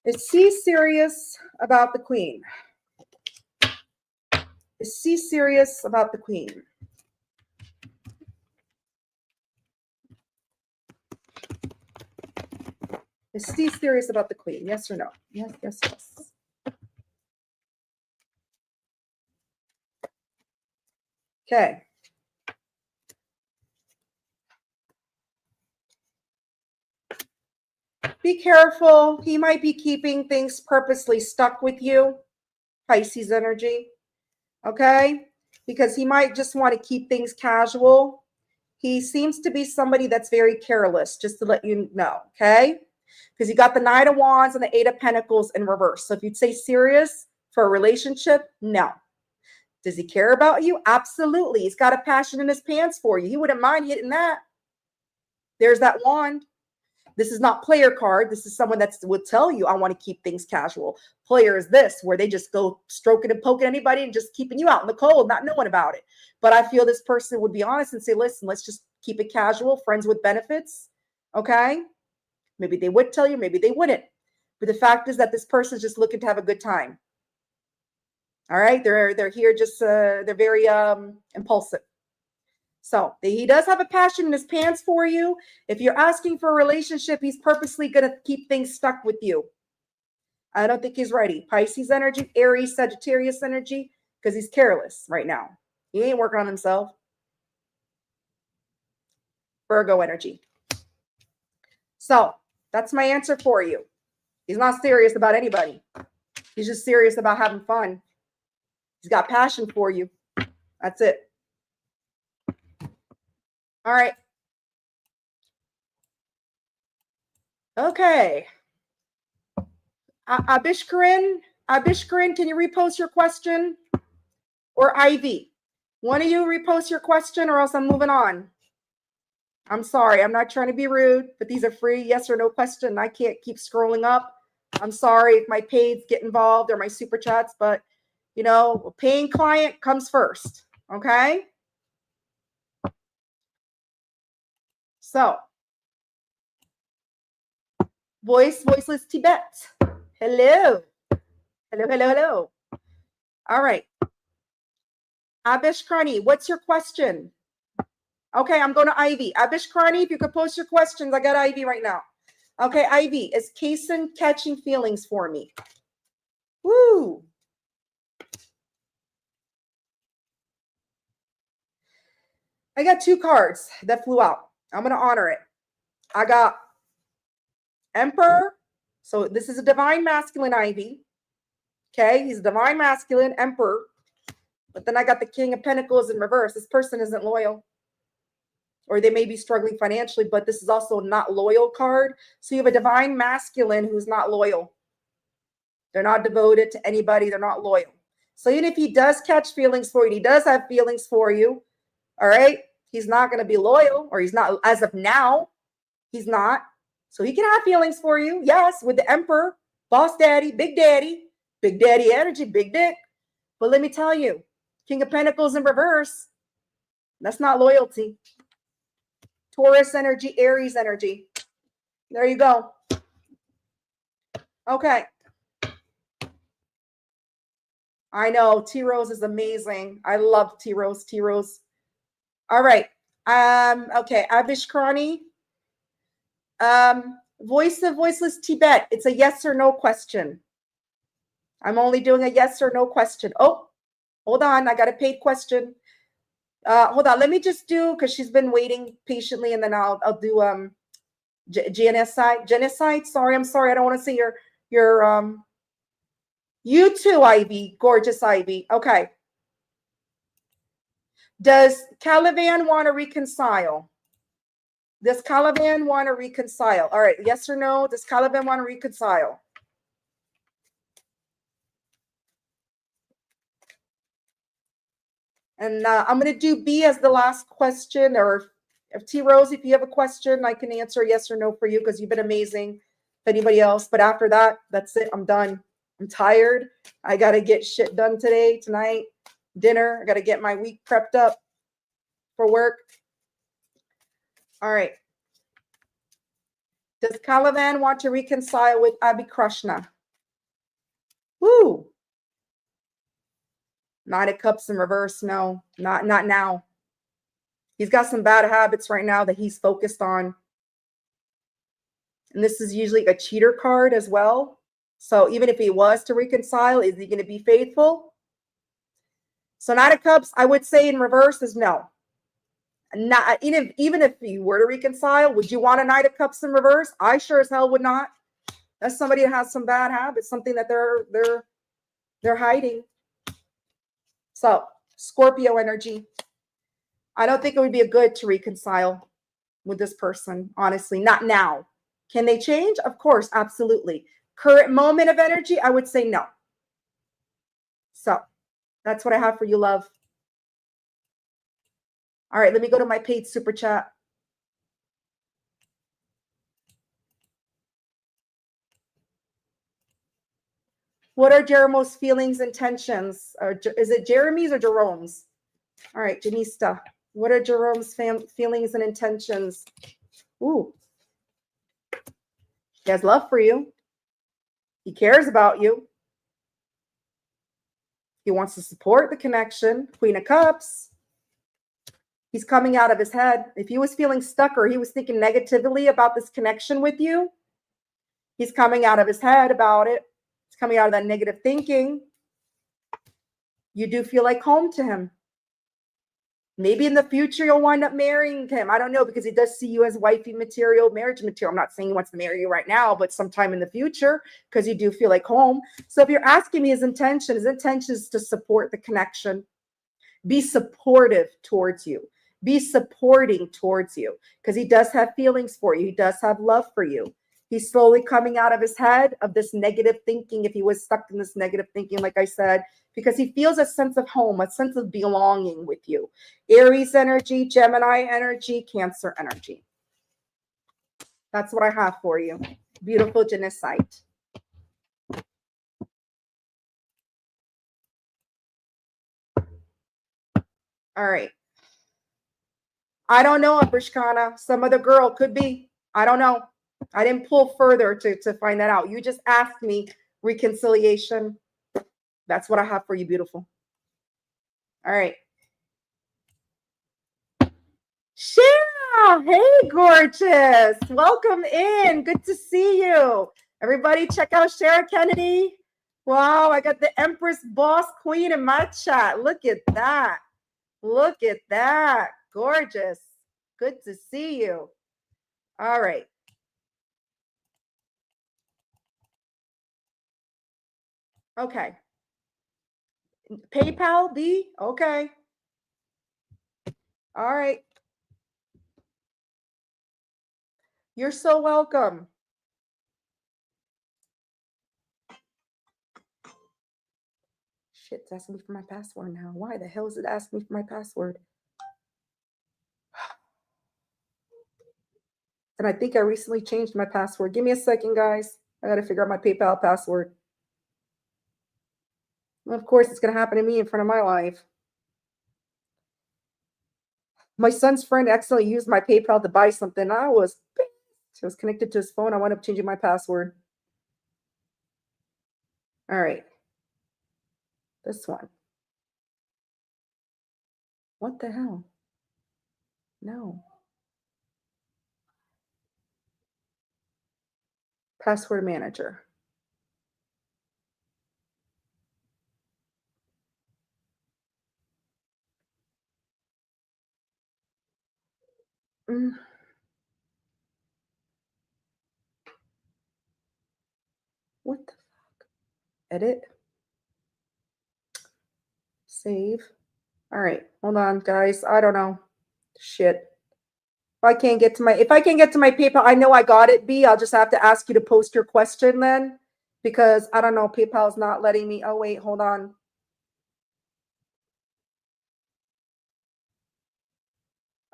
Is C serious about the Queen? Is C serious about the Queen? Is C serious about the Queen? Yes or no? Yes, yes, yes. Okay. Be careful. He might be keeping things purposely stuck with you. Pisces energy. Okay? Because he might just want to keep things casual. He seems to be somebody that's very careless, just to let you know. Okay? Because you got the Knight of Wands and the Eight of Pentacles in reverse. So if you'd say serious for a relationship, no. Does he care about you? Absolutely. He's got a passion in his pants for you. He wouldn't mind hitting that. There's that wand. This is not player card. This is someone that would tell you, I want to keep things casual. Player is this, where they just go stroking and poking anybody and just keeping you out in the cold, not knowing about it. But I feel this person would be honest and say, listen, let's just keep it casual, friends with benefits. Okay? Maybe they would tell you, maybe they wouldn't. But the fact is that this person is just looking to have a good time. All right? They're here just, they're very impulsive. So he does have a passion in his pants for you. If you're asking for a relationship, he's purposely going to keep things stuck with you. I don't think he's ready. Pisces energy, Aries, Sagittarius energy, because he's careless right now. He ain't working on himself. Virgo energy. So that's my answer for you. He's not serious about anybody. He's just serious about having fun. He's got passion for you. That's it. All right. Okay. Abishkarin, can you repost your question? Or Ivy? One of you repost your question or else I'm moving on. I'm sorry. I'm not trying to be rude, but these are free yes or no question. I can't keep scrolling up. I'm sorry if my paids get involved or my super chats, but you know, paying client comes first. Okay. So, voiceless Tibet. Hello. Hello, hello, hello. All right. Abish Karni, what's your question? Okay, I'm going to Ivy. Abish Karni, if you could post your questions. I got Ivy right now. Okay, Ivy, is Kaysen catching feelings for me? Woo. I got 2 cards that flew out. I'm going to honor it. I got Emperor. So this is a divine masculine Ivy. Okay, he's a divine masculine Emperor. But then I got the King of Pentacles in reverse. This person isn't loyal. Or they may be struggling financially, but this is also not loyal card. So you have a divine masculine who's not loyal. They're not devoted to anybody. They're not loyal. So even if he does catch feelings for you, he does have feelings for you. All right. He's not going to be loyal, or he's not, as of now, he's not. So he can have feelings for you. Yes. With the Emperor, boss daddy, big daddy energy, big dick. But let me tell you, King of Pentacles in reverse, that's not loyalty. Taurus energy, Aries energy. There you go. Okay. I know T-Rose is amazing. I love T-Rose. T-Rose. All right. Okay. Abish Karani. Voice of Voiceless Tibet. It's a yes or no question. I'm only doing a yes or no question. Oh, hold on. I got a paid question. Hold on. Let me just do, because she's been waiting patiently, and then I'll do genocide. Genocide. Sorry, I'm sorry. I don't want to say your you too, Ivy. Gorgeous Ivy. Okay. Does Caliban want to reconcile? Does Caliban want to reconcile? All right. Yes or no? Does Caliban want to reconcile? And I'm going to do B as the last question, or if T-Rose, if you have a question, I can answer yes or no for you, because you've been amazing. If anybody else, but after that, that's it. I'm done. I'm tired. I got to get shit done today, tonight, dinner. I got to get my week prepped up for work. All right. Does Caliban want to reconcile with Abhi Krishna? Woo. Knight of Cups in reverse. No, not now. He's got some bad habits right now that he's focused on. And this is usually a cheater card as well. So even if he was to reconcile, is he going to be faithful? So Knight of Cups, I would say in reverse is no. Not even if you were to reconcile, would you want a Knight of Cups in reverse? I sure as hell would not. That's somebody that has some bad habits, something that they're hiding. So Scorpio energy. I don't think it would be a good to reconcile with this person, honestly. Not now. Can they change? Of course, absolutely. Current moment of energy, I would say no. So that's what I have for you, love. All right, let me go to my paid super chat. What are Jerome's feelings and tensions? Or is it Jeremy's or Jerome's? All right, Janista. What are Jerome's feelings and intentions? Ooh. He has love for you. He cares about you. He wants to support the connection. Queen of Cups. He's coming out of his head. If he was feeling stuck or he was thinking negatively about this connection with you, he's coming out of his head about it. He's coming out of that negative thinking. You do feel like home to him. Maybe in the future you'll wind up marrying him. I don't know, because he does see you as wifey material, marriage material. I'm not saying he wants to marry you right now, but sometime in the future, because you do feel like home. So if you're asking me his intention is to support the connection. Be supportive towards you. Be supporting towards you, because he does have feelings for you. He does have love for you. He's slowly coming out of his head of this negative thinking, if he was stuck in this negative thinking, like I said, because he feels a sense of home, a sense of belonging with you. Aries energy, Gemini energy, Cancer energy. That's what I have for you. Beautiful Genocide. All right. I don't know, Brishkana. Some other girl could be. I don't know. I didn't pull further to find that out. You just asked me reconciliation. That's what I have for you, beautiful. All right. Shara, hey, gorgeous. Welcome in. Good to see you. Everybody, check out Shara Kennedy. Wow, I got the Empress Boss Queen in my chat. Look at that. Look at that. Gorgeous. Good to see you. All right. Okay. PayPal, B? Okay. All right. You're so welcome. Shit, it's asking me for my password now. Why the hell is it asking me for my password? And I think I recently changed my password. Give me a second, guys. I got to figure out my PayPal password. Well, of course, it's going to happen to me in front of my life. My son's friend accidentally used my PayPal to buy something. I was connected to his phone. I wound up changing my password. All right. This one. What the hell? No. Password manager. What the fuck? Edit. Save. All right. Hold on, guys. I don't know. Shit. If I can't get to my PayPal, I know I got it, B. I'll just have to ask you to post your question then. Because I don't know, PayPal's not letting me. Oh, wait, hold on.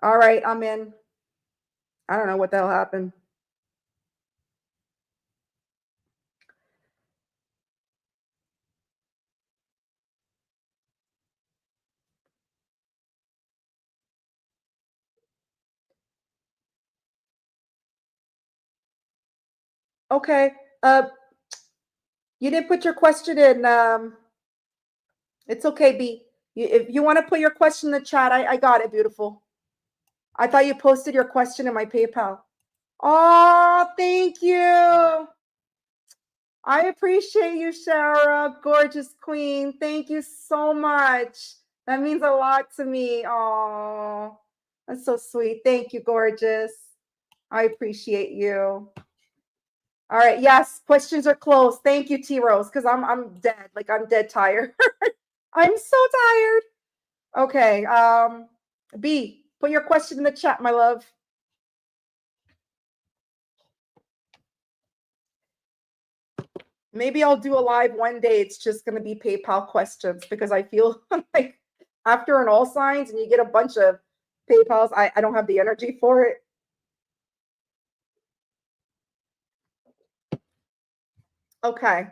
All right, I'm in. I don't know what the hell happened. Okay. You didn't put your question in. It's okay, B. If you want to put your question in the chat, I got it, beautiful. I thought you posted your question in my PayPal. Oh, thank you. I appreciate you, Shara, gorgeous queen. Thank you so much. That means a lot to me. Oh, that's so sweet. Thank you, gorgeous. I appreciate you. All right. Yes, questions are closed. Thank you, T Rose, because I'm dead. Like I'm dead tired. I'm so tired. Okay. B, put your question in the chat, my love. Maybe I'll do a live one day. It's just going to be PayPal questions because I feel like after an all signs and you get a bunch of PayPals, I don't have the energy for it. Okay.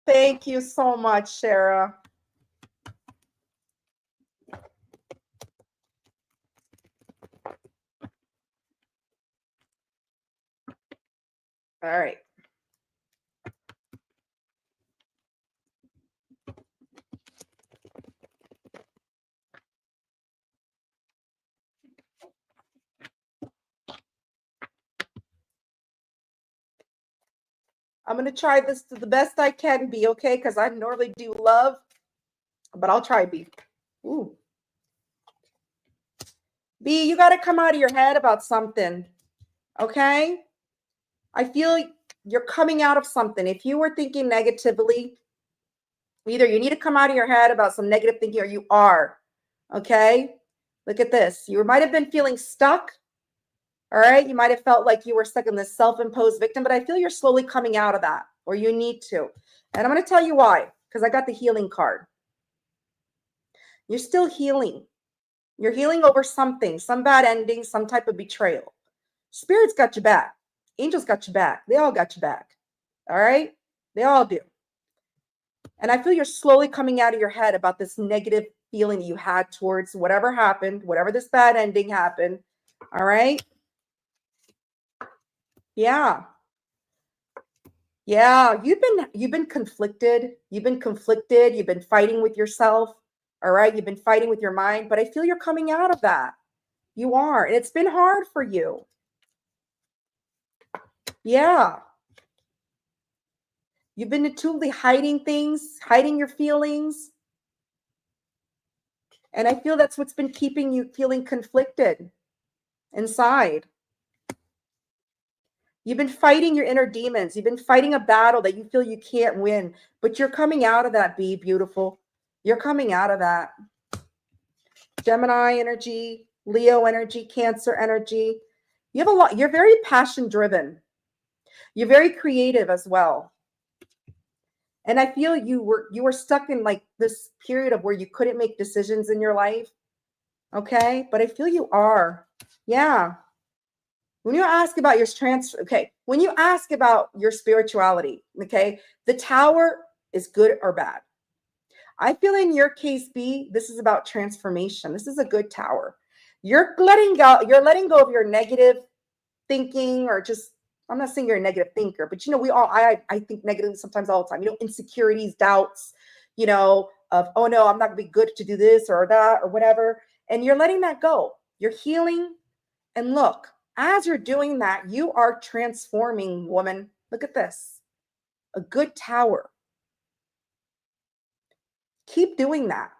Thank you so much, Shara. All right. I'm going to try this to the best I can be, okay? Because I normally do love, but I'll try B. Ooh. B, you got to come out of your head about something, okay? I feel you're coming out of something. If you were thinking negatively, either you need to come out of your head about some negative thinking or you are, okay? Look at this. You might have been feeling stuck, all right? You might have felt like you were stuck in this self-imposed victim, but I feel you're slowly coming out of that, or you need to. And I'm going to tell you why, because I got the healing card. You're still healing. You're healing over something, some bad ending, some type of betrayal. Spirit's got your back. Angels got your back. They all got your back, all right? They all do. And I feel you're slowly coming out of your head about this negative feeling that you had towards whatever happened, whatever this bad ending happened. All right. Yeah. Yeah. You've been conflicted. You've been conflicted. You've been fighting with yourself. All right. You've been fighting with your mind, but I feel you're coming out of that. You are. And it's been hard for you. Yeah. You've been intuitively hiding things, hiding your feelings. And I feel that's what's been keeping you feeling conflicted inside. You've been fighting your inner demons. You've been fighting a battle that you feel you can't win, but you're coming out of that, be beautiful. You're coming out of that. Gemini energy, Leo energy, Cancer energy. You have a lot. You're very passion driven. You're very creative as well. And I feel you were stuck in like this period of where you couldn't make decisions in your life. Okay? But I feel you are. Yeah. When you ask about your when you ask about your spirituality, okay, the tower is good or bad. I feel in your case, B, this is about transformation. This is a good tower. You're letting go of your negative thinking, or just, I'm not saying you're a negative thinker, but we all, I think negatively sometimes all the time, insecurities, doubts, of, oh no, I'm not gonna be good to do this or that or whatever. And you're letting that go. You're healing. And look, as you're doing that, you are transforming, woman. Look at this. A good tower. Keep doing that.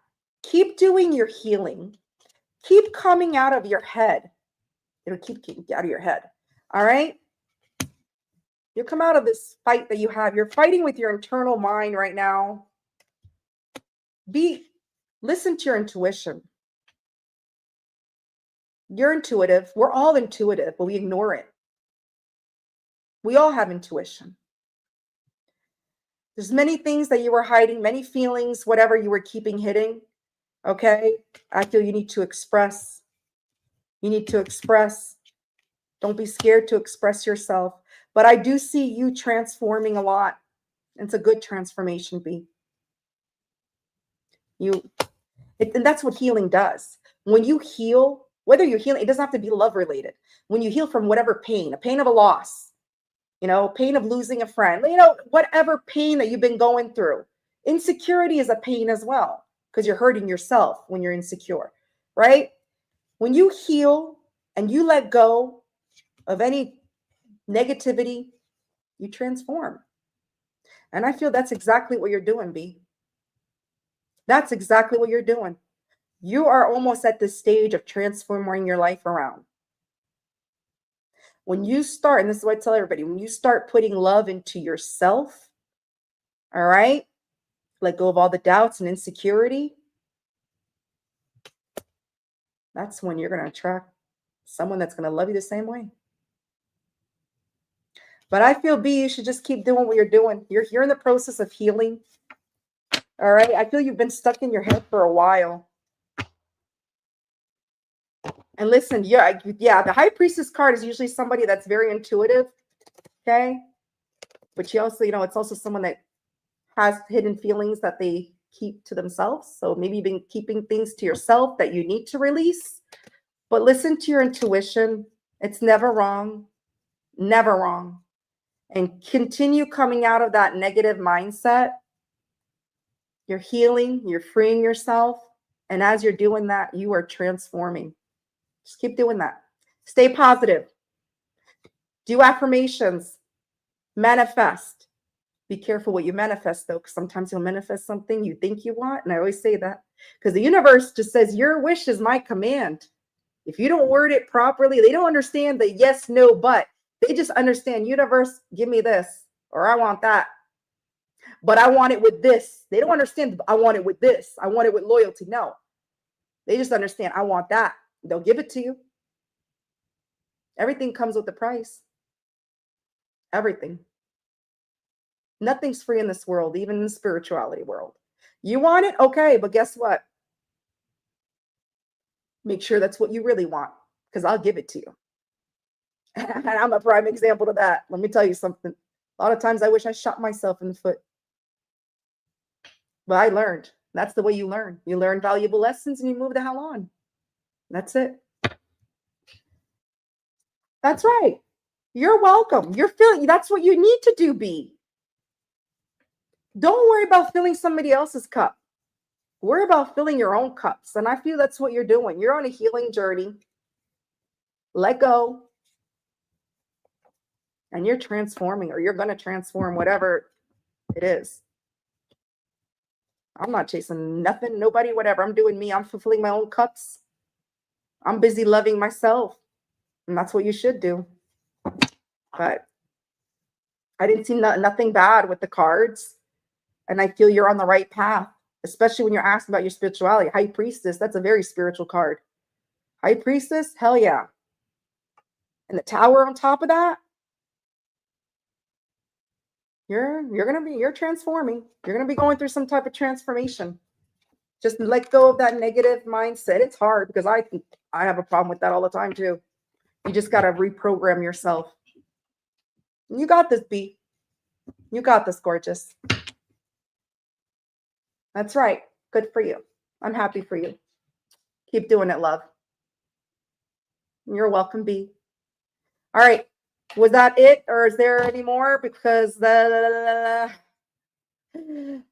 Keep doing your healing. Keep coming out of your head. It'll keep out of your head. All right? You come out of this fight that you have. You're fighting with your internal mind right now. Listen to your intuition. You're intuitive. We're all intuitive, but we ignore it. We all have intuition. There's many things that you were hiding, many feelings, whatever you were keeping hidden. Okay? I feel you need to express. You need to express. Don't be scared to express yourself. But I do see you transforming a lot. It's a good transformation, B. And that's what healing does. When you heal, whether you're healing, it doesn't have to be love related. When you heal from whatever pain, a pain of a loss, pain of losing a friend, whatever pain that you've been going through. Insecurity is a pain as well, because you're hurting yourself when you're insecure, right? When you heal and you let go of any negativity, you transform. And I feel that's exactly what you're doing, B. That's exactly what you're doing. You are almost at the stage of transforming your life around. When you start, and this is what I tell everybody, when you start putting love into yourself, all right, let go of all the doubts and insecurity, that's when you're going to attract someone that's going to love you the same way. But I feel, B, you should just keep doing what you're doing. You're in the process of healing. All right. I feel you've been stuck in your head for a while. And listen, yeah, the High Priestess card is usually somebody that's very intuitive. Okay. But you also, it's also someone that has hidden feelings that they keep to themselves. So maybe you've been keeping things to yourself that you need to release. But listen to your intuition. It's never wrong. Never wrong. And continue coming out of that negative mindset. You're healing, you're freeing yourself. And as you're doing that, you are transforming. Just keep doing that. Stay positive. Do affirmations. Manifest. Be careful what you manifest, though, because sometimes you'll manifest something you think you want. And I always say that because the universe just says, your wish is my command. If you don't word it properly, they don't understand the yes, no, but. They just understand, universe, give me this, or I want that. But I want it with this. They don't understand, I want it with this. I want it with loyalty. No. They just understand, I want that. They'll give it to you. Everything comes with a price. Everything. Nothing's free in this world, even in the spirituality world. You want it? Okay, but guess what? Make sure that's what you really want, because I'll give it to you. And I'm a prime example of that. Let me tell you something. A lot of times I wish I shot myself in the foot. But I learned. That's the way you learn. You learn valuable lessons and you move the hell on. That's it. That's right. You're welcome. You're feeling, that's what you need to do, B. Don't worry about filling somebody else's cup. Worry about filling your own cups. And I feel that's what you're doing. You're on a healing journey. Let go. And you're transforming, or you're going to transform whatever it is. I'm not chasing nothing, nobody, whatever. I'm doing me. I'm fulfilling my own cups. I'm busy loving myself. And that's what you should do. But I didn't see nothing bad with the cards. And I feel you're on the right path, especially when you're asking about your spirituality. High Priestess, that's a very spiritual card. High Priestess, hell yeah. And the Tower on top of that, you're transforming. You're gonna be going through some type of transformation. Just let go of that negative mindset. It's hard because I have a problem with that all the time too. You just gotta reprogram yourself. You got this, B. You got this, gorgeous. That's right. Good for you. I'm happy for you. Keep doing it, love. You're welcome, B. All right. Was that it, or is there any more? Because I'm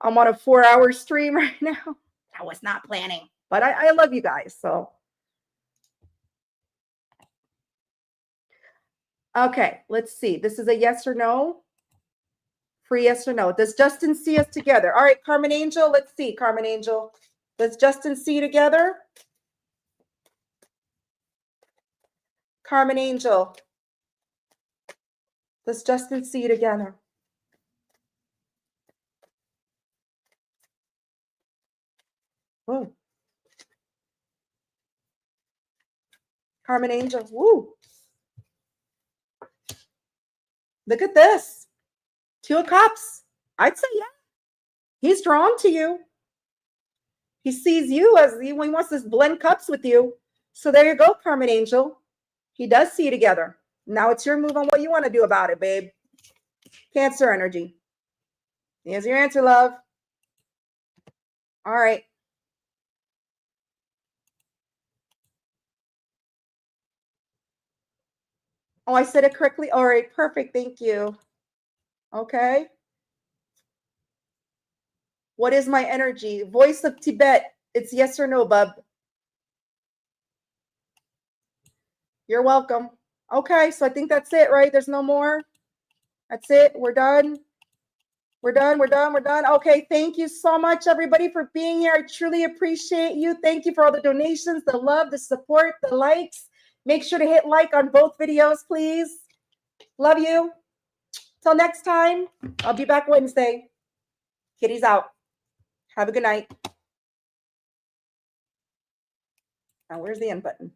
on a 4-hour stream right now. I was not planning, but I love you guys. So, okay, let's see. This is a yes or no. Free yes or no. Does Justin see us together? All right, Carmen Angel. Let's see, Carmen Angel. Does Justin see together? Carmen Angel. Does Justin see together? Oh. Carmen Angel. Woo. Look at this. 2 of Cups. I'd say yeah. He's drawn to you. He sees you as he wants to blend cups with you. So there you go, Carmen Angel. He does see you together. Now it's your move on what you want to do about it, babe. Cancer energy. Here's your answer, love. All right. Oh, I said it correctly. All right, perfect. Thank you. Okay. What is my energy? Voice of Tibet. It's yes or no, bub. You're welcome. Okay, so I think that's it, right? There's no more. That's it. We're done. We're done. We're done. We're done. Okay, thank you so much, everybody, for being here. I truly appreciate you. Thank you for all the donations, the love, the support, the likes. Make sure to hit like on both videos, please. Love you. Till next time, I'll be back Wednesday. Kitty's out. Have a good night. Now, where's the end button?